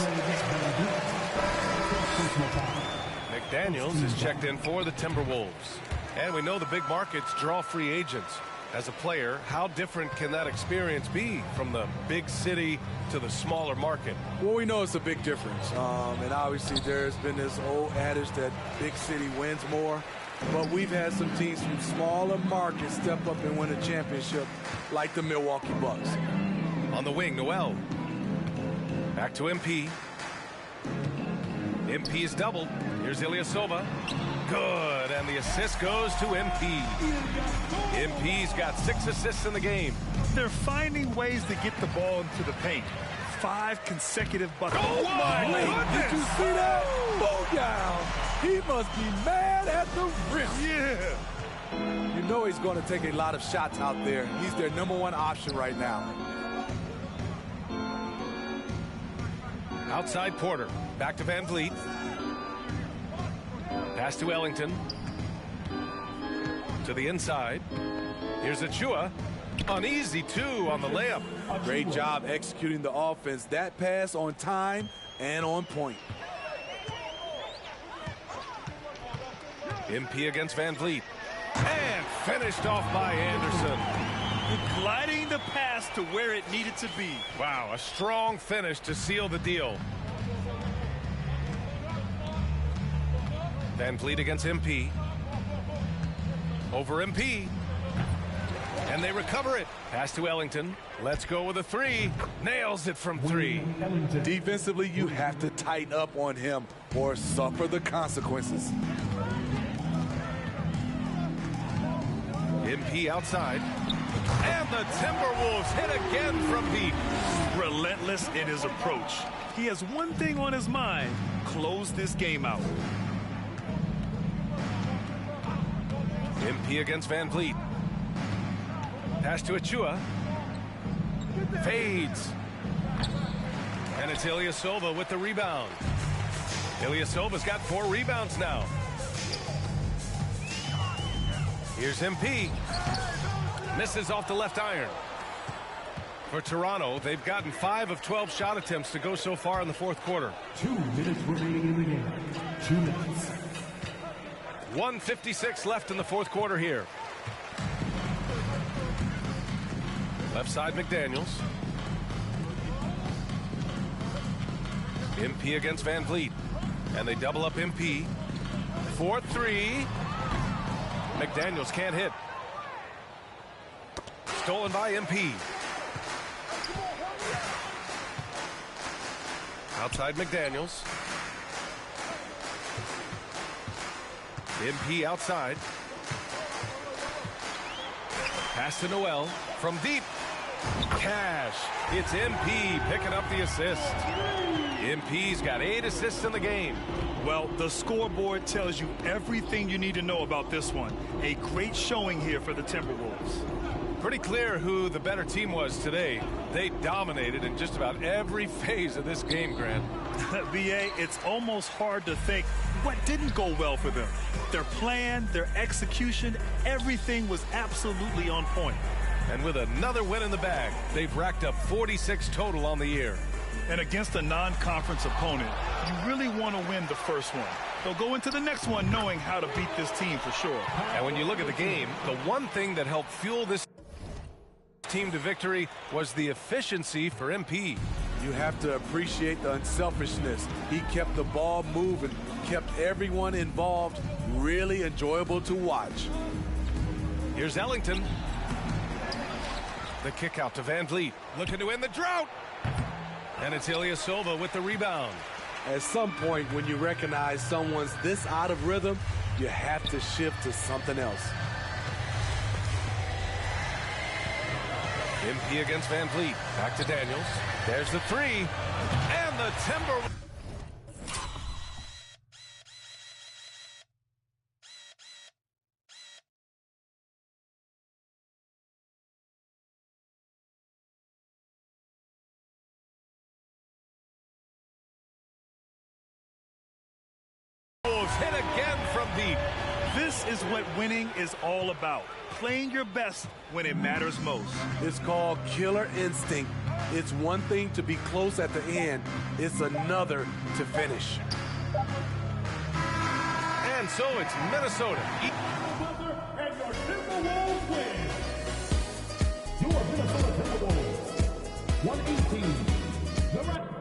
McDaniels is checked in for the Timberwolves. And we know the big markets draw free agents. As a player, how different can that experience be from the big city to the smaller market? Well, we know it's a big difference. And obviously there's been this old adage that big city wins more. But we've had some teams from smaller markets step up and win a championship, like the Milwaukee Bucks. On the wing, Noel. Back to MP. MP is doubled. Here's Ilyasova. Good, and the assist goes to MP. MP's got 6 assists in the game. They're finding ways to get the ball into the paint. 5 consecutive buckets. Oh, my goodness! Did you see that? Booyah! He must be mad at the rim. Yeah. You know he's going to take a lot of shots out there. He's their #1 option right now. Outside Porter. Back to Van Vliet. Pass to Ellington. To the inside. Here's Achua. An easy 2 on the layup. Great job executing the offense. That pass on time and on point. MP against Van Vliet. And finished off by Anderson. Gliding the pass to where it needed to be. Wow, a strong finish to seal the deal. Van Vliet against MP. Over MP. And they recover it. Pass to Ellington. Let's go with a 3. Nails it from 3. Defensively, you have to tighten up on him or suffer the consequences. MP outside. And the Timberwolves hit again from deep. Relentless in his approach. He has one thing on his mind. Close this game out. MP against Van Vliet. Pass to Achua. Fades. And it's Ilyasova with the rebound. Ilyasova's got 4 rebounds now. Here's MP. Misses off the left iron. For Toronto, they've gotten 5 of 12 shot attempts to go so far in the fourth quarter. 2 minutes remaining in the game. 2 minutes. 1:56 left in the fourth quarter here. Left side, McDaniels. MP against Van Vliet. And they double up MP. 4-3. McDaniels can't hit. Stolen by MP. Outside McDaniels. MP outside. Pass to Noel from deep. Cash. It's MP picking up the assist. MP's got 8 assists in the game. Well, the scoreboard tells you everything you need to know about this one. A great showing here for the Timberwolves. Pretty clear who the better team was today. They dominated in just about every phase of this game, Grant. BA, it's almost hard to think what didn't go well for them. Their plan, their execution, everything was absolutely on point. And with another win in the bag, they've racked up 46 total on the year. And against a non-conference opponent, you really want to win the first one. They'll go into the next one knowing how to beat this team for sure. And when you look at the game, the one thing that helped fuel this team to victory was the efficiency for MP. You have to appreciate the unselfishness. He kept the ball moving, kept everyone involved, really enjoyable to watch. Here's Ellington. The kick out to Van Vliet, looking to end the drought. And it's Ilyasova with the rebound. At some point, when you recognize someone's this out of rhythm, you have to shift to something else. MP against Van Vliet. Back to Daniels. There's the 3. And the Timberwolves. hit again from deep. This is what winning is all about. Playing your best when it matters most. It's called killer instinct. It's one thing to be close at the end. It's another to finish. And so it's Minnesota. And your Timberwolves win. Your Minnesota Timberwolves, 118. The right.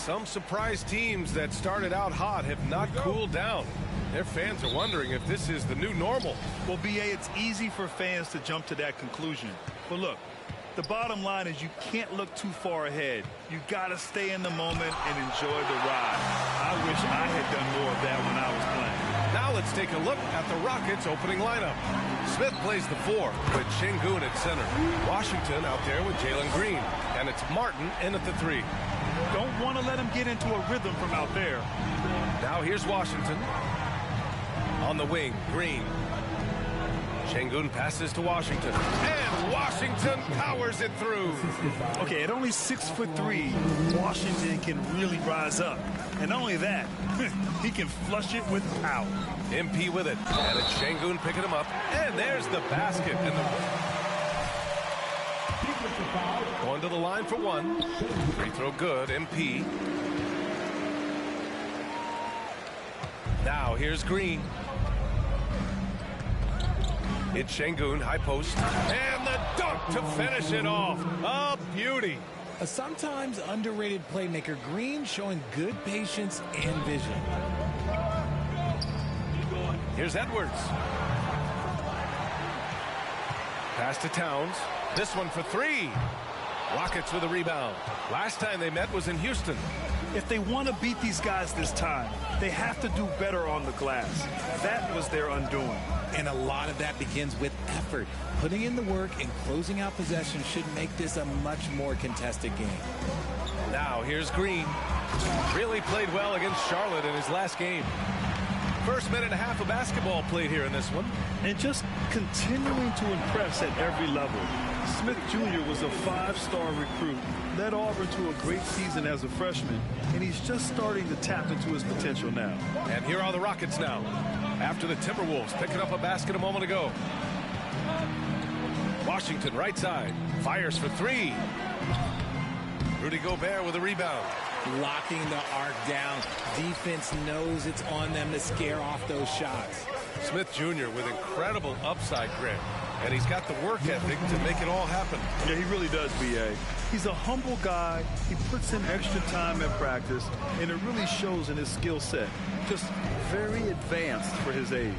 some surprise teams that started out hot have not cooled down. Their fans are wondering if this is the new normal. Well, B.A., it's easy for fans to jump to that conclusion. But look, the bottom line is you can't look too far ahead. You got to stay in the moment and enjoy the ride. I wish I had done more of that when I was playing. Now let's take a look at the Rockets' opening lineup. Smith plays the 4 with Şengün at center. Washington out there with Jalen Green. And it's Martin in at the 3. Don't want to let him get into a rhythm from out there. Now here's Washington. On the wing, Green. Şengün passes to Washington. And Washington powers it through. Okay, at only 6'3", Washington can really rise up. And not only that, he can flush it with power. MP with it. And it's Şengün picking him up. And there's the basket. And going to the line for 1. Free throw good. MP. Now here's Green. It's Şengün, high post. And the dunk to finish it off. A beauty. A sometimes underrated playmaker, Green showing good patience and vision. Here's Edwards. Pass to Towns. This one for 3. Rockets with a rebound. Last time they met was in Houston. If they want to beat these guys this time, they have to do better on the glass. That was their undoing. And a lot of that begins with effort. Putting in the work and closing out possession should make this a much more contested game. Now here's Green. Really played well against Charlotte in his last game. First minute and a half of basketball played here in this one. And just continuing to impress at every level. Smith Jr. was a 5-star recruit, led Auburn to a great season as a freshman, and he's just starting to tap into his potential now. And here are the Rockets now, after the Timberwolves picking up a basket a moment ago. Washington right side, fires for 3. Rudy Gobert with a rebound. Locking the arc down. Defense knows it's on them to scare off those shots. Smith Jr. with incredible upside grit. And he's got the work ethic to make it all happen. Yeah, he really does, B.A. He's a humble guy. He puts in extra time in practice, and it really shows in his skill set. Just very advanced for his age.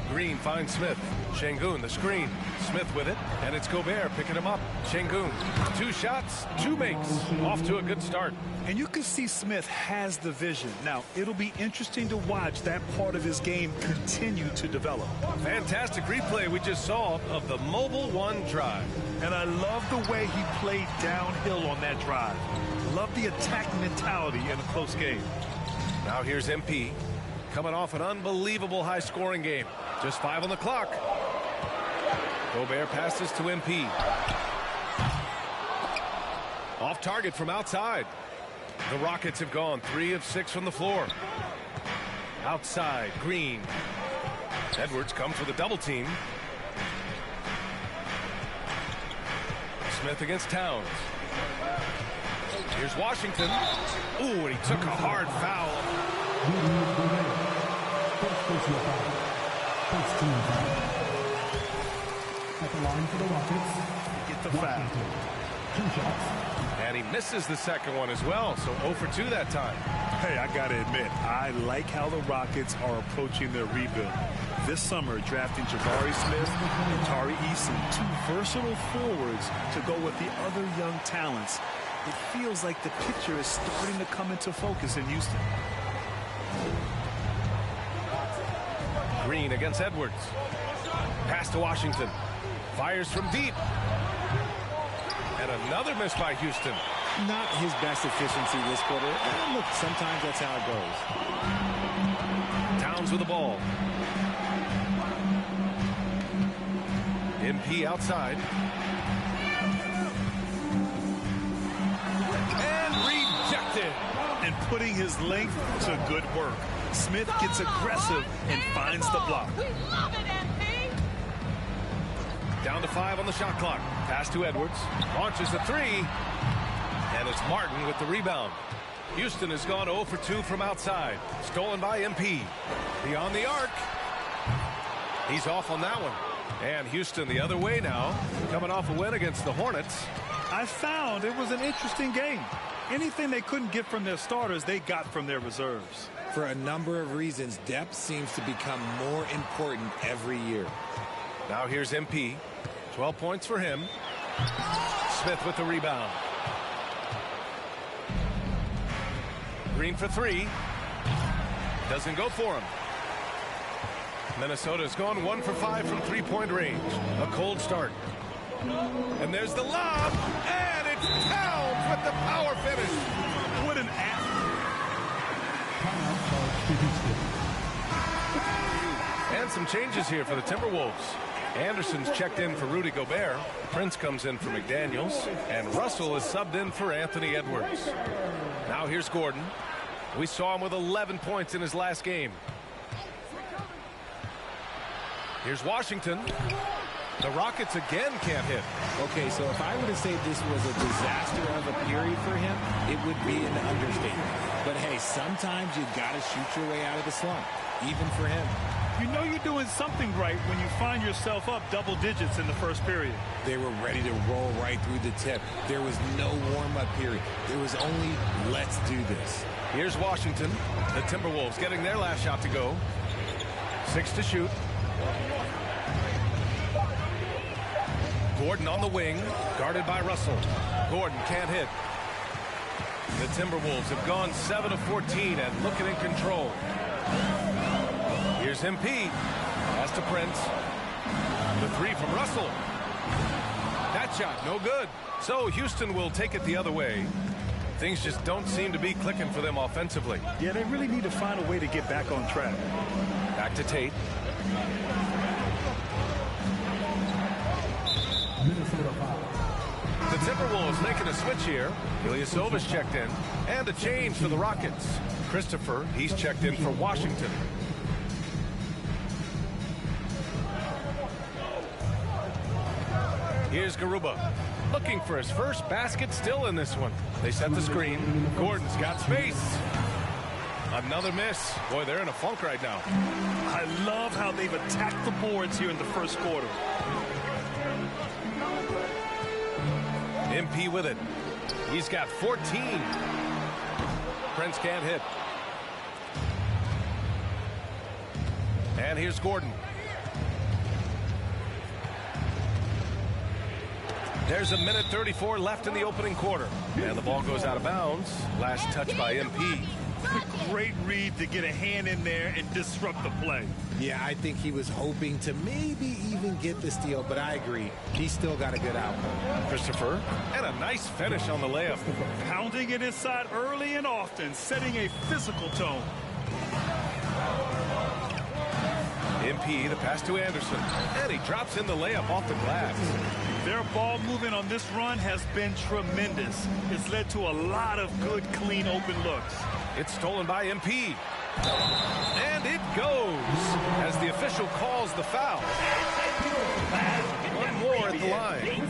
Green finds Smith. Şengün, the screen. Smith with it, and it's Gobert picking him up. Şengün, 2 shots, 2 makes. Off to a good start. And you can see Smith has the vision. Now, it'll be interesting to watch that part of his game continue to develop. Fantastic replay we just saw of the mobile 1 drive. And I love the way he played downhill on that drive. Love the attack mentality in a close game. Now here's MP, coming off an unbelievable high-scoring game. Just 5 on the clock. Gobert passes to MP. Off target from outside. The Rockets have gone 3 of 6 from the floor. Outside, Green. Edwards comes with a double team. Smith against Towns. Here's Washington. Ooh, and he took a hard foul. At the line for the Rockets. Get the foul. 2 shots. And he misses the second one as well, so 0 for 2 that time. Hey, I got to admit, I like how the Rockets are approaching their rebuild. This summer, drafting Jabari Smith and Tari Eason, 2 versatile forwards to go with the other young talents. It feels like the picture is starting to come into focus in Houston. Green against Edwards. Pass to Washington. Fires from deep. And another miss by Houston. Not his best efficiency this quarter. And look, sometimes that's how it goes. Towns with the ball. MP outside. And rejected. And putting his length to good work. Smith gets aggressive and finds the block. We love it, MP. Down to 5 on the shot clock. Pass to Edwards. Launches the 3. And it's Martin with the rebound. Houston has gone 0 for 2 from outside. Stolen by MP. Beyond the arc. He's off on that one. And Houston the other way now. Coming off a win against the Hornets. I found it was an interesting game. Anything they couldn't get from their starters, they got from their reserves. For a number of reasons, depth seems to become more important every year. Now here's MP. 12 points for him. Smith with the rebound. Green for three. Doesn't go for him. Minnesota's gone 1 for 5 from three-point range. A cold start. And there's the lob. And it's Towns with the power finish. What an And some changes here for the Timberwolves. Anderson's checked in for Rudy Gobert. Prince comes in for McDaniels. And Russell is subbed in for Anthony Edwards. Now here's Gordon. We saw him with 11 points in his last game. Here's Washington. The Rockets again can't hit. Okay, so if I were to say this was a disaster of a period for him, it would be an understatement. But hey, sometimes you got to shoot your way out of the slump, even for him. You know you're doing something right when you find yourself up double digits in the first period. They were ready to roll right through the tip. There was no warm-up period. There was only, let's do this. Here's Washington. The Timberwolves getting their last shot to go. 6 to shoot. Gordon on the wing, guarded by Russell. Gordon can't hit. The Timberwolves have gone 7 of 14 and looking in control. Here's MP. Pass to Prince. The three from Russell. That shot, no good. So Houston will take it the other way. Things just don't seem to be clicking for them offensively. Yeah, they really need to find a way to get back on track. Back to Tate. The Timberwolves making a switch here. Ilyasova's checked in. And a change for the Rockets. Christopher, he's checked in for Washington. Here's Garuba. Looking for his first basket still in this one. They set the screen. Gordon's got space. Another miss. Boy, they're in a funk right now. I love how they've attacked the boards here in the first quarter. MP with it. He's got 14. Prince can't hit. And here's Gordon. There's 1:34 left in the opening quarter. And the ball goes out of bounds. Last touch by MP. A great read to get a hand in there and disrupt the play. Yeah, I think he was hoping to maybe even get the steal, but I agree. He's still got a good outcome. Christopher, and a nice finish on the layup. Pounding it inside early and often, setting a physical tone. MP, the pass to Anderson. And he drops in the layup off the glass. Their ball movement on this run has been tremendous. It's led to a lot of good, clean, open looks. It's stolen by MP. And it goes as the official calls the foul. One more at the line.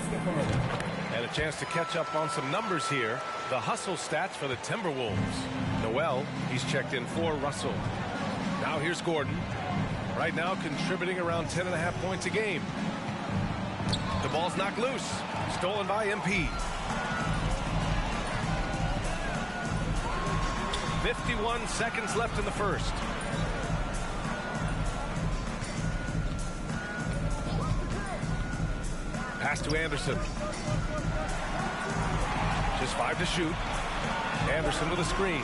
And a chance to catch up on some numbers here. The hustle stats for the Timberwolves. Noel, he's checked in for Russell. Now here's Gordon. Right now contributing around 10.5 points a game. The ball's knocked loose. Stolen by MP. 51 seconds left in the first. Pass to Anderson. Just 5 to shoot. Anderson with a screen.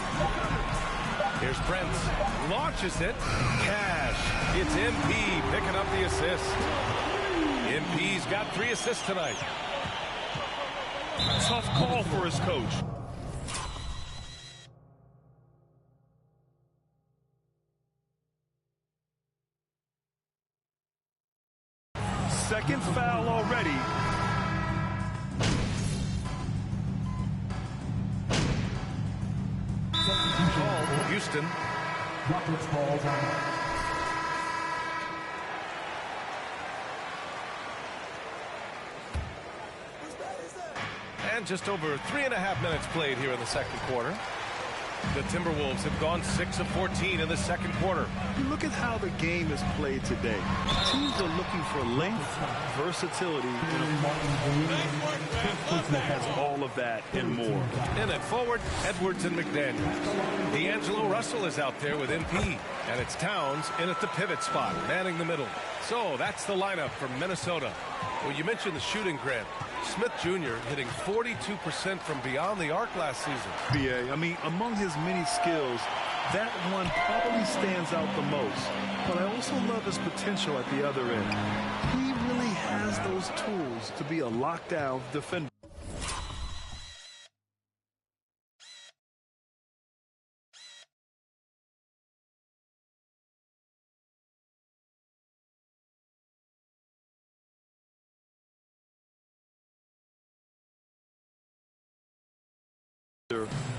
Here's Prince. Launches it. Cash. It's MP picking up the assist. MP's got 3 assists tonight. Tough call for his coach. Second foul already. Ball for Houston. Rockets ball time. And just over 3.5 minutes played here in the second quarter. The Timberwolves have gone 6 of 14 in the second quarter. Look at how the game is played today. Teams are looking for length, versatility, and a Pimpton has all of that and more. In at forward, Edwards and McDaniels. D'Angelo Russell is out there with MP. And it's Towns in at the pivot spot, manning the middle. So that's the lineup for Minnesota. Well, you mentioned the shooting, Grant. Smith Jr. hitting 42% from beyond the arc last season. BA, I mean, among his many skills, that one probably stands out the most. But I also love his potential at the other end. He really has those tools to be a lockdown defender.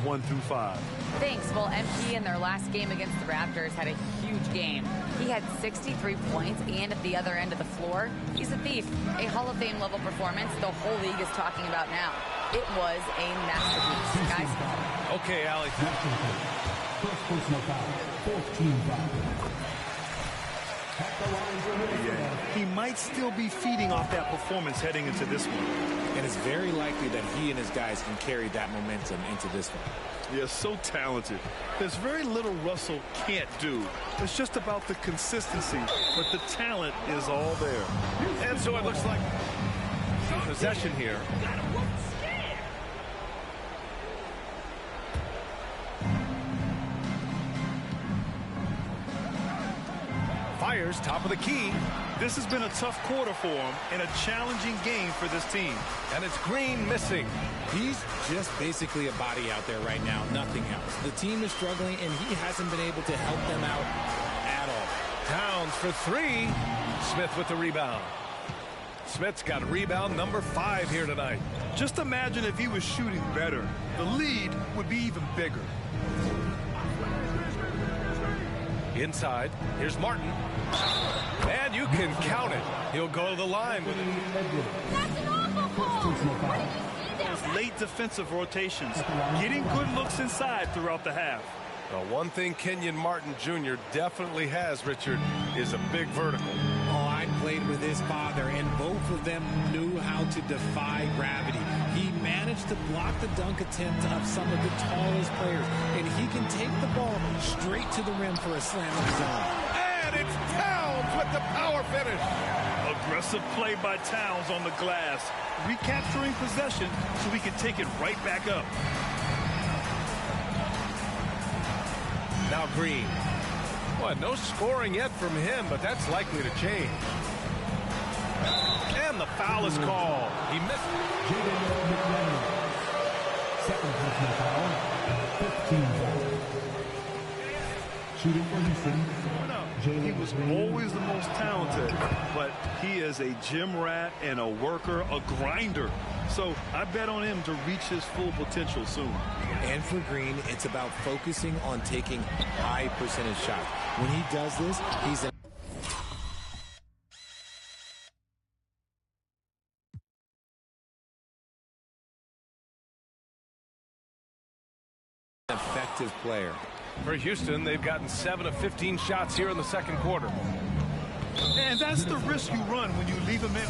One through 5. Thanks. Well, MP in their last game against the Raptors had a huge game. He had 63 points, and at the other end of the floor, he's a thief. A Hall of Fame level performance the whole league is talking about now. It was a masterpiece, guys. Okay, Allie. First personal foul, 14 foul. He might still be feeding off that performance heading into this one. And it's very likely that he and his guys can carry that momentum into this one. Yeah, so talented. There's very little Russell can't do. It's just about the consistency, but the talent is all there. And so it looks like possession here. Fires top of the key. This has been a tough quarter for him and a challenging game for this team. And it's Green missing. He's just basically a body out there right now, nothing else. The team is struggling, and he hasn't been able to help them out at all. Towns for 3. Smith with the rebound. Smith's got rebound number 5 here tonight. Just imagine if he was shooting better. The lead would be even bigger. Inside, here's Martin. And you can count it. He'll go to the line with it. That's an awful call. What did you see Those late defensive rotations, getting good looks inside throughout the half. Well, one thing Kenyon Martin Jr. definitely has, Richard, is a big vertical. Oh, I played with his father, and both of them knew how to defy gravity. He managed to block the dunk attempt of some of the tallest players, and he can take the ball straight to the rim for a slam of his own. And it's Towns with the power finish. Aggressive play by Towns on the glass, recapturing possession so he can take it right back up. Now Green. Well, no scoring yet from him, but that's likely to change. And the foul is called. He missed it. Second personal foul, 15 foul. Shooting for Houston. He was always the most talented, but he is a gym rat and a worker, a grinder. So I bet on him to reach his full potential soon. And for Green, it's about focusing on taking high percentage shots. When he does this, he's an effective player. For Houston, they've gotten 7 of 15 shots here in the second quarter. And that's the risk you run when you leave him in.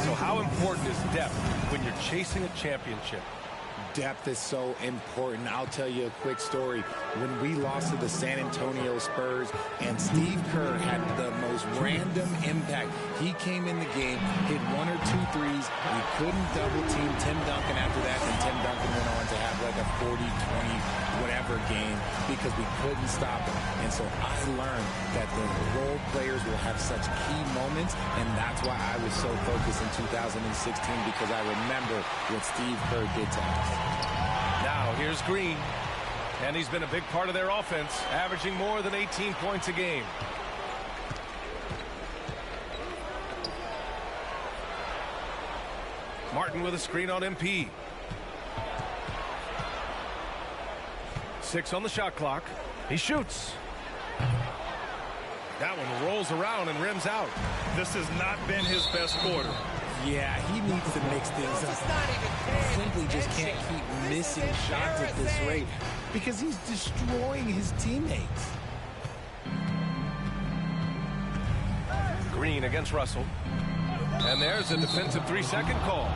So how important is depth when you're chasing a championship? Depth is so important. I'll tell you a quick story. When we lost to the San Antonio Spurs and Steve Kerr had the most random impact. He came in the game, hit 1 or 2 threes. We couldn't double team Tim Duncan after that, and Tim Duncan went on to have like a 40, 20, whatever game because we couldn't stop him. And so I learned that the role players will have such key moments, and that's why I was so focused in 2016 because I remember what Steve Kerr did to us. Now here's Green, and he's been a big part of their offense, averaging more than 18 points a game. Martin with a screen on MP. 6 on the shot clock. He shoots. That one rolls around and rims out. This has not been his best quarter. Yeah, he needs to mix things up. Simply just can't keep missing shots at this rate because he's destroying his teammates. Green against Russell. And there's a defensive 3-second call.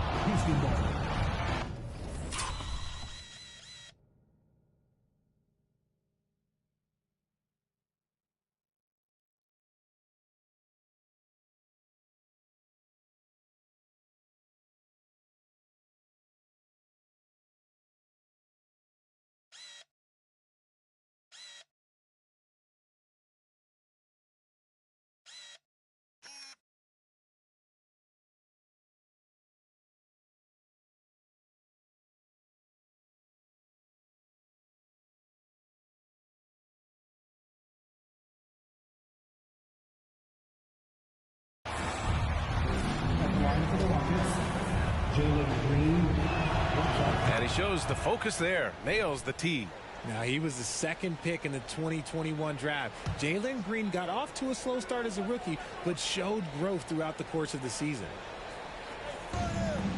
And he shows the focus there. Nails the tee. Now, he was the second pick in the 2021 draft. Jalen Green got off to a slow start as a rookie, but showed growth throughout the course of the season.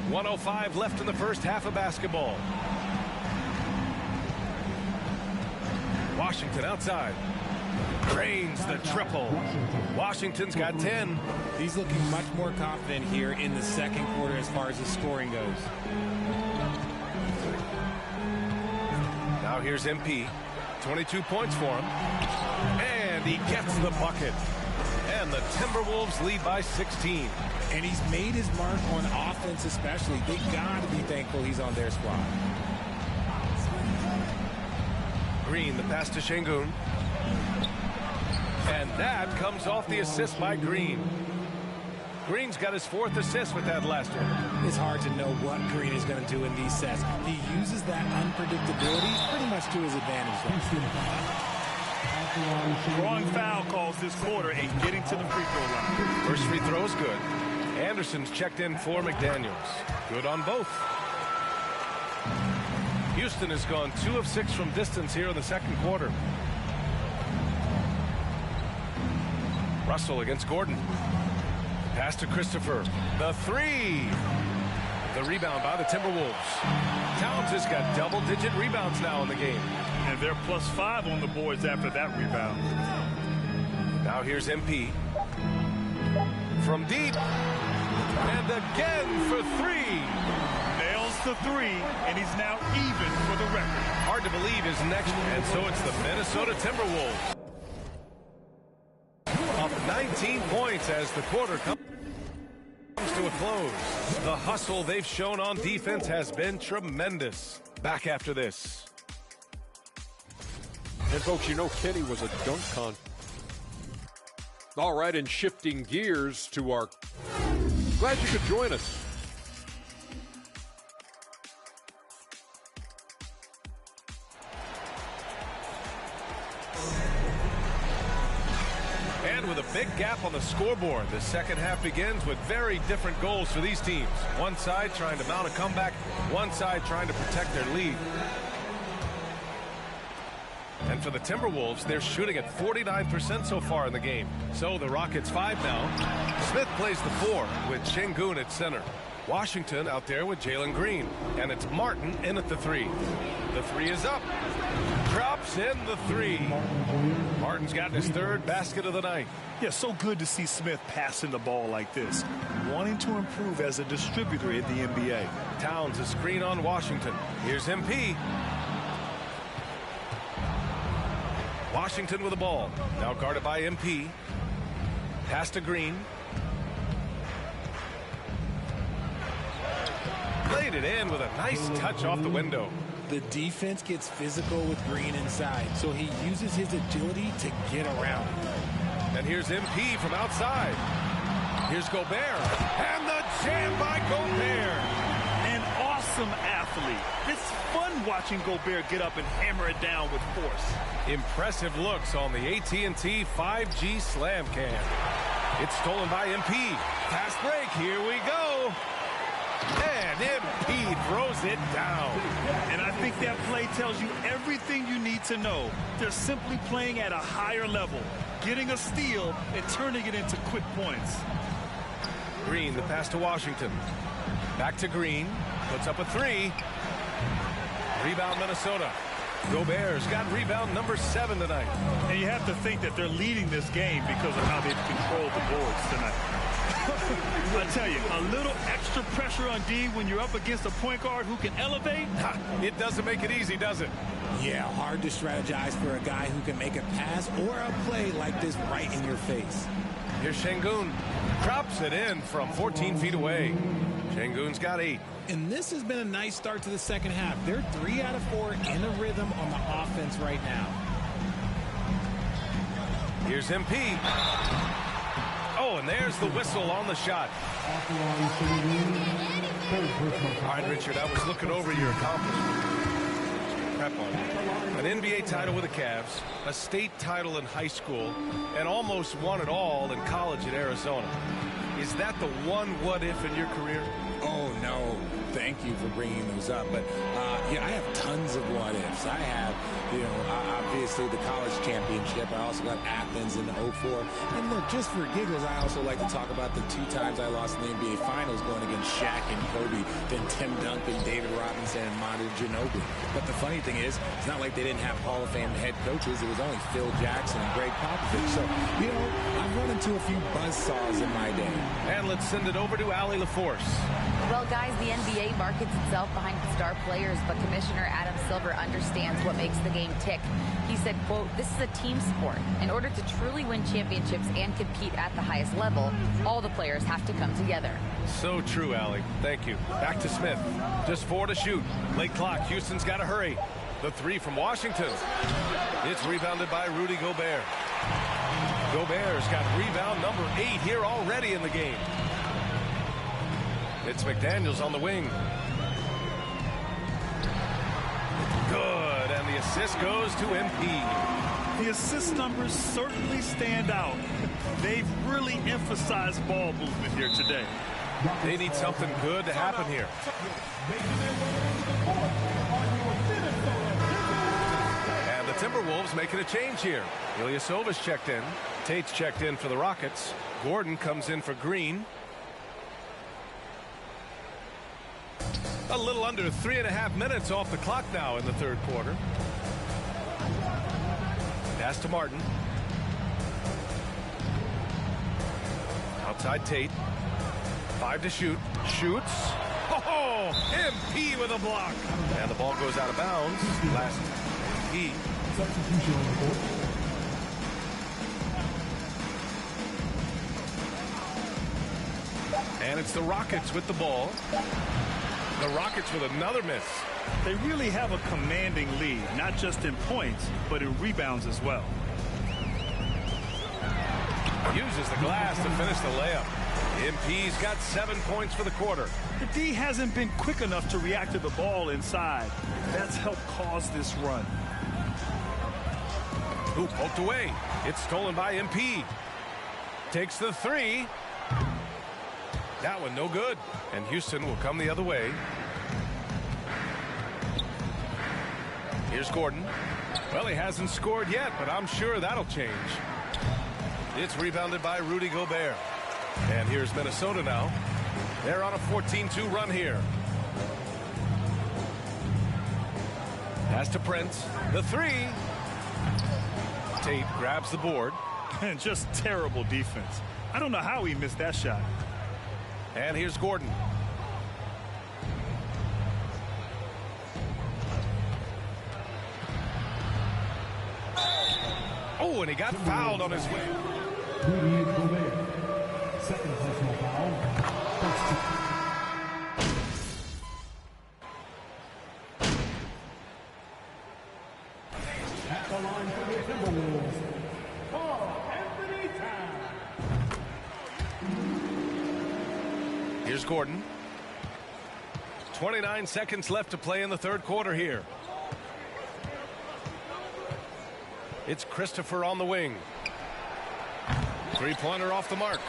1:05 left in the first half of basketball. Washington outside. Drains the triple. Washington's got 10. He's looking much more confident here in the second quarter as far as his scoring goes. Now here's MP. 22 points for him. And he gets the bucket. And the Timberwolves lead by 16. And he's made his mark on offense especially. They got to be thankful he's on their squad. Green, the pass to Şengün. And that comes off the assist by Green. Green's got his 4th assist with that last one. It's hard to know what Green is going to do in these sets. He uses that unpredictability pretty much to his advantage. Drawing foul calls this quarter and getting to the free throw line. First free throw is good. Anderson's checked in for McDaniels. Good on both. Houston has gone 2 of 6 from distance here in the second quarter. Russell against Gordon. Pass to Christopher. The 3. The rebound by the Timberwolves. Towns has got double-digit rebounds now in the game. And they're +5 on the boards after that rebound. Now here's MP. From deep. And again for 3. Nails the 3, and he's now even for the record. Hard to believe his next, and so it's the Minnesota Timberwolves. Up 19 points as the quarter comes to a close. The hustle they've shown on defense has been tremendous. Back after this. And folks, you know Kenny was a dunk con. All right, and shifting gears to our... Glad you could join us. And with a big gap on the scoreboard, the second half begins with very different goals for these teams. One side trying to mount a comeback, one side trying to protect their lead. And for the Timberwolves, they're shooting at 49% so far in the game. So the Rockets 5 now. Smith plays the 4 with Şengün at center. Washington out there with Jalen Green. And it's Martin in at the 3. The 3 is up. Drops in the 3. Martin's gotten his 3rd basket of the night. Yeah, so good to see Smith passing the ball like this. Wanting to improve as a distributor in the NBA. Towns a screen on Washington. Here's MP. Washington with the ball. Now guarded by MP. Pass to Green. Laid it in with a nice touch off the window. The defense gets physical with Green inside, so he uses his agility to get around. And here's MP from outside. Here's Gobert. And the jam by Gobert. An awesome athlete. It's fun watching Gobert get up and hammer it down with force. Impressive looks on the AT&T 5G Slam Cam. It's stolen by MP. Fast break. Here we go. And MP throws it down. And I think that play tells you everything you need to know. They're simply playing at a higher level, getting a steal and turning it into quick points. Green, the pass to Washington. Back to Green. Puts up a 3. Rebound Minnesota. Gobert's got rebound number 7 tonight. And you have to think that they're leading this game because of how they've controlled the boards tonight. I tell you, a little extra pressure on D when you're up against a point guard who can elevate. It doesn't make it easy, does it? Yeah, hard to strategize for a guy who can make a pass or a play like this right in your face. Here's Şengün. Drops it in from 14 feet away. Şengün's got 8. And this has been a nice start to the second half. They're 3 out of 4 in a rhythm on the offense right now. Here's MP. Oh, and there's the whistle on the shot. All right, Richard, I was looking over your accomplishment. Prep on it. An NBA title with the Cavs, a state title in high school, and almost won it all in college at Arizona. Is that the one what-if in your career? Oh, no. Thank you for bringing those up. But, yeah, I have tons of what-ifs. I have, obviously the college championship. I also got Athens in 04. And look, just for giggles, I also like to talk about the 2 times I lost in the NBA Finals going against Shaq and Kobe, then Tim Duncan, David Robinson, and Manu Ginobili. But the funny thing is, it's not like they didn't have Hall of Fame head coaches. It was only Phil Jackson and Greg Popovich. So, I've run into a few buzzsaws in my day. And let's send it over to Allie LaForce. Well, guys, the NBA markets itself behind star players, but Commissioner Adam Silver understands what makes the game tick. He said, quote, "This is a team sport. In order to truly win championships and compete at the highest level, all the players have to come together." So true, Allie. Thank you. Back to Smith. Just 4 to shoot. Late clock. Houston's got to hurry. The 3 from Washington. It's rebounded by Rudy Gobert. Gobert's got rebound number 8 here already in the game. It's McDaniels on the wing. Good, and the assist goes to MP. The assist numbers certainly stand out. They've really emphasized ball movement here today. They need something good to happen here. And the Timberwolves making a change here. Ilyasova's checked in. Tate's checked in for the Rockets. Gordon comes in for Green. A little under 3.5 minutes off the clock now in the third quarter. Pass to Martin. Outside Tate. 5 to shoot. Shoots. Oh, MP with a block. And the ball goes out of bounds. Last MP. Substitution on the court. And it's the Rockets with the ball. The Rockets with another miss. They really have a commanding lead, not just in points, but in rebounds as well. Uses the glass to finish the layup. MP's got 7 points for the quarter. The D hasn't been quick enough to react to the ball inside. That's helped cause this run. Ooh, poked away. It's stolen by MP. Takes the 3. That one no good. And Houston will come the other way. Here's Gordon. Well, he hasn't scored yet, but I'm sure that'll change. It's rebounded by Rudy Gobert. And here's Minnesota now. They're on a 14-2 run here. Pass to Prince. The 3. Tate grabs the board. And just terrible defense. I don't know how he missed that shot. And here's Gordon. Oh, and he got fouled on his way. Rudy Gobert. Second personal foul. First team. At the line for the Timberwolves, Anthony Towns. Here's Gordon. 29 seconds left to play in the third quarter here. It's Christopher on the wing. Three-pointer off the mark.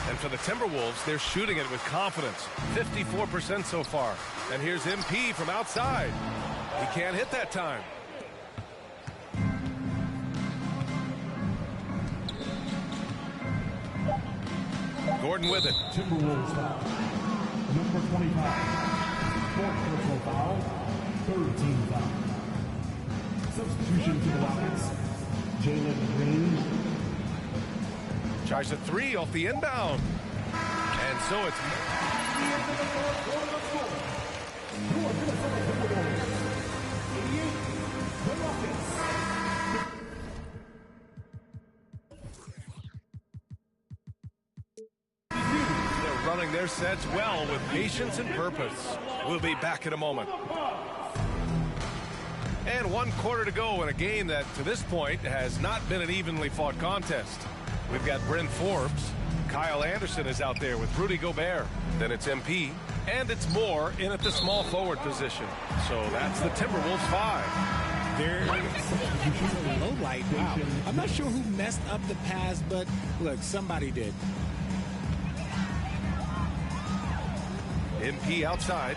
And for the Timberwolves, they're shooting it with confidence. 54% so far. And here's MP from outside. He can't hit that time. Gordon with it. Timberwolves foul. Number 25. Fourth personal foul. Third team foul. Substitution for the Rockets, Jalen Green. Tries a three off the inbound. And so it's... They're running their sets well with patience and purpose. We'll be back in a moment. And 1 quarter to go in a game that, to this point, has not been an evenly fought contest. We've got Bryn Forbes. Kyle Anderson is out there with Rudy Gobert. Then it's MP. And it's Moore in at the small forward position. So that's the Timberwolves 5. They're low light. Wow. I'm not sure who messed up the pass, but look, somebody did. MP outside.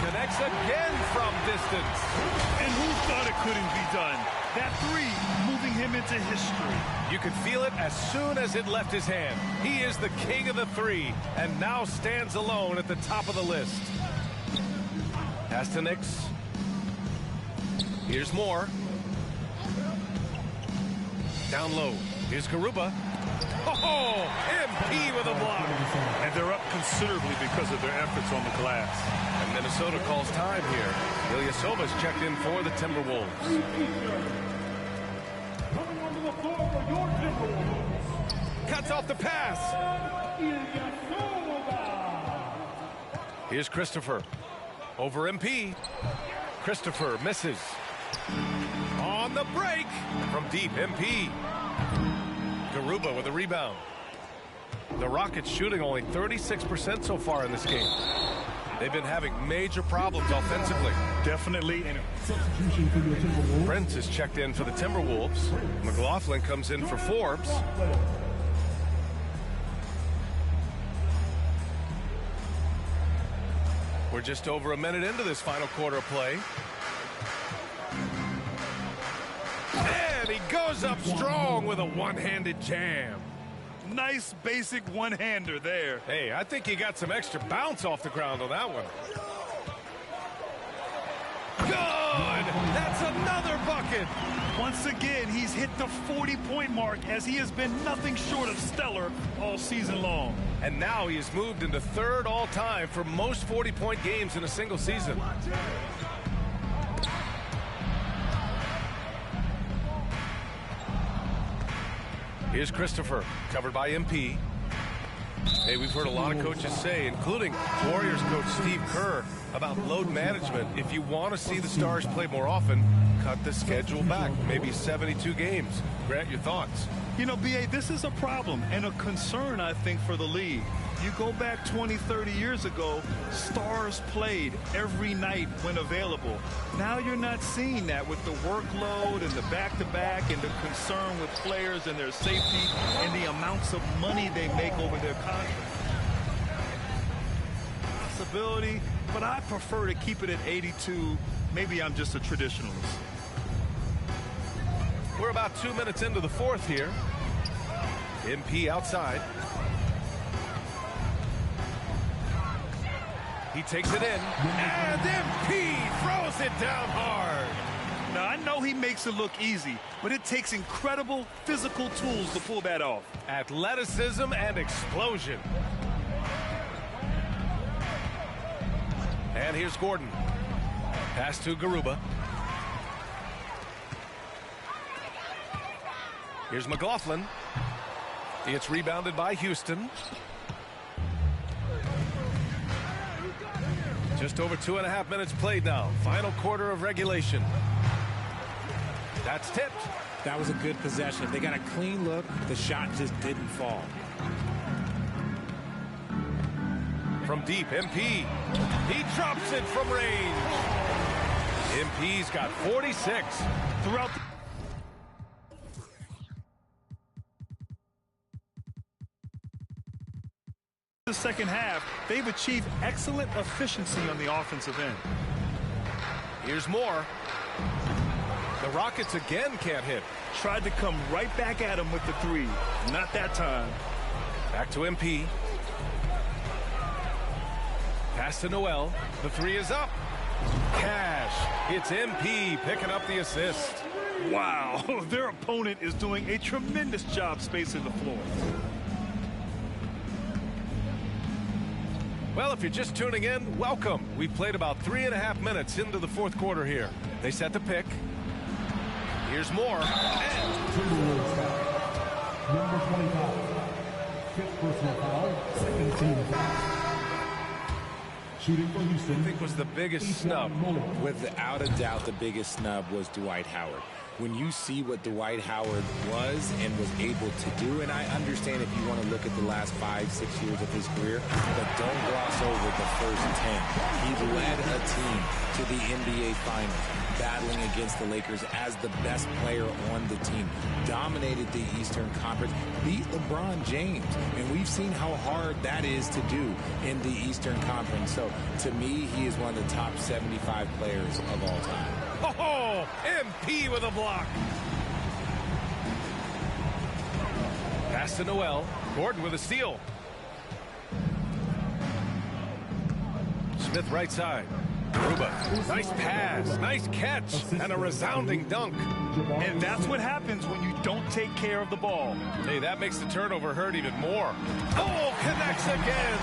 Connects again from distance. And who thought it couldn't be done? That three moving him into history. You could feel it as soon as it left his hand. He is the king of the three and now stands alone at the top of the list. Pass to Nix. Here's Moore. Down low. Here's Garuba. Oh, MP with a block. And they're up considerably because of their efforts on the glass. And Minnesota calls time here. Ilyasova's checked in for the Timberwolves. Cuts off the pass. Here's Christopher. Over MP. Christopher misses. On the break from deep, MP. Garuba with a rebound. The Rockets shooting only 36% so far in this game. They've been having major problems offensively. Definitely. Brent is checked in for the Timberwolves. McLaughlin comes in for Forbes. We're just over a minute into this final quarter of play. And he goes up strong with a one-handed jam. Nice basic one-hander there. Hey, I think he got some extra bounce off the ground on that one. Good! That's another bucket! Once again, he's hit the 40-point mark as he has been nothing short of stellar all season long. And now he has moved into third all-time for most 40-point games in a single season. Here's Christopher, covered by MP. Hey, we've heard a lot of coaches say, including Warriors coach Steve Kerr, about load management. If you want to see the Stars play more often, cut the schedule back, maybe 72 games. Grant, your thoughts? You know, B.A., this is a problem and a concern, I think, for the league. You go back 20, 30 years ago, Stars played every night when available. Now you're not seeing that with the workload and the back-to-back and the concern with players and their safety and the amounts of money they make over their contracts. Possibility, but I prefer to keep it at 82. Maybe I'm just a traditionalist. We're about 2 minutes into the fourth here. MP outside. He takes it in, and MP throws it down hard. Now, I know he makes it look easy, but it takes incredible physical tools to pull that off. Athleticism and explosion. And here's Gordon. Pass to Garuba. Here's McLaughlin. It's rebounded by Houston. Just over 2.5 minutes played now. Final quarter of regulation. That's tipped. That was a good possession. They got a clean look. The shot just didn't fall. From deep, MP. He drops it from range. MP's got 46. Throughout the second half, they've achieved excellent efficiency on the offensive end. Here's Moore. The Rockets again can't hit. Tried to come right back at him with the three. Not that time. Back to MP. Pass to Noel. The three is up. Cash. It's MP picking up the assist. Wow, their opponent is doing a tremendous job spacing the floor. Well, if you're just tuning in, welcome. We've played about 3.5 minutes into the fourth quarter here. They set the pick. Here's more. Number 25. Fifth personal foul. Second team foul. Shooting for Houston. I think was the biggest snub. Without a doubt, the biggest snub was Dwight Howard. When you see what Dwight Howard was and was able to do, and I understand if you want to look at the last 5-6 years of his career, but don't gloss over the first 10. He led a team to the NBA Finals, battling against the Lakers as the best player on the team, dominated the Eastern Conference, beat LeBron James, and we've seen how hard that is to do in the Eastern Conference. So to me, he is one of the top 75 players of all time. Oh, MP with a block. Pass to Noel. Gordon with a steal. Smith right side. Aruba. Nice pass. Nice catch. And a resounding dunk. And that's what happens when you don't take care of the ball. Hey, that makes the turnover hurt even more. Oh, connects again.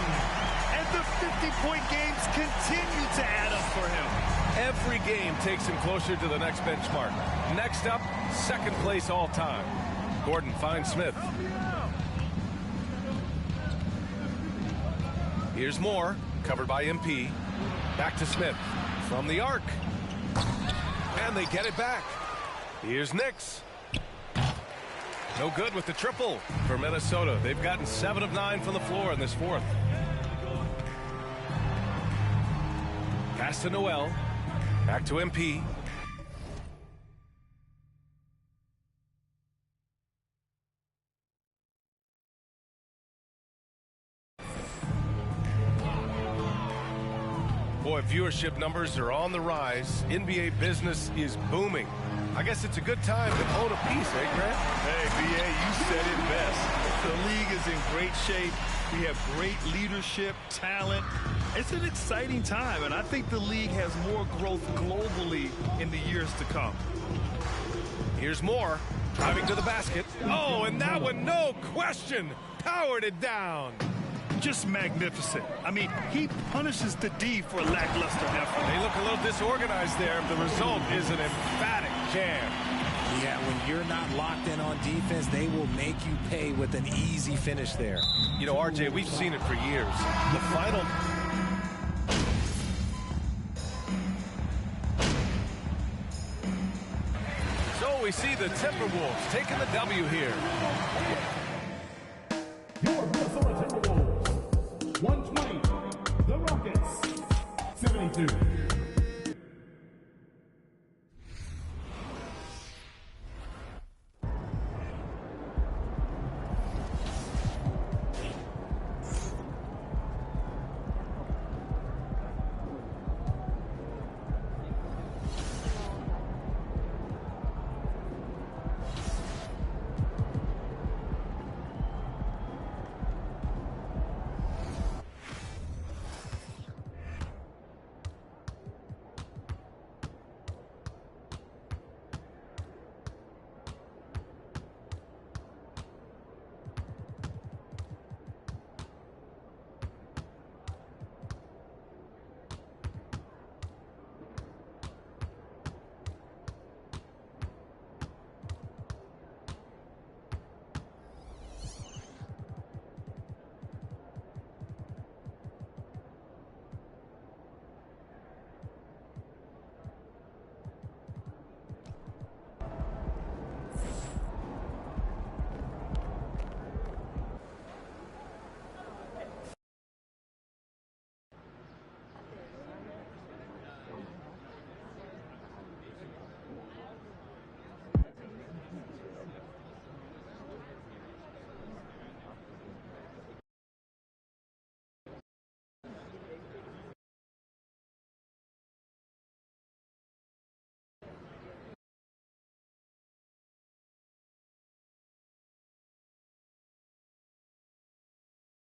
And the 50-point games continue to add up for him. Every game takes him closer to the next benchmark. Next up, second place all time. Gordon finds Smith. Here's more, covered by MP. Back to Smith from the arc. And they get it back. Here's Knicks. No good with the triple for Minnesota. They've gotten 7 of 9 from the floor in this fourth. Pass to Noel. Back to MP. Boy, viewership numbers are on the rise. NBA business is booming. I guess it's a good time to own a piece, eh, Grant? Hey, B.A., you said it best. The league is in great shape. We have great leadership, talent. It's an exciting time, and I think the league has more growth globally in the years to come. Here's more. Driving to the basket. Oh, and that one, no question, powered it down. Just magnificent. I mean, he punishes the D for lackluster effort. They look a little disorganized there. The result is an emphatic jam. Yeah, when you're not locked in on defense, they will make you pay with an easy finish there. You know, RJ, we've seen it for years. The final... So we see the Timberwolves taking the W here. Your Minnesota Timberwolves, 120. The Rockets, 72.